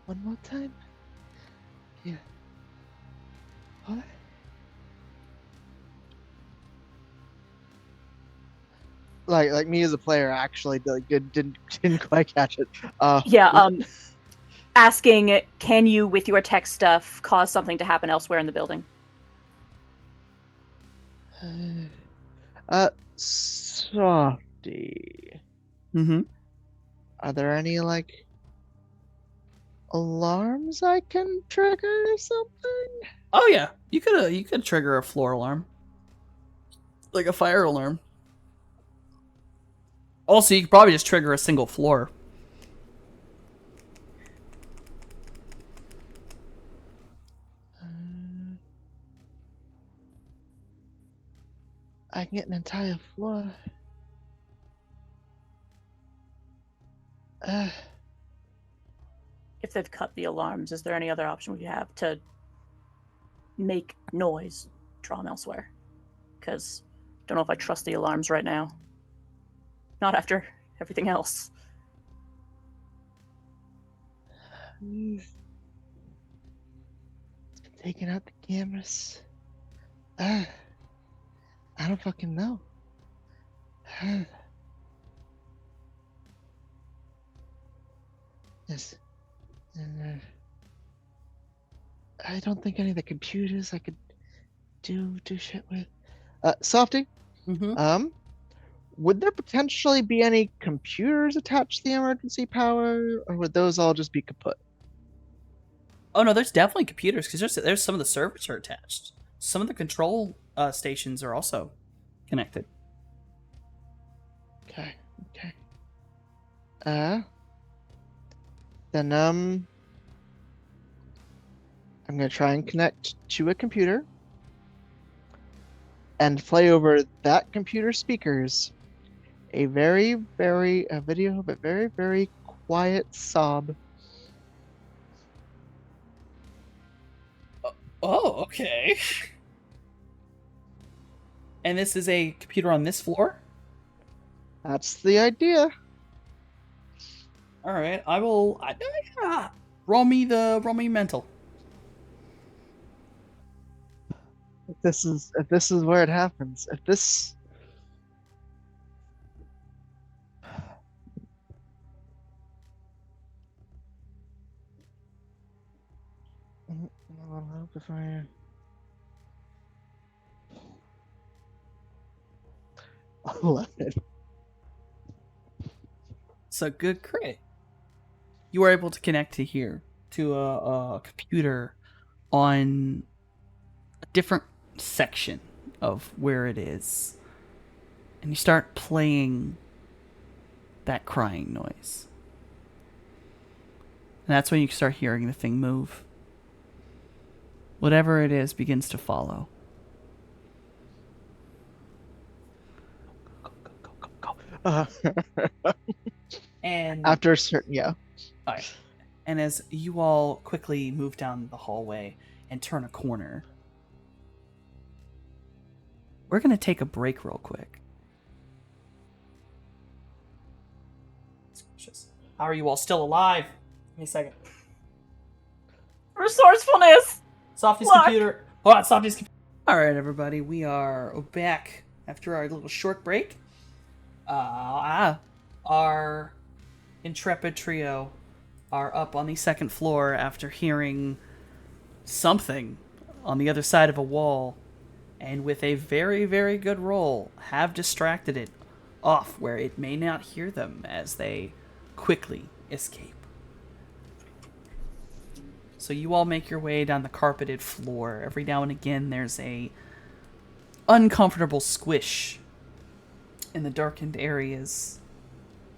One more time. Yeah. What? Like me as a player actually didn't quite catch it. Asking, can you, with your tech stuff, cause something to happen elsewhere in the building? Softy. Mm-hmm. Are there any like alarms I can trigger or something? Oh yeah, you could trigger a floor alarm, like a fire alarm. Also, you could probably just trigger a single floor. I can get an entire floor. Uh, If they've cut the alarms, is there any other option we have to make noise, draw them elsewhere? Because don't know if I trust the alarms right now. Not after everything else. taking out the cameras. I don't fucking know. Yes. I don't think any of the computers I could do shit with. Softy, Mm-hmm. would there potentially be any computers attached to the emergency power, or would those all just be kaput? Oh no, there's definitely computers because there's some of the servers are attached. Some of the control stations are also connected. Okay. Then I'm gonna try and connect to a computer and play over that computer speakers a very, very video, but very, very quiet sob. Oh, okay. And this is a computer on this floor? That's the idea. All right, I will. Roll me mental. If this is where it happens, if this before 11. It's a good crit. You are able to connect to here to a computer on a different section of where it is, and you start playing that crying noise. And that's when you start hearing the thing move. Whatever it is begins to follow. Uh, And after a certain, yeah. all right. And as you all quickly move down the hallway and turn a corner, we're going to take a break real quick. How are you all still alive? Give me a second. Resourcefulness! Softy's Look. computer. Hold on, Softy's computer. All right, everybody. We are back after our little short break. Our intrepid trio are up on the second floor after hearing something on the other side of a wall, and with a very, very good roll, have distracted it off where it may not hear them as they quickly escape. So you all make your way down the carpeted floor. Every now and again there's a uncomfortable squish in the darkened areas.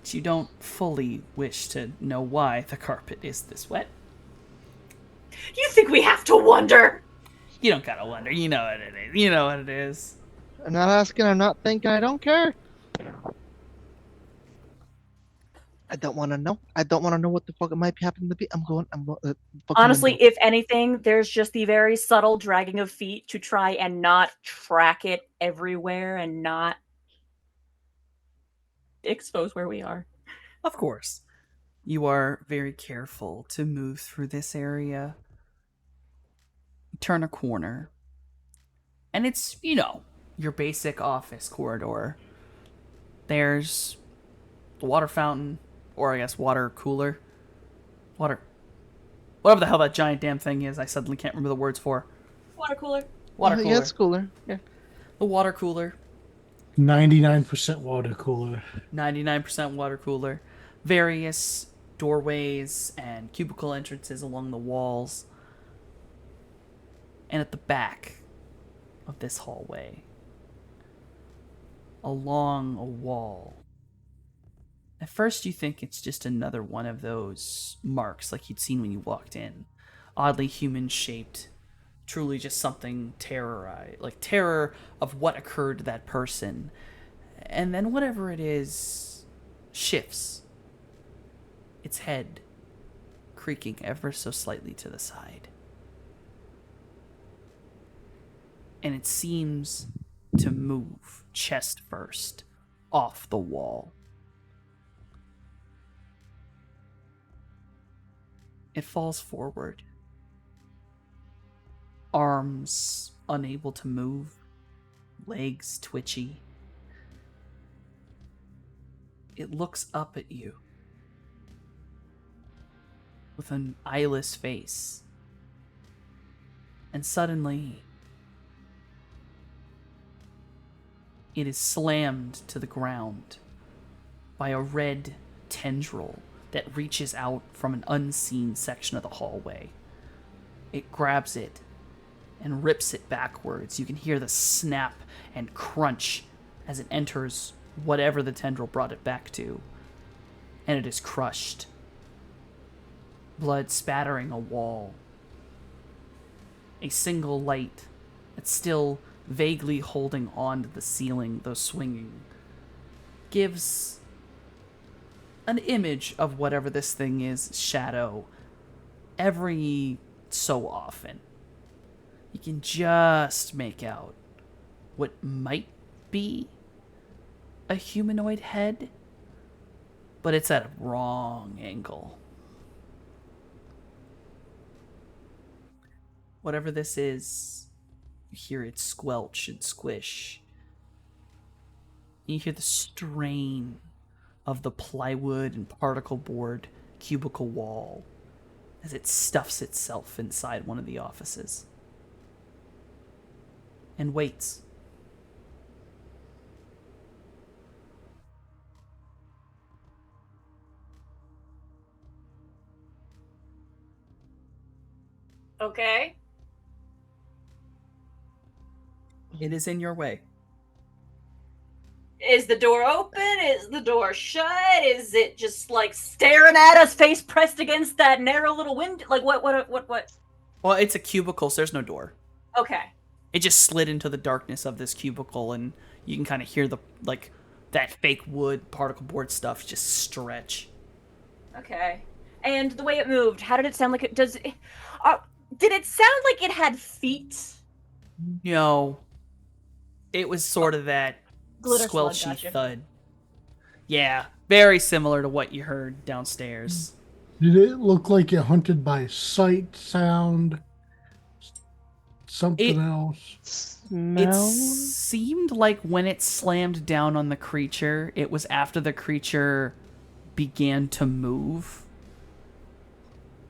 But you don't fully wish to know why the carpet is this wet. You think we have to wonder? You don't gotta wonder. You know what it is. You know what it is. I'm not asking. I'm not thinking. I don't care. I don't want to know. I don't want to know what the fuck it might be happening to be. Honestly, if anything, there's just the very subtle dragging of feet to try and not track it everywhere and not expose where we are. Of course. You are very careful to move through this area. You turn a corner. And it's, your basic office corridor. There's the water fountain, or I guess water cooler. Whatever the hell that giant damn thing is, I suddenly can't remember the words for. Water cooler. Water cooler. Yeah, it's cooler. Yeah. The water cooler. 99% water cooler. 99% water cooler. Various doorways and cubicle entrances along the walls. And at the back of this hallway, along a wall, at first you think it's just another one of those marks like you'd seen when you walked in. Oddly human-shaped truly just something terror of what occurred to that person. And then whatever it is shifts, its head creaking ever so slightly to the side. And it seems to move chest first off the wall. It falls forward, arms unable to move, legs twitchy. It looks up at you with an eyeless face, and suddenly it is slammed to the ground by a red tendril that reaches out from an unseen section of the hallway. It grabs it and rips it backwards. You can hear the snap and crunch as it enters whatever the tendril brought it back to, and it is crushed. Blood spattering a wall. A single light that's still vaguely holding on to the ceiling, though swinging, gives an image of whatever this thing is, shadow, every so often. You can just make out what might be a humanoid head, but it's at a wrong angle. Whatever this is, you hear it squelch and squish. You hear the strain of the plywood and particle board cubicle wall as it stuffs itself inside one of the offices. And waits. Okay. It is in your way. Is the door open? Is the door shut? Is it just like staring at us, face pressed against that narrow little window? Like what? Well, it's a cubicle, so there's no door. Okay. It just slid into the darkness of this cubicle, and you can kind of hear that fake wood particle board stuff just stretch. Okay. And the way it moved, how did it sound like it does? Did it sound like it had feet? No. It was sort of that Glitter slug, squelchy gotcha. thud. Yeah, very similar to what you heard downstairs. Did it look like it hunted by sight, sound, something else? It seemed like when it slammed down on the creature, it was after the creature began to move.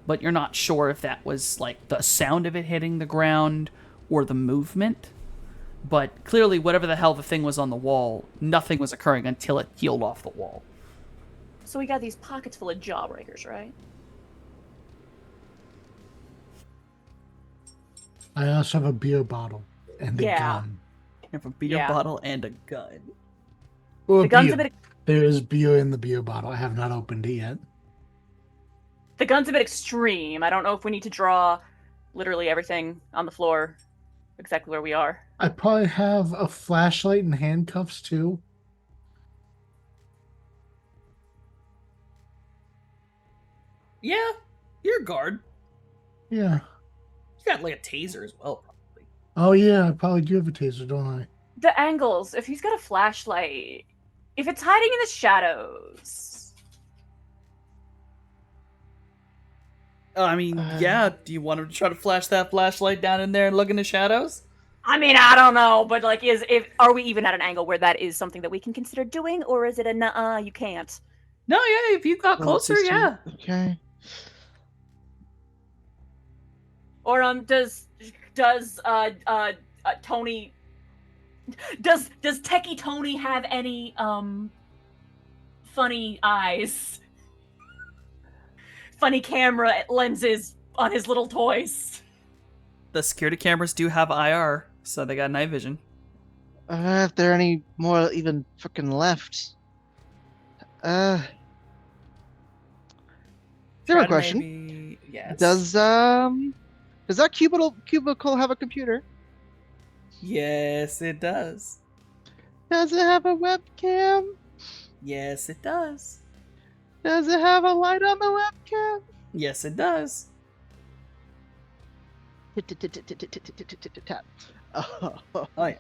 But you're not sure if that was like the sound of it hitting the ground or the movement. But clearly, whatever the hell the thing was on the wall, nothing was occurring until it peeled off the wall. So we got these pockets full of jawbreakers, right? I also have a beer bottle and a gun. You have a beer bottle and a gun. Well, The gun's beer. a bit. There is beer in the beer bottle. I have not opened it yet. The gun's a bit extreme. I don't know if we need to draw literally everything on the floor, exactly where we are. I probably have a flashlight and handcuffs too. Yeah, you're a guard. Yeah. You got like a taser as well, probably. Oh yeah, I probably do have a taser, don't I? The angles. If he's got a flashlight, if it's hiding in the shadows. I mean, yeah. Do you want to try to flash that flashlight down in there and look in the shadows? I mean, I don't know, but like, are we even at an angle where that is something that we can consider doing, or is it a nuh-uh, you can't? No, yeah. If you got closer, yeah. Okay. Or does Tony, does Techie Tony have any funny eyes, funny camera lenses on his little toys? The security cameras do have IR, so they got night vision. If there are any more even fucking left. Zero Try to question. Yes. Does Does that cubicle have a computer? Yes, it does. Does it have a webcam? Yes, it does. Does it have a light on the webcam? Yes, it does. Tap. Oh yeah.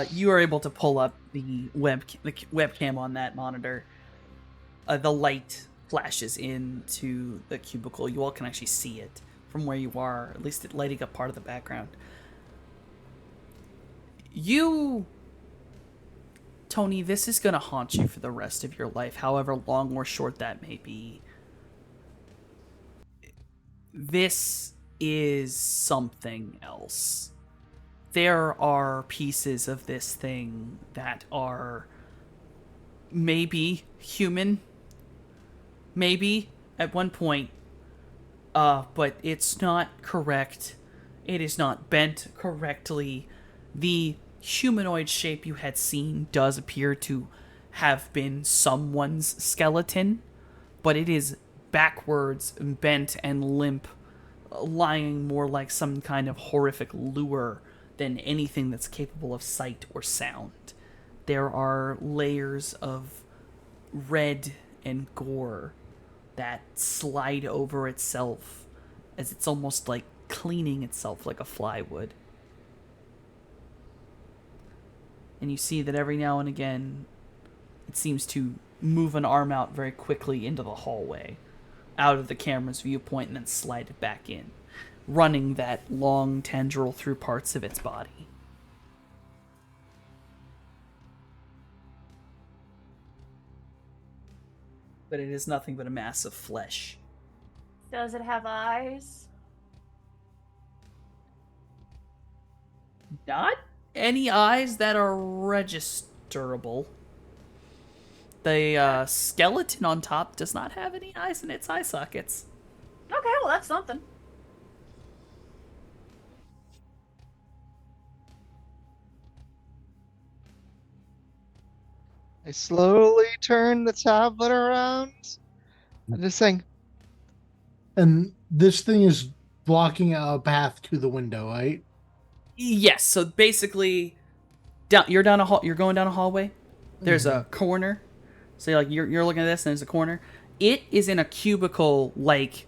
You are able to pull up the webcam on that monitor. The light flashes into the cubicle. You all can actually see it from where you are, at least it lighting up part of the background. Tony, this is going to haunt you for the rest of your life, however long or short that may be. This is something else. There are pieces of this thing that are maybe human, maybe at one point, but it's not correct. It is not bent correctly. The humanoid shape you had seen does appear to have been someone's skeleton, but it is backwards, bent, and limp, lying more like some kind of horrific lure than anything that's capable of sight or sound. There are layers of red and gore that slide over itself as it's almost like cleaning itself like a fly would. And you see that every now and again it seems to move an arm out very quickly into the hallway, out of the camera's viewpoint, and then slide it back in, running that long tendril through parts of its body. But it is nothing but a mass of flesh. Does it have eyes? Not any eyes that are registerable. The skeleton on top does not have any eyes in its eye sockets. Okay, well that's something. I slowly turn the tablet around. I'm just saying, And this thing is blocking a path to the window, right? Yes, so basically, you're going down a hallway. There's a corner. So you're looking at this, and there's a corner. It is in a cubicle, like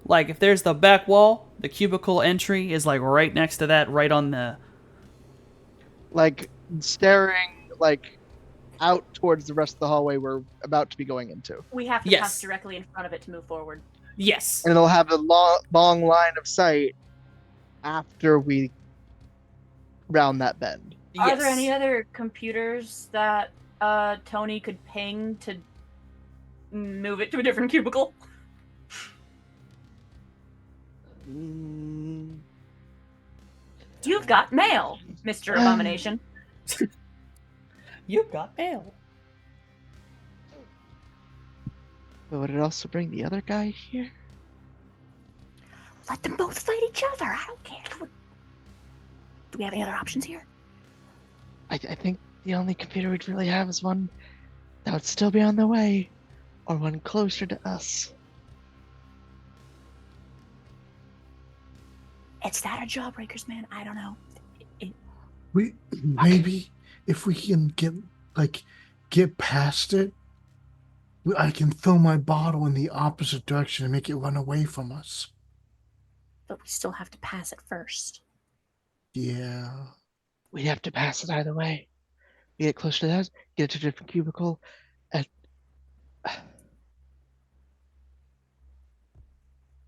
if there's the back wall, the cubicle entry is like right next to that, right on the. like staring like out towards the rest of the hallway we're about to be going into. We have to Yes. pass directly in front of it to move forward. Yes. And it'll have a long line of sight after we round that bend. Are there any other computers that Tony could ping to move it to a different cubicle? You've got mail, Mr. Abomination. You've got mail. But would it also bring the other guy here? Let them both fight each other. I don't care. Do we have any other options here? I think the only computer we'd really have is one that would still be on the way, or one closer to us. It's that a Jawbreakers, man? I don't know. We maybe if we can get past it, I can throw my bottle in the opposite direction and make it run away from us. But we still have to pass it first. Yeah. We'd have to pass it either way. We get closer to that, get to a different cubicle, and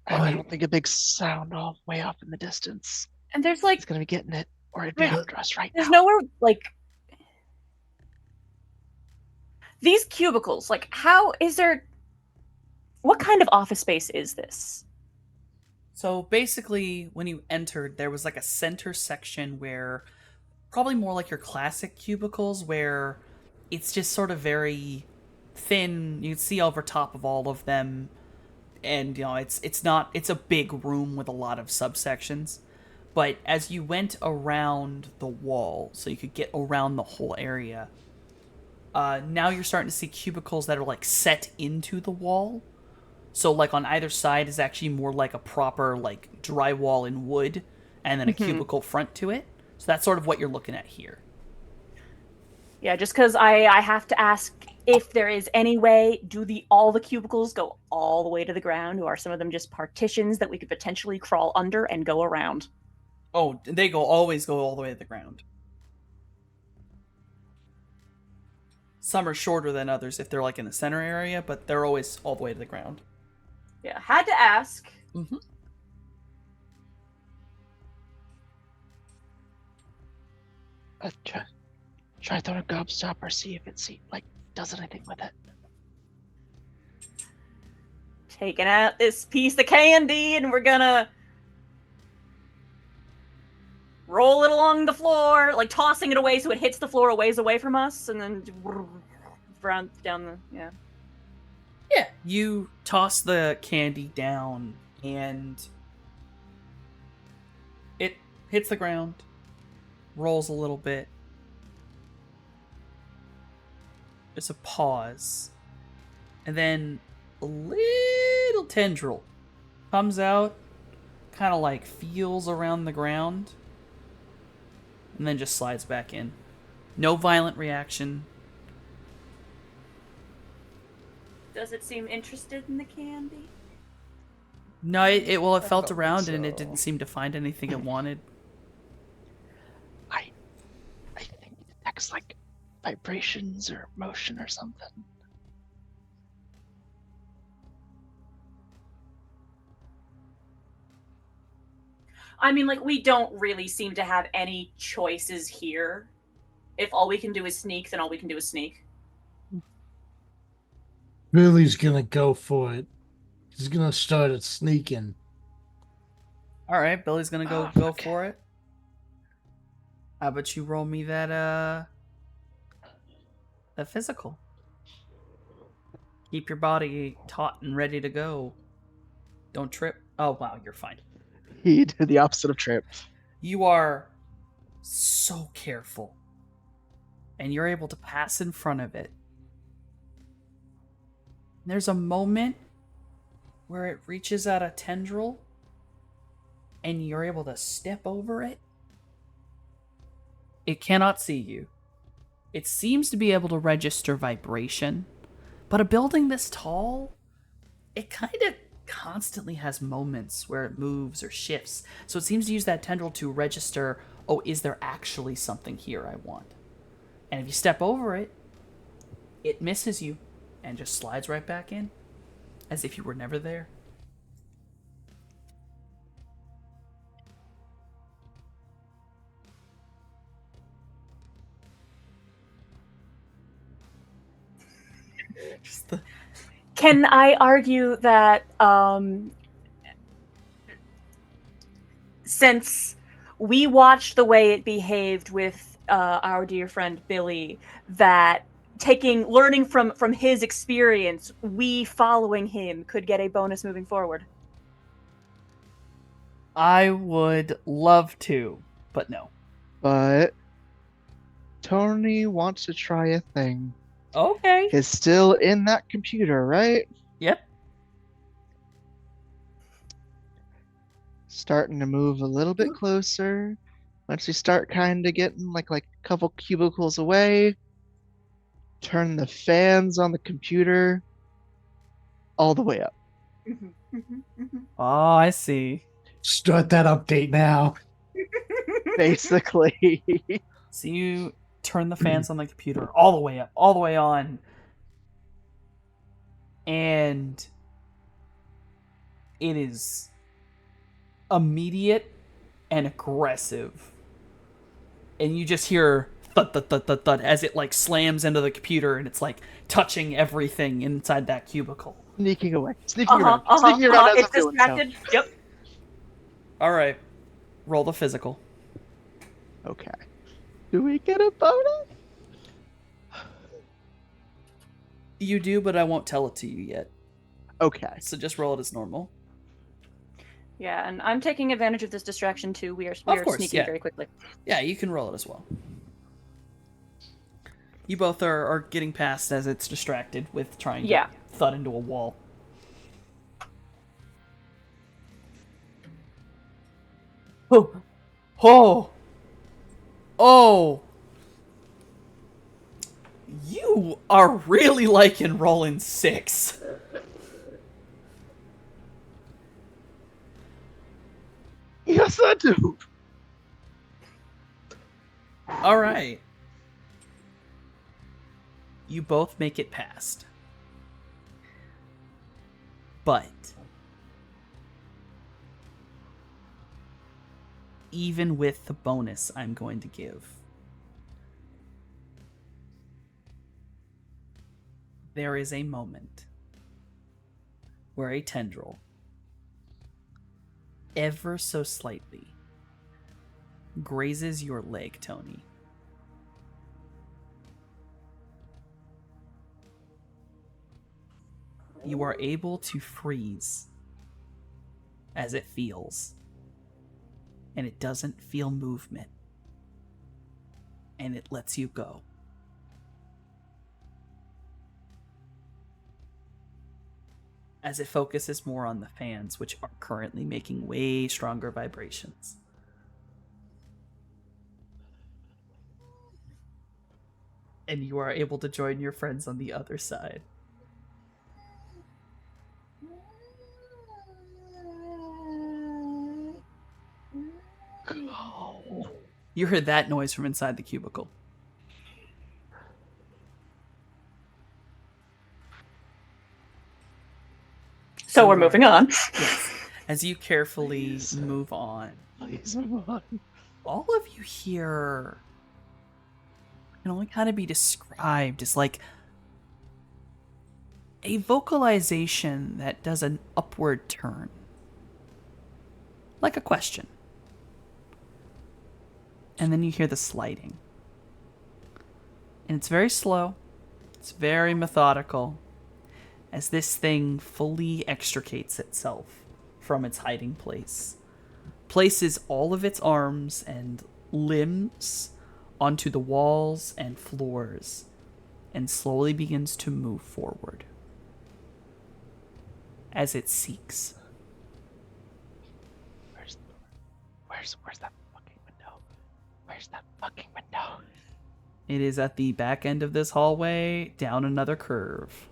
I don't think a big sound all way off in the distance And there's like, is gonna be getting it, or it'd be Right. after us right there's now. nowhere like these cubicles. Like, how is there? What kind of office space is this? So basically, when you entered, there was like a center section where, probably more like your classic cubicles, where it's just sort of very thin. You can see over top of all of them, and it's a big room with a lot of subsections. But as you went around the wall, so you could get around the whole area, now you're starting to see cubicles that are like set into the wall. So like on either side is actually more like a proper like drywall in wood, and then a cubicle front to it. So that's sort of what you're looking at here. Yeah, just because I have to ask if there is any way, do all the cubicles go all the way to the ground, or are some of them just partitions that we could potentially crawl under and go around? Oh, they always go all the way to the ground. Some are shorter than others if they're like in the center area, but they're always all the way to the ground. Yeah, had to ask. Mm-hmm. Try throwing a gobstopper, see if it does anything with it. Taking out this piece of candy, and we're gonna roll it along the floor, like tossing it away so it hits the floor a ways away from us, and then down the Yeah, you toss the candy down, and it hits the ground, rolls a little bit. There's a pause, and then a little tendril comes out, kind of like feels around the ground, and then just slides back in. No violent reaction. Does it seem interested in the candy? No, it felt thought around and it so. didn't seem to find anything it wanted. I think it detects like vibrations or motion or something. I mean, like, we don't really seem to have any choices here. If all we can do is sneak, then all we can do is sneak. Billy's gonna go for it. He's gonna start it sneaking. All right, Billy's gonna go fuck. for it. How about you roll me that physical? Keep your body taut and ready to go. Don't trip. Oh wow, you're fine. He did the opposite of trip. You are so careful, and you're able to pass in front of it. There's a moment where it reaches out a tendril, and you're able to step over it. It cannot see you. It seems to be able to register vibration, but a building this tall, it kind of constantly has moments where it moves or shifts. So it seems to use that tendril to register, oh, is there actually something here I want? And if you step over it, it misses you and just slides right back in, as if you were never there. Just the... Can I argue that since we watched the way it behaved with our dear friend Billy, that learning from his experience, we following him could get a bonus moving forward? I would love to, but no. But Tony wants to try a thing. Okay. He's still in that computer, right? Yep. Starting to move a little bit closer. Once you start kind of getting like a couple cubicles away, turn the fans on the computer all the way up. Oh, I see. Start that update now. Basically. So you turn the fans on the computer all the way up, all the way on, and it is immediate and aggressive. And you just hear thud, thud, thud, thud, thud as it like slams into the computer, and it's like touching everything inside that cubicle. Sneaking away. Sneaking around as It's I'm doing so. distracted. Yep. All right, roll the physical. Okay. Do we get a bonus? You do, but I won't tell it to you yet. Okay. So just roll it as normal. Yeah, and I'm taking advantage of this distraction too. We are course, sneaking yeah. very quickly. Yeah, you can roll it as well. You both are getting past as it's distracted with trying to thud into a wall. Oh, oh, oh! You are really liking rolling 6. Yes, I do. All right. You both make it past. But even with the bonus I'm going to give, there is a moment where a tendril, ever so slightly, grazes your leg, Tony. You are able to freeze as it feels, and it doesn't feel movement, and it lets you go. As it focuses more on the fans, which are currently making way stronger vibrations. And you are able to join your friends on the other side. You heard that noise from inside the cubicle. So we're moving on. Yes. As you carefully Please. move on, Please move on. all of you here can only kind of be described as like a vocalization that does an upward turn. Like a question. And then you hear the sliding. And it's very slow. It's very methodical. As this thing fully extricates itself from its hiding place. Places all of its arms and limbs onto the walls and floors. And slowly begins to move forward. As it seeks. Where's that fucking window? Where's that fucking window? It is at the back end of this hallway, down another curve.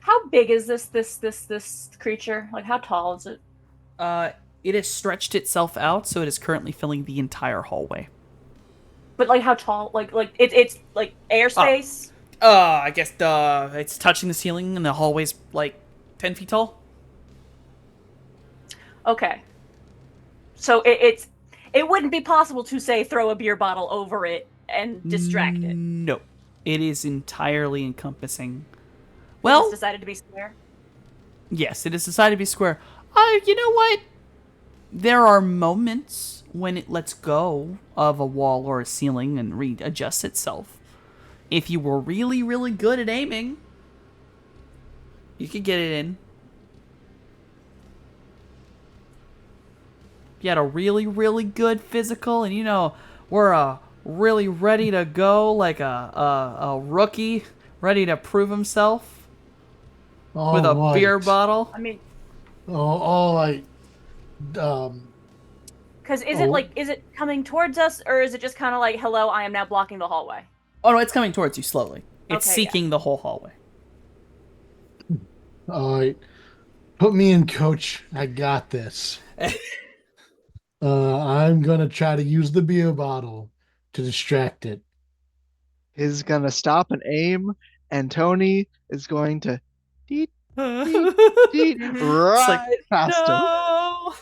How big is this creature? Like, how tall is it? It has stretched itself out, so it is currently filling the entire hallway. But like, how tall? Like it's like airspace. I guess it's touching the ceiling, and the hallway's like 10 feet tall. Okay. So it wouldn't be possible to say throw a beer bottle over it and distract it. No, it is entirely encompassing. It's Well, decided to be square. yes, it is decided to be square. You know what? There are moments when it lets go of a wall or a ceiling and readjusts itself. If you were really, really good at aiming, you could get it in. If you had a really, really good physical, and we're really ready to go, like a rookie, ready to prove himself with a All beer right. bottle. I mean, All right. because is Oh. it coming towards us, or is it just kind of like, hello, I am now blocking the hallway? Oh no, it's coming towards you slowly. It's Okay, yeah. seeking the whole hallway. All right. Put me in, coach. I got this. I'm gonna try to use the beer bottle to distract it. Is gonna stop and aim, and Tony is going to deet right It's like, past him. no,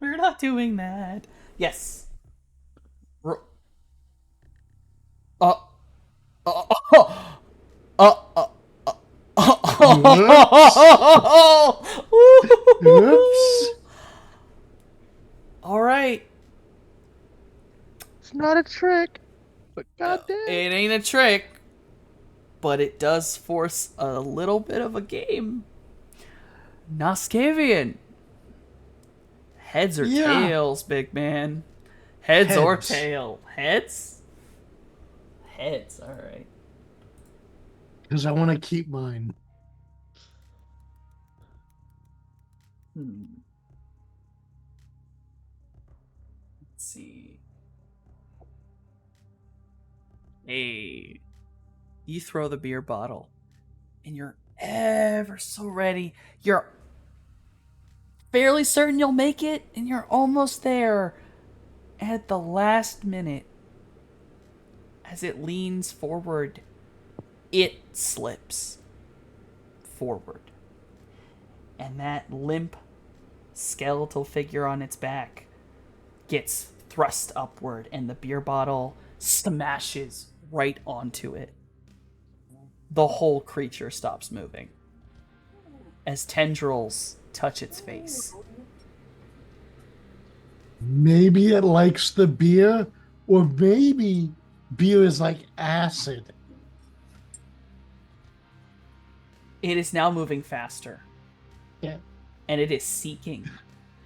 we're not doing that. Yes. R- uh, uh, uh, Oops. All right. It's not a trick, but goddamn. It ain't a trick, but it does force a little bit of a game. Noskavian. Heads or Yeah. tails, big man? Heads or Heads. tail? Heads? Heads, alright. Because I want to keep mine. see. Hey, you throw the beer bottle, and you're ever so ready. You're fairly certain you'll make it, and you're almost there. At the last minute, as it leans forward, it slips forward. And that limp, skeletal figure on its back gets thrust upward, and the beer bottle smashes right onto it. The whole creature stops moving as tendrils touch its face. Maybe it likes the beer, or maybe beer is like acid. It is now moving faster. Yeah. And it is seeking.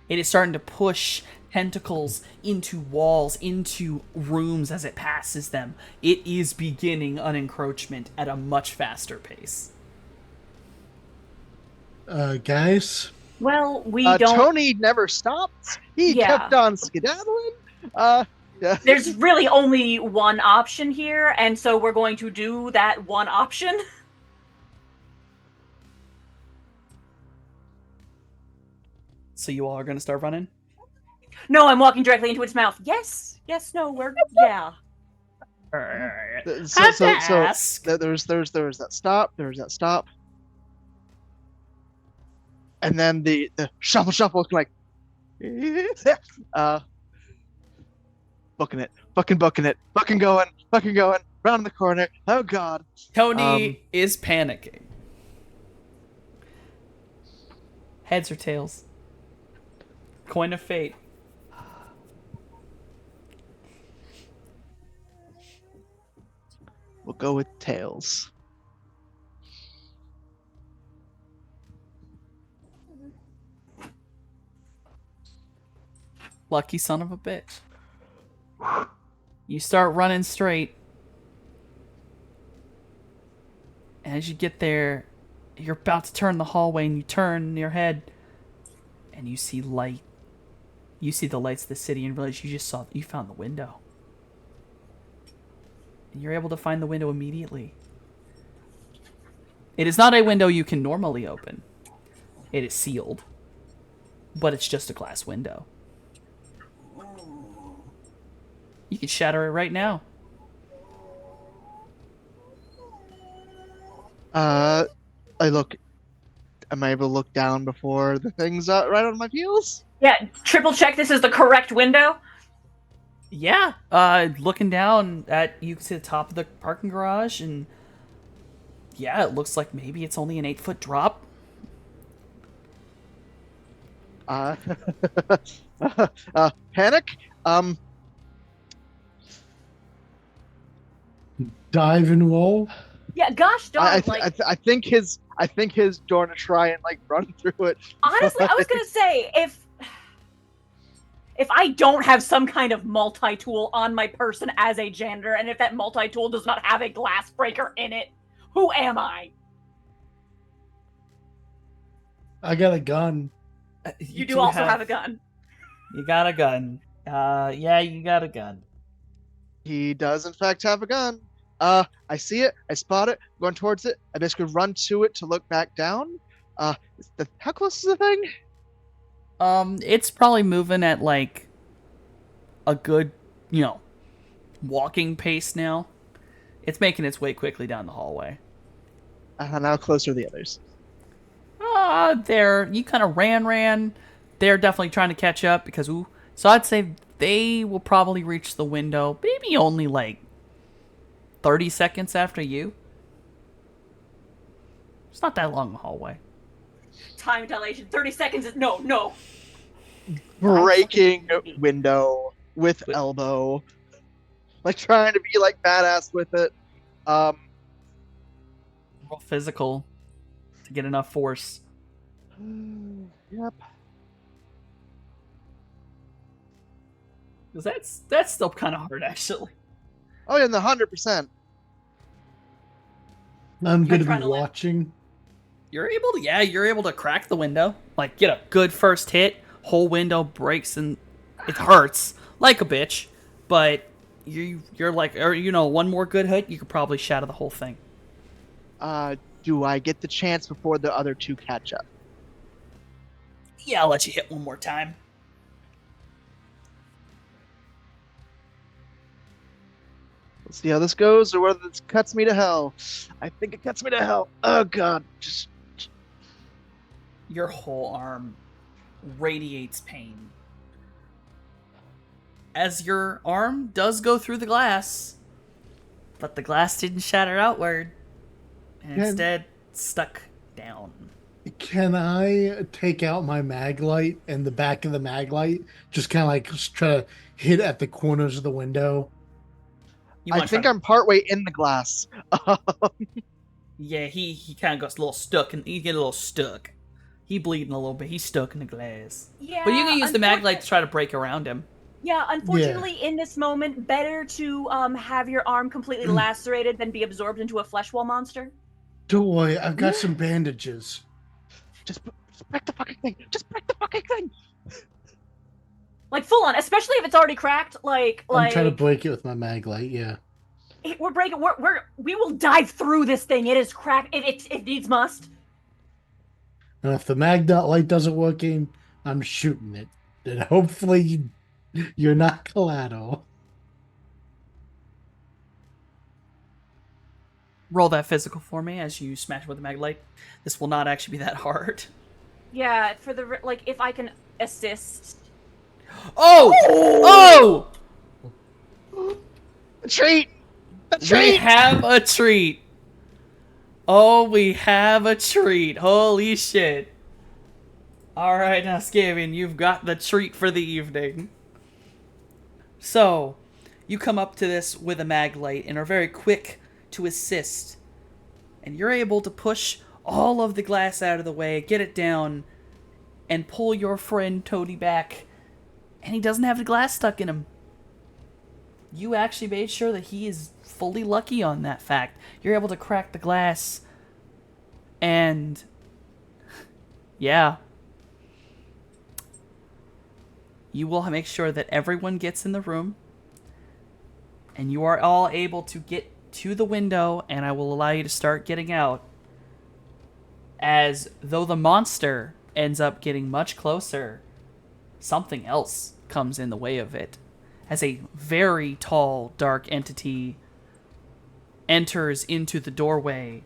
It is starting to push tentacles into walls, into rooms as it passes them. It is beginning an encroachment at a much faster pace. Guys, Well, we don't. Tony never stopped. He Yeah. kept on skedaddling. Yeah. There's really only one option here, and so we're going to do that one option. So you all are going to start running? No, I'm walking directly into its mouth. Yes, no, we're yeah. Have to ask. There's that stop. There's that stop. And then the shuffle, like, booking it, fucking going, round the corner. Oh God. Tony is panicking. Heads or tails? Coin of fate. We'll go with tails. Lucky son of a bitch. You start running straight. And as you get there, you're about to turn the hallway, and you turn your head, and you see light. You see the lights of the city, and realize you found the window. And you're able to find the window immediately. It is not a window you can normally open. It is sealed. But it's just a glass window. You can shatter it right now. Am I able to look down before the thing's right on my heels? Yeah, triple check this is the correct window. Yeah, looking down you can see the top of the parking garage, and yeah, it looks like maybe it's only an 8-foot drop. Panic? dive and roll. Yeah, gosh darn. I think his door to try and like run through it. Honestly, I was gonna say if I don't have some kind of multi-tool on my person as a janitor, and if that multi-tool does not have a glass breaker in it, who am I? I got a gun. You do also have a gun. You got a gun. Yeah, you got a gun. He does in fact have a gun. I see it. I spot it. Going towards it. I basically run to it to look back down. How close is the thing? It's probably moving at like a good, walking pace now. It's making its way quickly down the hallway. And how close are the others? You kind of ran. They're definitely trying to catch up because, so I'd say they will probably reach the window maybe only like 30 seconds after you. It's not that long a hallway. Time dilation. 30 seconds is no. Breaking window with elbow. Like trying to be like badass with it. Roll physical to get enough force. Yep. Because that's still kind of hard, actually. Oh yeah, 100%. I'm going to trying be to live. watching. You're able to crack the window, like get a good first hit. Whole window breaks and it hurts, like a bitch, but you're like, or one more good hit, you could probably shatter the whole thing. Do I get the chance before the other two catch up? Yeah, I'll let you hit one more time. Let's see how this goes, or whether this cuts me to hell. I think it cuts me to hell. Oh god, just Your whole arm radiates pain. As your arm does go through the glass, but the glass didn't shatter outward, and instead stuck down. Can I take out my mag light and the back of the mag light? Just kind of like try to hit at the corners of the window. I think I'm partway in the glass. Yeah, he kind of gets a little stuck, and he get a little stuck. He bleeding a little bit. He's stuck in the glass. Yeah, But you can use the mag light to try to break around him. Yeah, unfortunately, in this moment, better to have your arm completely lacerated than be absorbed into a flesh wall monster. Don't worry, I've got some bandages. Just break the fucking thing. Just break the fucking thing. Like full on, especially if it's already cracked. I'm trying to break it with my mag light. Yeah. We're breaking. We will dive through this thing. It is cracked. It needs must. And if the mag light doesn't work, I'm shooting it. And hopefully, you're not collateral. Roll that physical for me as you smash with the mag light. This will not actually be that hard. Yeah, for the if I can assist. Oh! A treat. A We treat. have a treat. Oh, we have a treat. Holy shit. Alright, now Skaven, you've got the treat for the evening. So, you come up to this with a mag light and are very quick to assist. And you're able to push all of the glass out of the way, get it down, and pull your friend Toady back. And he doesn't have the glass stuck in him. You actually made sure that he is fully lucky on that fact. You're able to crack the glass. And yeah. You will make sure that everyone gets in the room. And you are all able to get to the window, and I will allow you to start getting out. As though the monster ends up getting much closer, something else comes in the way of it. As a very tall, dark entity enters into the doorway,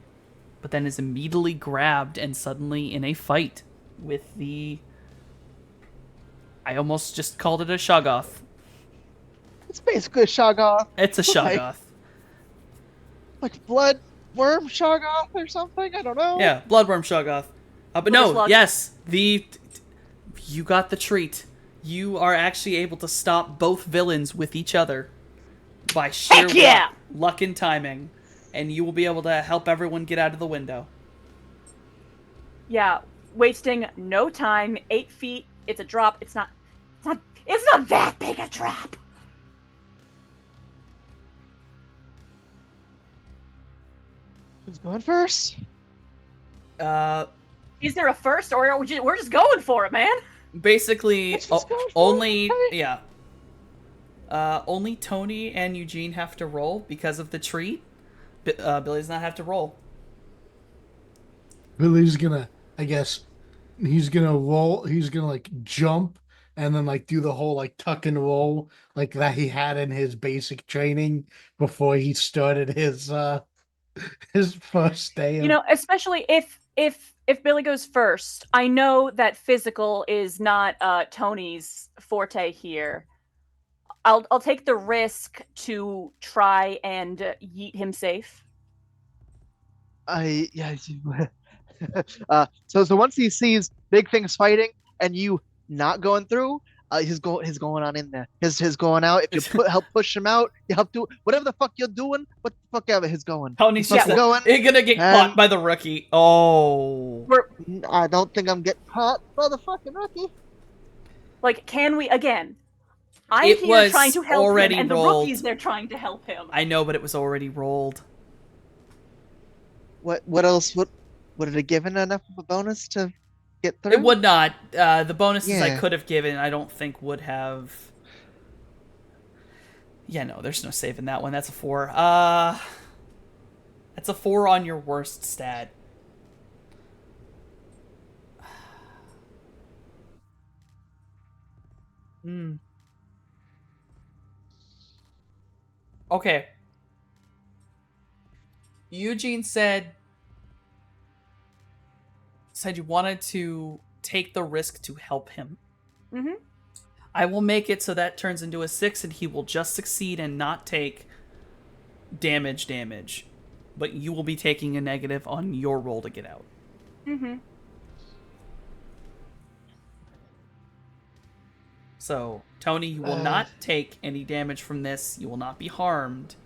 but then is immediately grabbed and suddenly in a fight with the... I almost just called it a Shoggoth. It's basically a Shoggoth. It's a Shoggoth. Like blood worm Shoggoth or something? I don't know. Yeah, Bloodworm Shoggoth. But no, yes, you got the treat. You are actually able to stop both villains with each other by sheer luck and timing, and you will be able to help everyone get out of the window. Yeah, wasting no time. 8 feet. It's a drop. It's not that big a drop. Who's going first? Is there a first, or are we're just going for it, man? Basically, only only Tony and Eugene have to roll because of the treat. Billy does not have to roll. Billy's gonna, I guess, he's gonna roll. He's gonna like jump and then like do the whole like tuck and roll like that he had in his basic training before he started his first day. You know, especially if Billy goes first, I know that physical is not Tony's forte here. I'll take the risk to try and yeet him safe. So once he sees big things fighting and you not going through, he's going on in there. His going out. If you help push him out, you help do whatever the fuck you're doing. What the fuck ever he's going. Tony's just going. You're gonna get caught by the rookie. Oh. I don't think I'm getting caught by the fucking rookie. Like, can we again? I'm here trying to help him, and the rookies they're trying to help him. I know, but it was already rolled. What else? Would it have given enough of a bonus to get through? It would not. The bonuses I could have given, I don't think would have. Yeah, no, there's no saving that one. That's a 4. That's a 4 on your worst stat. Hmm. Okay. Eugene said you wanted to take the risk to help him. Mm-hmm. I will make it so that turns into a 6 and he will just succeed and not take damage. But you will be taking a negative on your roll to get out. Mm-hmm. So, Tony, you will not take any damage from this. You will not be harmed.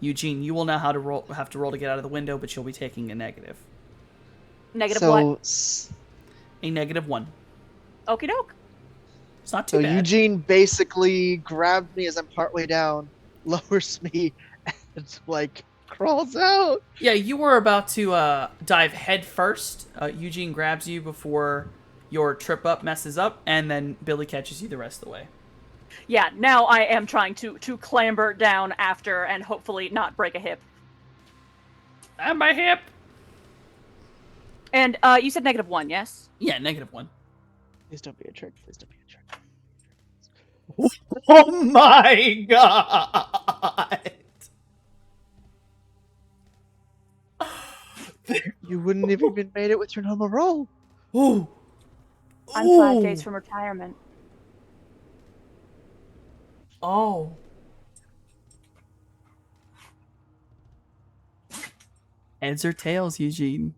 Eugene, you will know how to have to roll to get out of the window, but you'll be taking a negative. Negative So, what? A -1. Okie doke. It's not too so bad. Eugene basically grabbed me as I'm partway down, lowers me, and like crawls out. Yeah, you were about to dive head first. Eugene grabs you before your trip up messes up, and then Billy catches you the rest of the way. Yeah, now I am trying to clamber down after and hopefully not break a hip. And my hip! And you said -1, yes? Yeah, -1. Please don't be a trick. Please don't be a trick. Oh my god! You wouldn't have even made it with your normal roll. Ooh. I'm 5 days from retirement. Oh. Heads or tails, Eugene?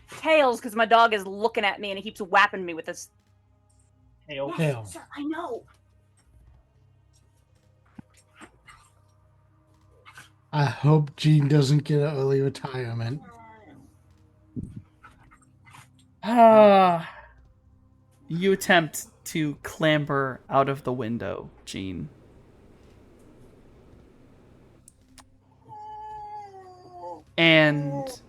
Tails, because my dog is looking at me and he keeps whapping me with his tail. Tail. Sir, I know. I hope Gene doesn't get an early retirement. You attempt to clamber out of the window, Gene. And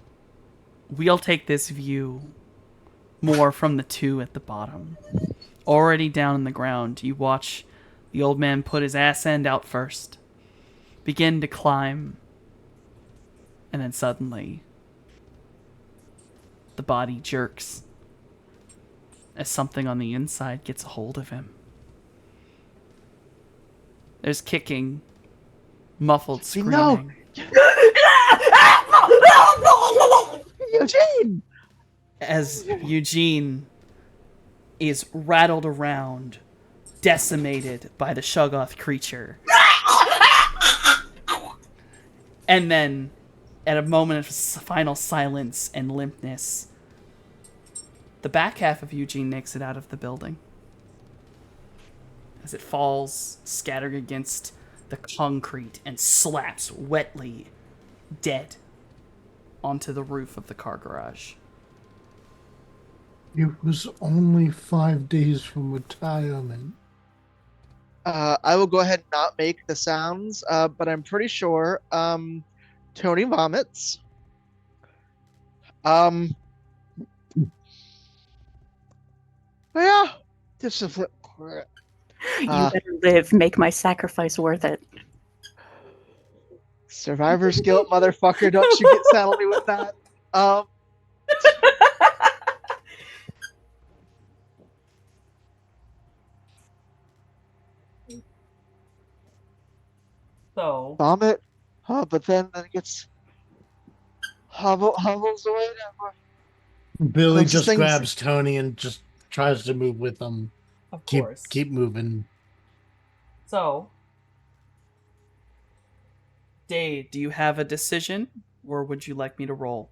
we'll take this view more from the 2 at the bottom. Already down in the ground, you watch the old man put his ass end out first, begin to climb, and then suddenly the body jerks as something on the inside gets a hold of him. There's kicking, muffled screaming. Eugene! As Eugene is rattled around, decimated by the Shoggoth creature. And then, at a moment of final silence and limpness, the back half of Eugene makes it out of the building. As it falls, scattering against the concrete, and slaps wetly, dead, onto the roof of the car garage. It was only 5 days from retirement. I will go ahead and not make the sounds, but I'm pretty sure Tony vomits. Yeah, this is You better live. Make my sacrifice worth it. survivor's guilt, motherfucker. Don't you get saddled me with that. So, Vomit, but then it gets hobbles away. Billy Closest just things- grabs Tony and just tries to move with him. of Keep course. keep moving. So, Dave, do you have a decision, or would you like me to roll?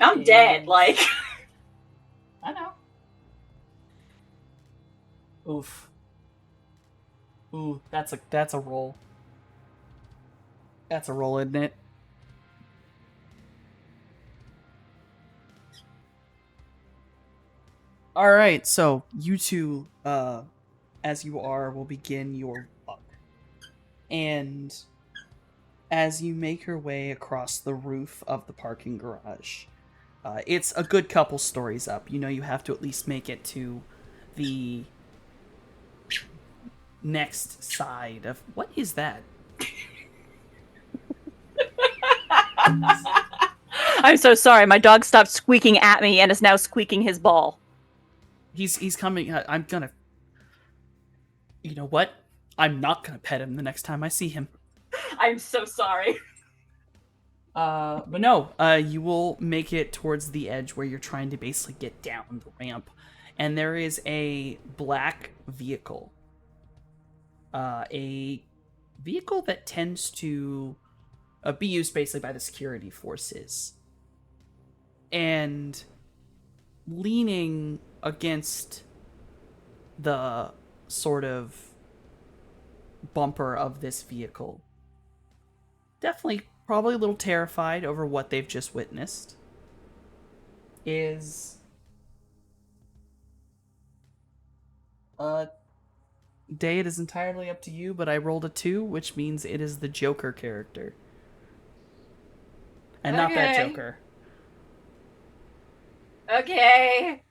I'm dead. Like, I know. Oof. Ooh, that's a roll. That's a roll, isn't it? All right, so you two, as you are, will begin your walk. And as you make your way across the roof of the parking garage, it's a good couple stories up. You know, you have to at least make it to the next side of what is that? I'm so sorry. My dog stopped squeaking at me and is now squeaking his ball. He's coming. I'm gonna. You know what? I'm not gonna pet him the next time I see him. I'm so sorry. But no, you will make it towards the edge where you're trying to basically get down the ramp, and there is a black vehicle. A vehicle that tends to be used basically by the security forces. And leaning against the sort of bumper of this vehicle, definitely probably a little terrified over what they've just witnessed, is Day, it is entirely up to you, but I rolled a 2, which means it is the Joker character. And not that Okay. Joker. Okay.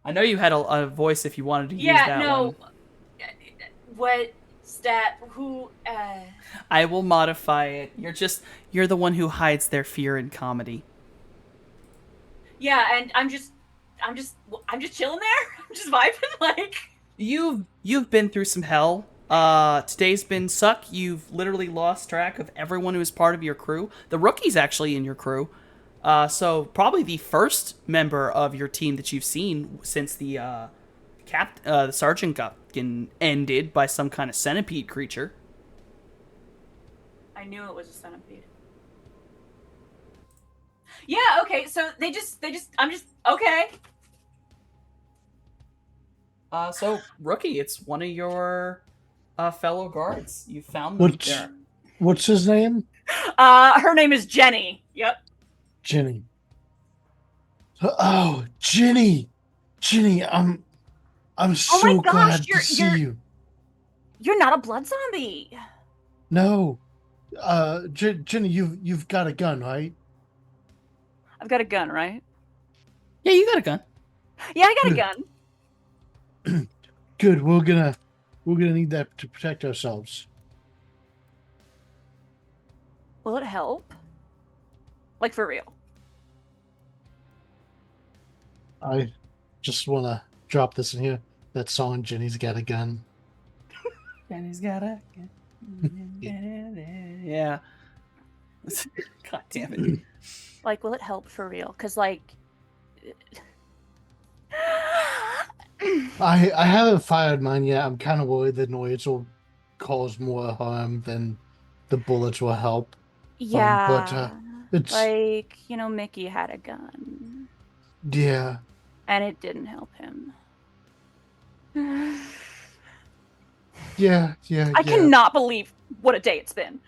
I know you had a voice if you wanted to use Yeah, that no. one. What stat? Who? I will modify it. You're the one who hides their fear in comedy. Yeah, and I'm just chilling there. I'm just vibing, like. You've been through some hell. Today's been suck. You've literally lost track of everyone who is part of your crew. The rookie's actually in your crew. So probably the first member of your team that you've seen since the the sergeant got ended by some kind of centipede creature. I knew it was a centipede. Yeah. Okay. So they just. I'm just okay. So rookie, it's one of your fellow guards. You found them there. What's his name? Her name is Jenny. Yep. Jenny. Oh, Jenny. Jenny, I'm so my gosh, glad to you're- see you. You're not a blood zombie. No. Jenny, you've got a gun, right? I've got a gun, right? Yeah, you got a gun. Yeah, I got a gun. Good. We're gonna need that to protect ourselves. Will it help? Like, for real? I just wanna drop this in here. That song, Jenny's Got a Gun. Jenny's got a gun. Yeah. God damn it. Like, will it help for real? Because, like... I haven't fired mine yet. I'm kind of worried the noise will cause more harm than the bullets will help. yeah. but, it's Like, Mickey had a gun. yeah. And it didn't help him. Yeah. I cannot believe what a day it's been.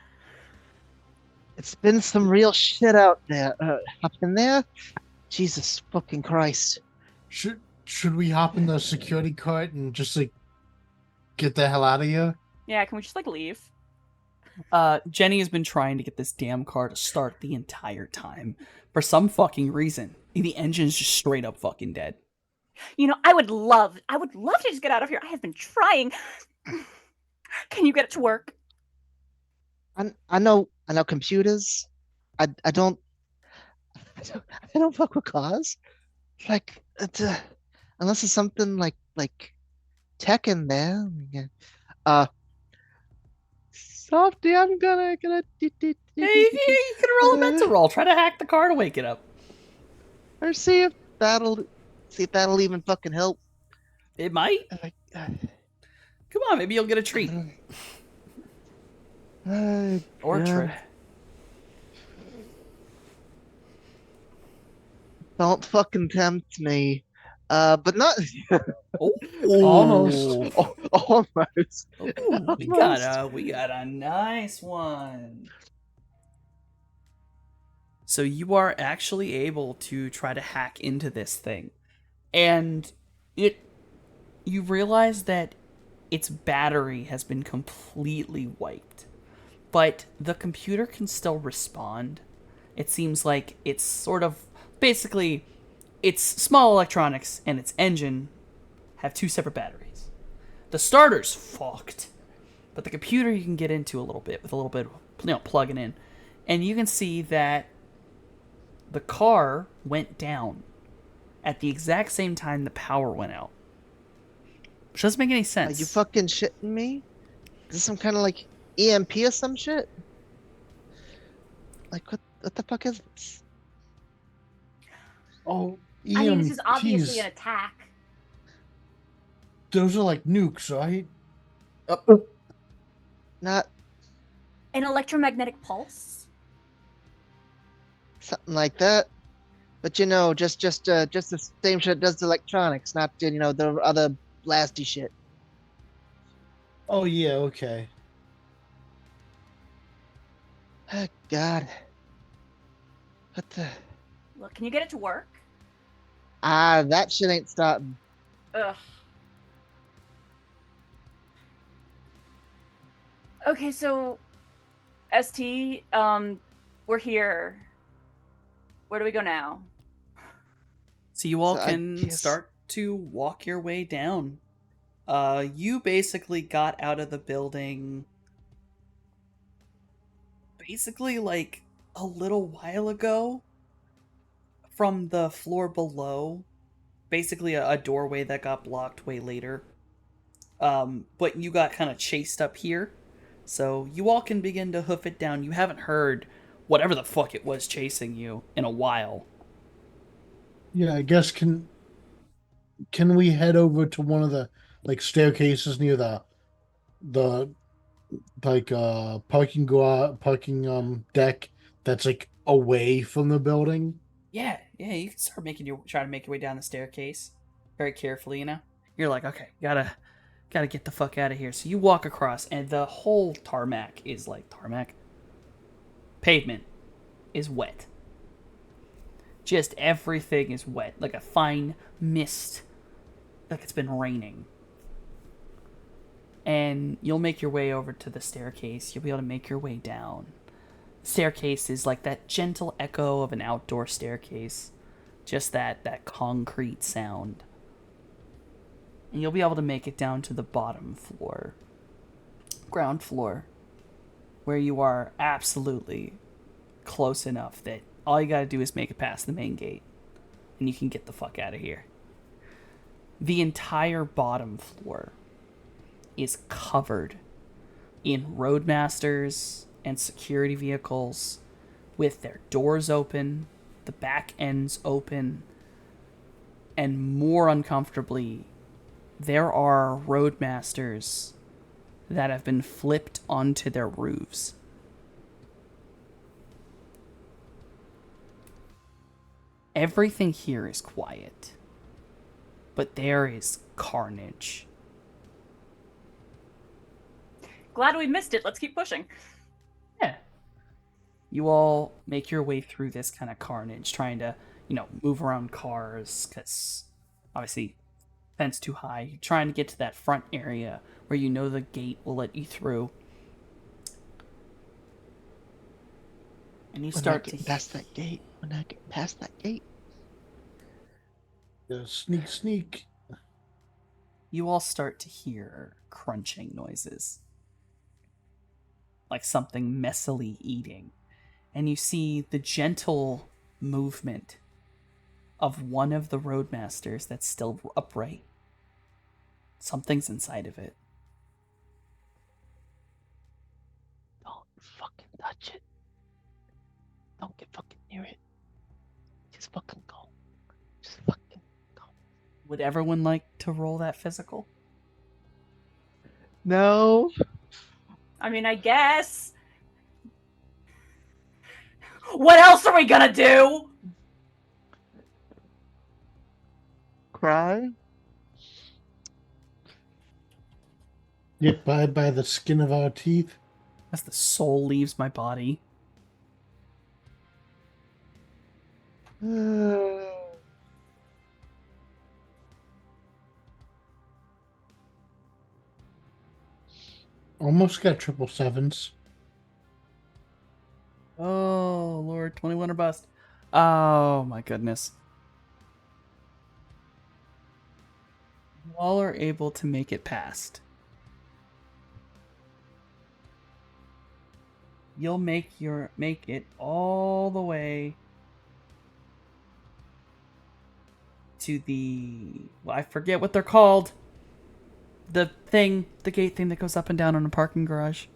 It's been some real shit out there. Up in there? Jesus fucking Christ. Should we hop in the security cart and just like get the hell out of here? Yeah, can we just, like, leave? Jenny has been trying to get this damn car to start the entire time. For some fucking reason. The engine's just straight up fucking dead. I would love to just get out of here. I have been trying. Can you get it to work? I know computers. I don't fuck with cars. Like unless it's something like tech in there. Softy, I'm gonna Yeah, you can roll a mental roll. Try to hack the car to wake it up. or see if that'll even fucking help. It might. Come on, maybe you'll get a treat. Or a God. trick. Don't fucking tempt me. But not Almost. almost. Ooh, we got a nice one. So you are actually able to try to hack into this thing. and you realize that its battery has been completely wiped, but the computer can still respond. It seems like it's sort of basically its small electronics and its engine have two separate batteries. The starter's fucked, but the computer you can get into a little bit with a little bit of plugging in, and you can see that the car went down at the exact same time the power went out. Which doesn't make any Are sense. you fucking shitting me? Is this some kind of like EMP or some shit? Like what the fuck is this? Oh, I mean, this is obviously EMPs. an attack. Those are like nukes, right? Not An electromagnetic pulse? something like that. But just the same shit does the electronics, not the other blasty shit. Oh yeah, okay. Oh God. What the? Look, can you get it to work? That shit ain't starting. Ugh. Okay, so ST, we're here. Where do we go now? So you all So I can guess- start to walk your way down. You basically got out of the building basically like a little while ago from the floor below. Basically a doorway that got blocked way later. But you got kind of chased up here. So you all can begin to hoof it down. You haven't heard whatever the fuck it was chasing you in a while. Yeah, I guess can we head over to one of the like staircases near the like parking deck that's like away from the building? Yeah, you can start try to make your way down the staircase very carefully, You're like, okay, gotta get the fuck out of here. So you walk across, and the whole tarmac pavement is wet. Just everything is wet, like a fine mist, like it's been raining. And you'll make your way over to the staircase. You'll be able to make your way down. Staircase is like that gentle echo of an outdoor staircase, just that concrete sound, and you'll be able to make it down to the bottom floor, ground floor, where you are absolutely close enough that all you gotta do is make it past the main gate and you can get the fuck out of here. The entire bottom floor is covered in roadmasters and security vehicles with their doors open, the back ends open, and more uncomfortably, there are roadmasters that have been flipped onto their roofs. Everything here is quiet, but there is carnage. Glad we missed it. Let's keep pushing. Yeah. You all make your way through this kind of carnage, trying to, move around cars, because obviously fence too high. You're trying to get to that front area where you know the gate will let you through. And you We're start not to getting past that gate. We're not getting past that gate. Yeah, sneak. you all start to hear crunching noises, like something messily eating. And you see the gentle movement of one of the roadmasters that's still upright. Something's inside of it. Don't fucking touch it. Don't get fucking near it. Just fucking go. Just fucking go. Would everyone like to roll that physical? No. I mean, I guess. What else are we gonna do? Cry? Get by the skin of our teeth. As the soul leaves my body. Almost got triple sevens. Oh, Lord, 21 or bust. Oh, my goodness. You all are able to make it past. You'll make it all the way to I forget what they're called. The gate thing that goes up and down on a parking garage.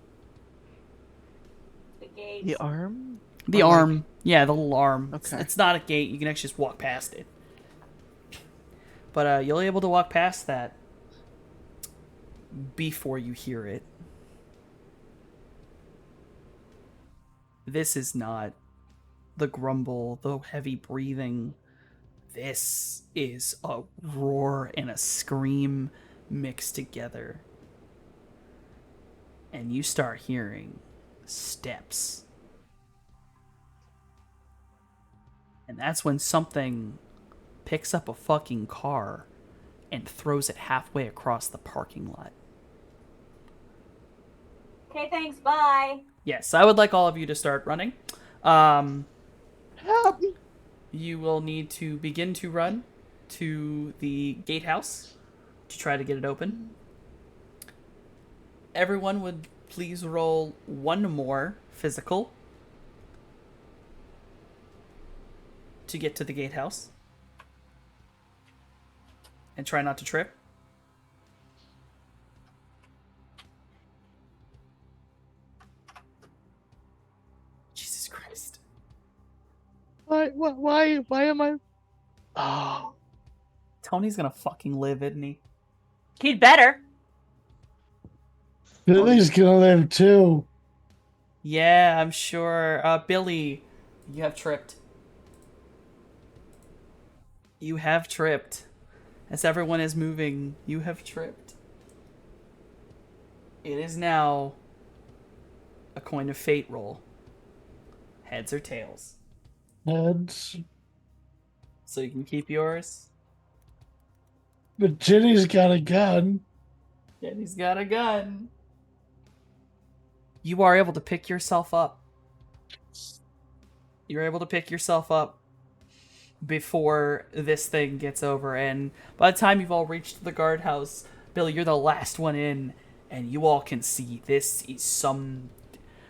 The gates. The arm? The Or like- arm. Yeah, the little arm. Okay. It's not a gate. You can actually just walk past it. But you'll be able to walk past that before you hear it. This is not the grumble, the heavy breathing. This is a roar and a scream mixed together. And you start hearing steps. And that's when something picks up a fucking car and throws it halfway across the parking lot. Okay, thanks. Bye. Yes, I would like all of you to start running. Help me. You will need to begin to run to the gatehouse to try to get it open. Everyone would please roll one more physical to get to the gatehouse. And try not to trip. Jesus Christ. Why am I? Oh, Tony's gonna fucking live, isn't he? He'd better. Billy's gonna live too. Yeah, I'm sure. Billy, you have tripped. You have tripped. As everyone is moving, you have tripped. It is now a coin of fate roll. Heads or tails. Heads. So you can keep yours. But Jenny's got a gun. And he's got a gun. You are able to pick yourself up. You're able to pick yourself up before this thing gets over, and by the time you've all reached the guardhouse, Billy, you're the last one in, and you all can see this is some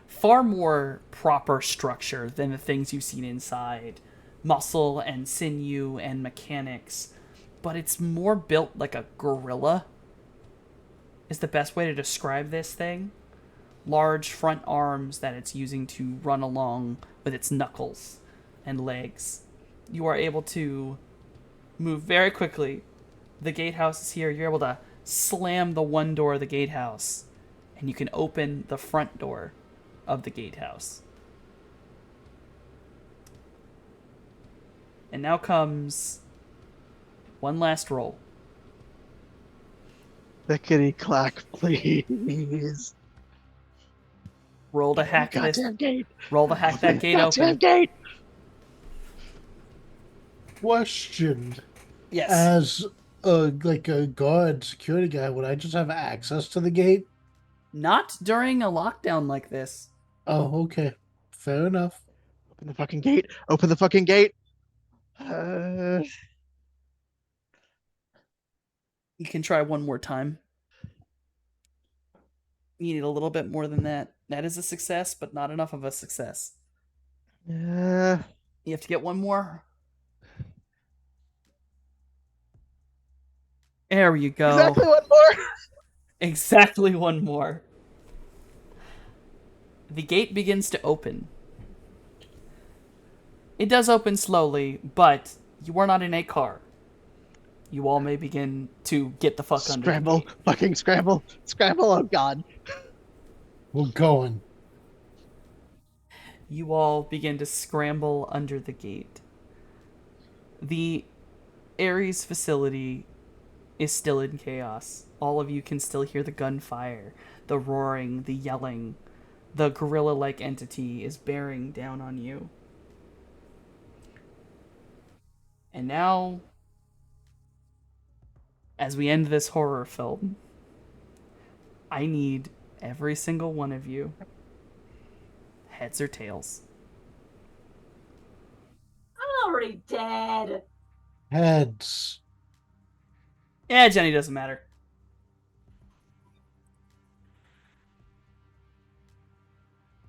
far more proper structure than the things you've seen inside. Muscle and sinew and mechanics, but it's more built like a gorilla is the best way to describe this thing. Large front arms that it's using to run along with its knuckles and legs. You are able to move very quickly. The gatehouse is here. You're able to slam the one door of the gatehouse, and you can open the front door of the gatehouse. And now comes one last roll. Lickety clack, please. Roll to hack this. Goddamn gate. Roll to hack that gate Goddamn open. gate. Question. Yes. As like a guard security guy, would I just have access to the gate? Not during a lockdown like this. Oh, okay. Fair enough. Open the fucking gate. Open the fucking gate. You can try one more time. You need a little bit more than that. That is a success, but not enough of a success. Yeah. You have to get one more. There you go. Exactly one more. Exactly one more. The gate begins to open. It does open slowly, but you are not in a car. You all may begin to get the fuck under the Scramble. gate. Fucking scramble. Scramble. Oh god. We're going. You all begin to scramble under the gate. The Ares facility is still in chaos. All of you can still hear the gunfire, the roaring, the yelling. The gorilla-like entity is bearing down on you. And now, as we end this horror film, I need every single one of you. Heads or tails? I'm already dead. Heads. Yeah, Jenny doesn't matter.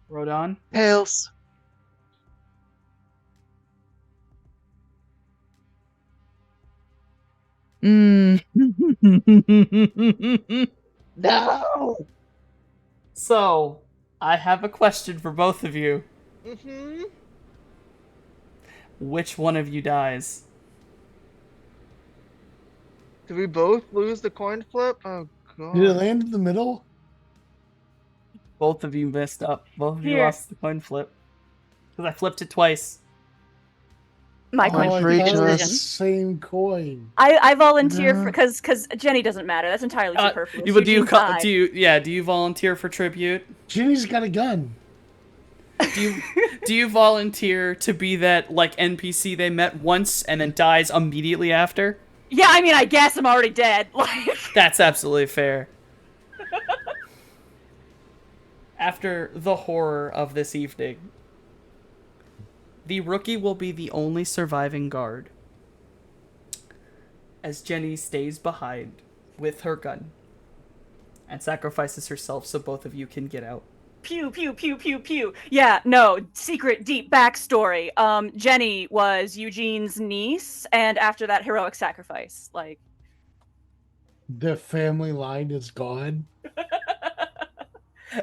Rodon? Tails. No. So, I have a question for both of you. Mm-hmm. Which one of you dies? Did we both lose the coin flip? Oh god. Did it land in the middle? Both of you messed up. Both of you Here. lost the coin flip. Because I flipped it twice. My Oh, coin I flip freaked decision. us. the same coin. I volunteer for No. because Jenny doesn't matter. That's entirely superfluous. Do you Eugene died. do you volunteer for tribute? Ginny's got a gun. Do you volunteer to be that like NPC they met once and then dies immediately after? Yeah, I mean, I guess I'm already dead. Like, That's absolutely fair. After the horror of this evening, the rookie will be the only surviving guard, as Jenny stays behind with her gun and sacrifices herself so both of you can get out. pew pew pew pew pew. Yeah, no, secret deep backstory. Jenny was Eugene's niece, and after that heroic sacrifice, like, The family line is gone.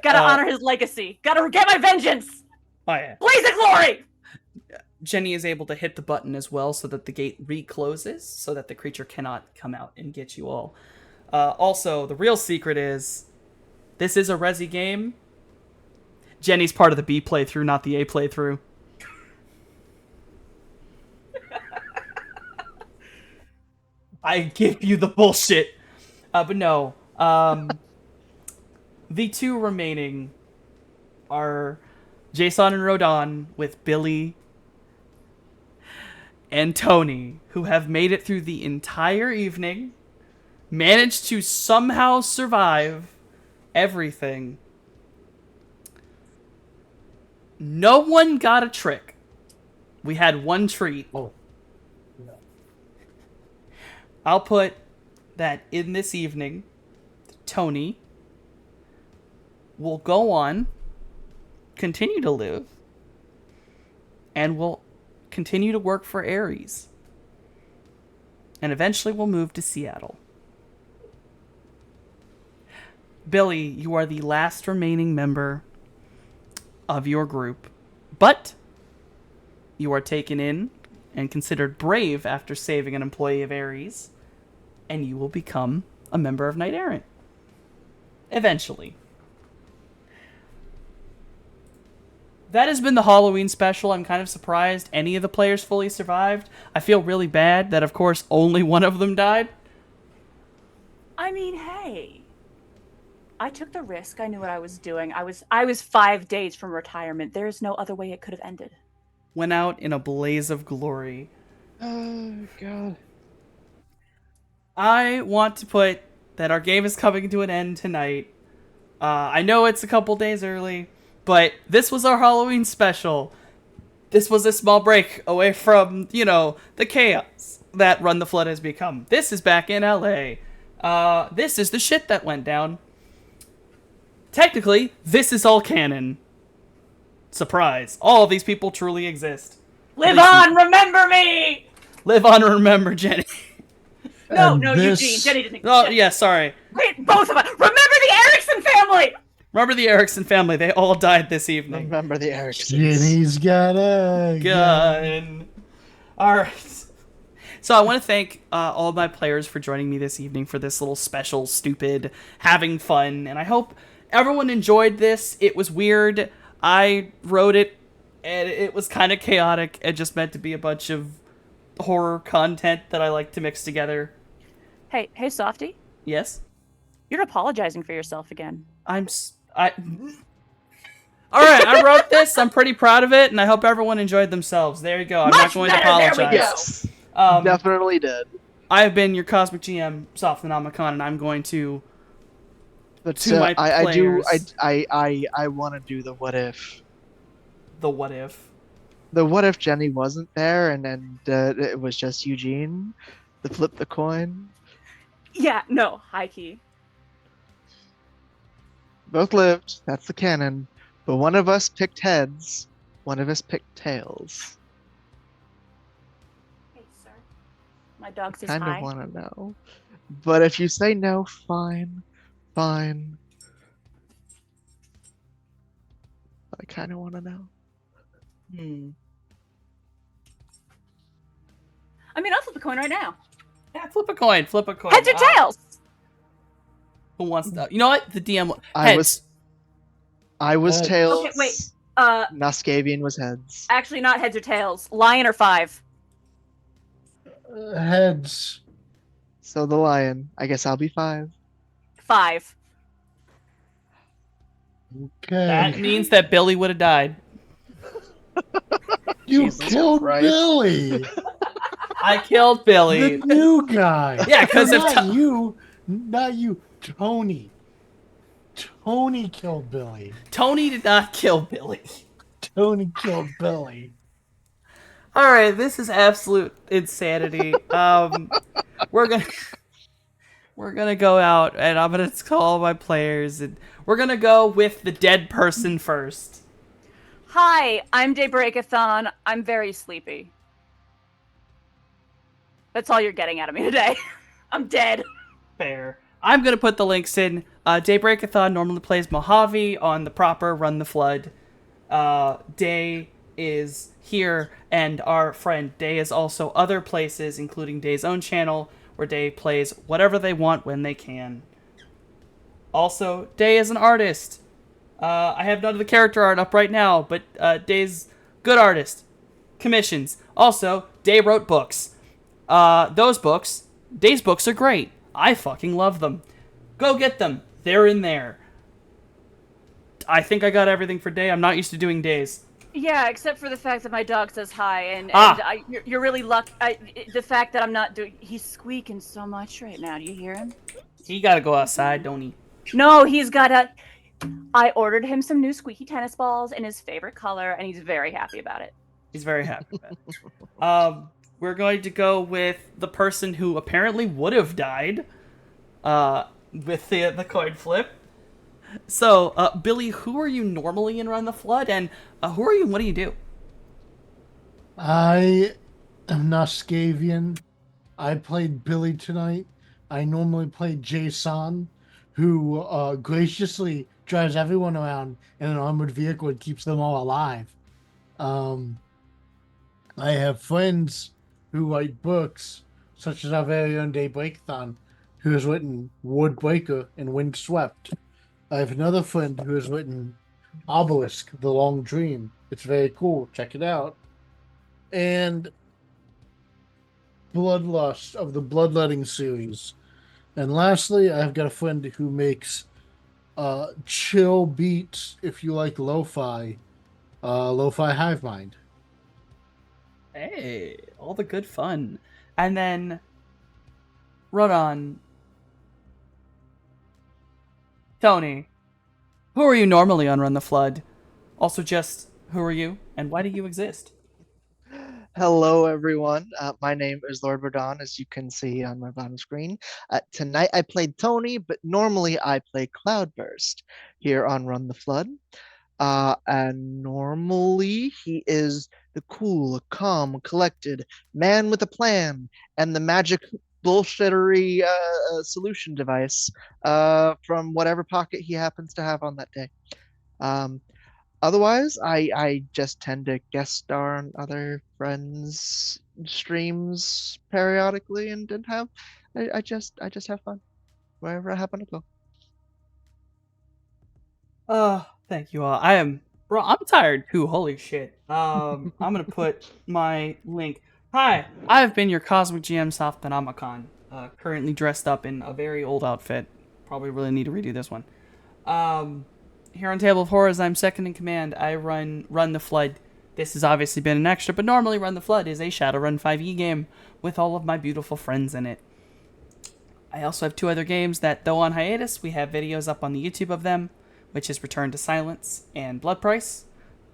gotta honor his legacy. Gotta get my vengeance. Oh yeah. Blaze of glory. Jenny is able to hit the button as well so that the gate recloses so that the creature cannot come out and get you all. Also, the real secret is this is a Resi game. Jenny's part of the B playthrough, not the A playthrough. I give you the bullshit. But no. The two remaining are Jason and Rodon with Billy and Tony, who have made it through the entire evening, managed to somehow survive everything. No one got a trick. We had one treat. Oh. I'll put that in this evening, Tony will go on, continue to live, and will continue to work for Ares. And eventually we'll move to Seattle. Billy, you are the last remaining member of your group, but you are taken in and considered brave after saving an employee of Ares, and you will become a member of Knight Errant. Eventually. That has been the Halloween special. I'm kind of surprised any of the players fully survived. I feel really bad that, of course, only one of them died. I mean, hey, I took the risk. I knew what I was doing. I was 5 days from retirement. There's no other way it could have ended. Went out in a blaze of glory. Oh god. I want to put that our game is coming to an end tonight. I know it's a couple days early, but this was our Halloween special. This was a small break away from, the chaos that Run the Flood has become. This is back in LA. This is the shit that went down. Technically, this is all canon. Surprise. All of these people truly exist. Live on, remember me. Live on and remember Jenny. No, And no, this- Eugene. Jenny didn't. Oh, yeah, sorry. Wait, both of us. Remember the Erickson family. Remember the Erickson family. They all died this evening. Remember the Ericsons. Ginny's got a Gun. Alright. So I want to thank all of my players for joining me this evening for this little special, stupid, having fun. And I hope everyone enjoyed this. It was weird. I wrote it, and it was kind of chaotic. It just meant to be a bunch of horror content that I like to mix together. Hey, Softy. Yes? You're apologizing for yourself again. Alright, I wrote this. I'm pretty proud of it, and I hope everyone enjoyed themselves. There you go. I'm not Much going to better, there we apologize. Yes. Um, Definitely did. I have been your Cosmic GM, Soft Nomicon, and I'm going to But To my I do players. I want to do the what if. The what if. The what if Jenny wasn't there and then it was just Eugene? The flip the coin. Yeah, no, high key. Both lived. That's the canon. But one of us picked heads. One of us picked tails. Hey, sir. My dog says Kind hi. of want to know. But if you say no, fine. Fine. I kind of want to know. I mean, I'll flip a coin right now. Yeah, flip a coin. Flip a coin. Heads or tails? Who wants to? You know what? The DM. I Heads. was Heads. tails. Okay, wait. Nascavian was heads. Actually, not heads or tails. Lion or 5? Heads. So the lion. I guess I'll be 5. 5. Okay. That means that Billy would have died. You Jesus killed Christ. Billy, I killed Billy. the new guy. Yeah, 'cause if not you, not you, Tony. Tony killed Billy. Tony did not kill Billy. Tony killed Billy. All right, this is absolute insanity. We're gonna go out, and I'm gonna call my players, and we're gonna go with the dead person first. Hi, I'm Daybreakathon. I'm very sleepy. That's all you're getting out of me today. I'm dead. Fair. I'm gonna put the links in. Daybreakathon normally plays Mojave on the proper Run the Flood. Day is here, and our friend Day is also other places, including Day's own channel, where Day plays whatever they want when they can. Also, Day is an artist. I have none of the character art up right now, but Day's good artist. Commissions. Also, Day wrote books. Those books, Day's books are great. I fucking love them. Go get them. They're in there. I think I got everything for Day. I'm not used to doing Days. Yeah, except for the fact that my dog says hi, and Ah. you're really lucky. The fact that I'm not doing. He's squeaking so much right now. Do you hear him? He gotta go outside, don't he? No, he's got a. I ordered him some new squeaky tennis balls in his favorite color, and he's very happy about it. He's very happy about it. We're going to go with the person who apparently would have died with the coin flip. So, Billy, who are you normally in Run the Flood, and who are you and what do you do? I am Nascavian. I played Billy tonight. I normally play Jason, who graciously drives everyone around in an armored vehicle and keeps them all alive. I have friends who write books, such as our very own Daybreakathon, who has written Woodbreaker and Windswept. I have another friend who has written Obelisk, The Long Dream. It's very cool. Check it out. And Bloodlust of the Bloodletting series. And lastly, I've got a friend who makes chill beats if you like lo-fi. Lo-fi Hive Mind. Hey, all the good fun. And then, run on. Tony, who are you normally on Run the Flood? Also, just who are you and why do you exist? Hello, everyone. My name is Lord Verdon, as you can see on my bottom screen. Tonight I played Tony, but normally I play Cloudburst here on Run the Flood. And normally he is the cool, calm, collected man with a plan and the magic bullshittery solution device from whatever pocket he happens to have on that day. Otherwise, I just tend to guest star on other friends' streams periodically and I just have fun wherever I happen to go. Thank you all. I'm tired too. Holy shit. I'm gonna put my link. Hi, I've been your Cosmic GM Softhanomicon, currently dressed up in a very old outfit. Probably really need to redo this one. Here on Table of Horrors, I'm second in command. I run the Flood. This has obviously been an extra, but normally Run the Flood is a Shadowrun 5e game with all of my beautiful friends in it. I also have 2 other games that, though on hiatus, we have videos up on the YouTube of them, which is Return to Silence and Blood Price.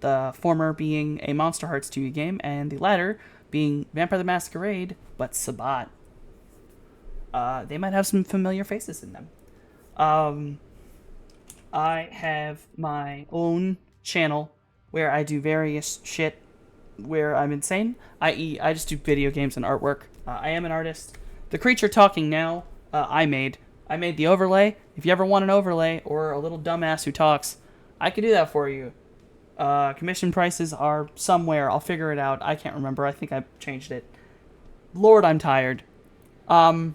The former being a Monster Hearts 2 game, and the latter being Vampire the Masquerade, but Sabat. They might have some familiar faces in them. I have my own channel where I do various shit where I'm insane, i.e. I just do video games and artwork. I am an artist. The creature talking now, I made the overlay. If you ever want an overlay or a little dumbass who talks, I could do that for you. Commission prices are somewhere. I'll figure it out. I can't remember. I think I changed it. Lord, I'm tired. I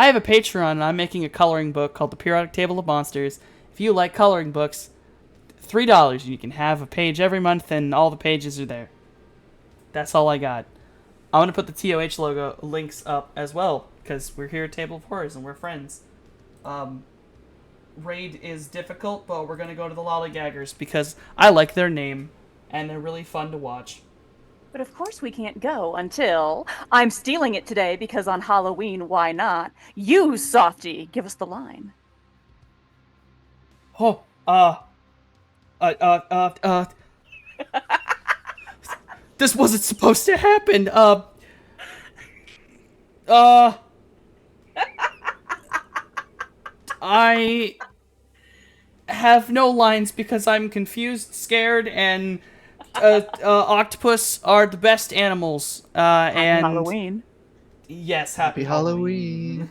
have a Patreon, and I'm making a coloring book called The Periodic Table of Monsters. If you like coloring books, $3. You can have a page every month, and all the pages are there. That's all I got. I'm going to put the TOH logo links up as well, because we're here at Table of Horrors, and we're friends. Raid is difficult, but we're going to go to the Lollygaggers, because I like their name, and they're really fun to watch. But of course we can't go until I'm stealing it today because on Halloween, why not? You, Softy, give us the line. Oh, this wasn't supposed to happen. I have no lines because I'm confused, scared, and octopus are the best animals. Happy And Halloween. yes, Happy Halloween.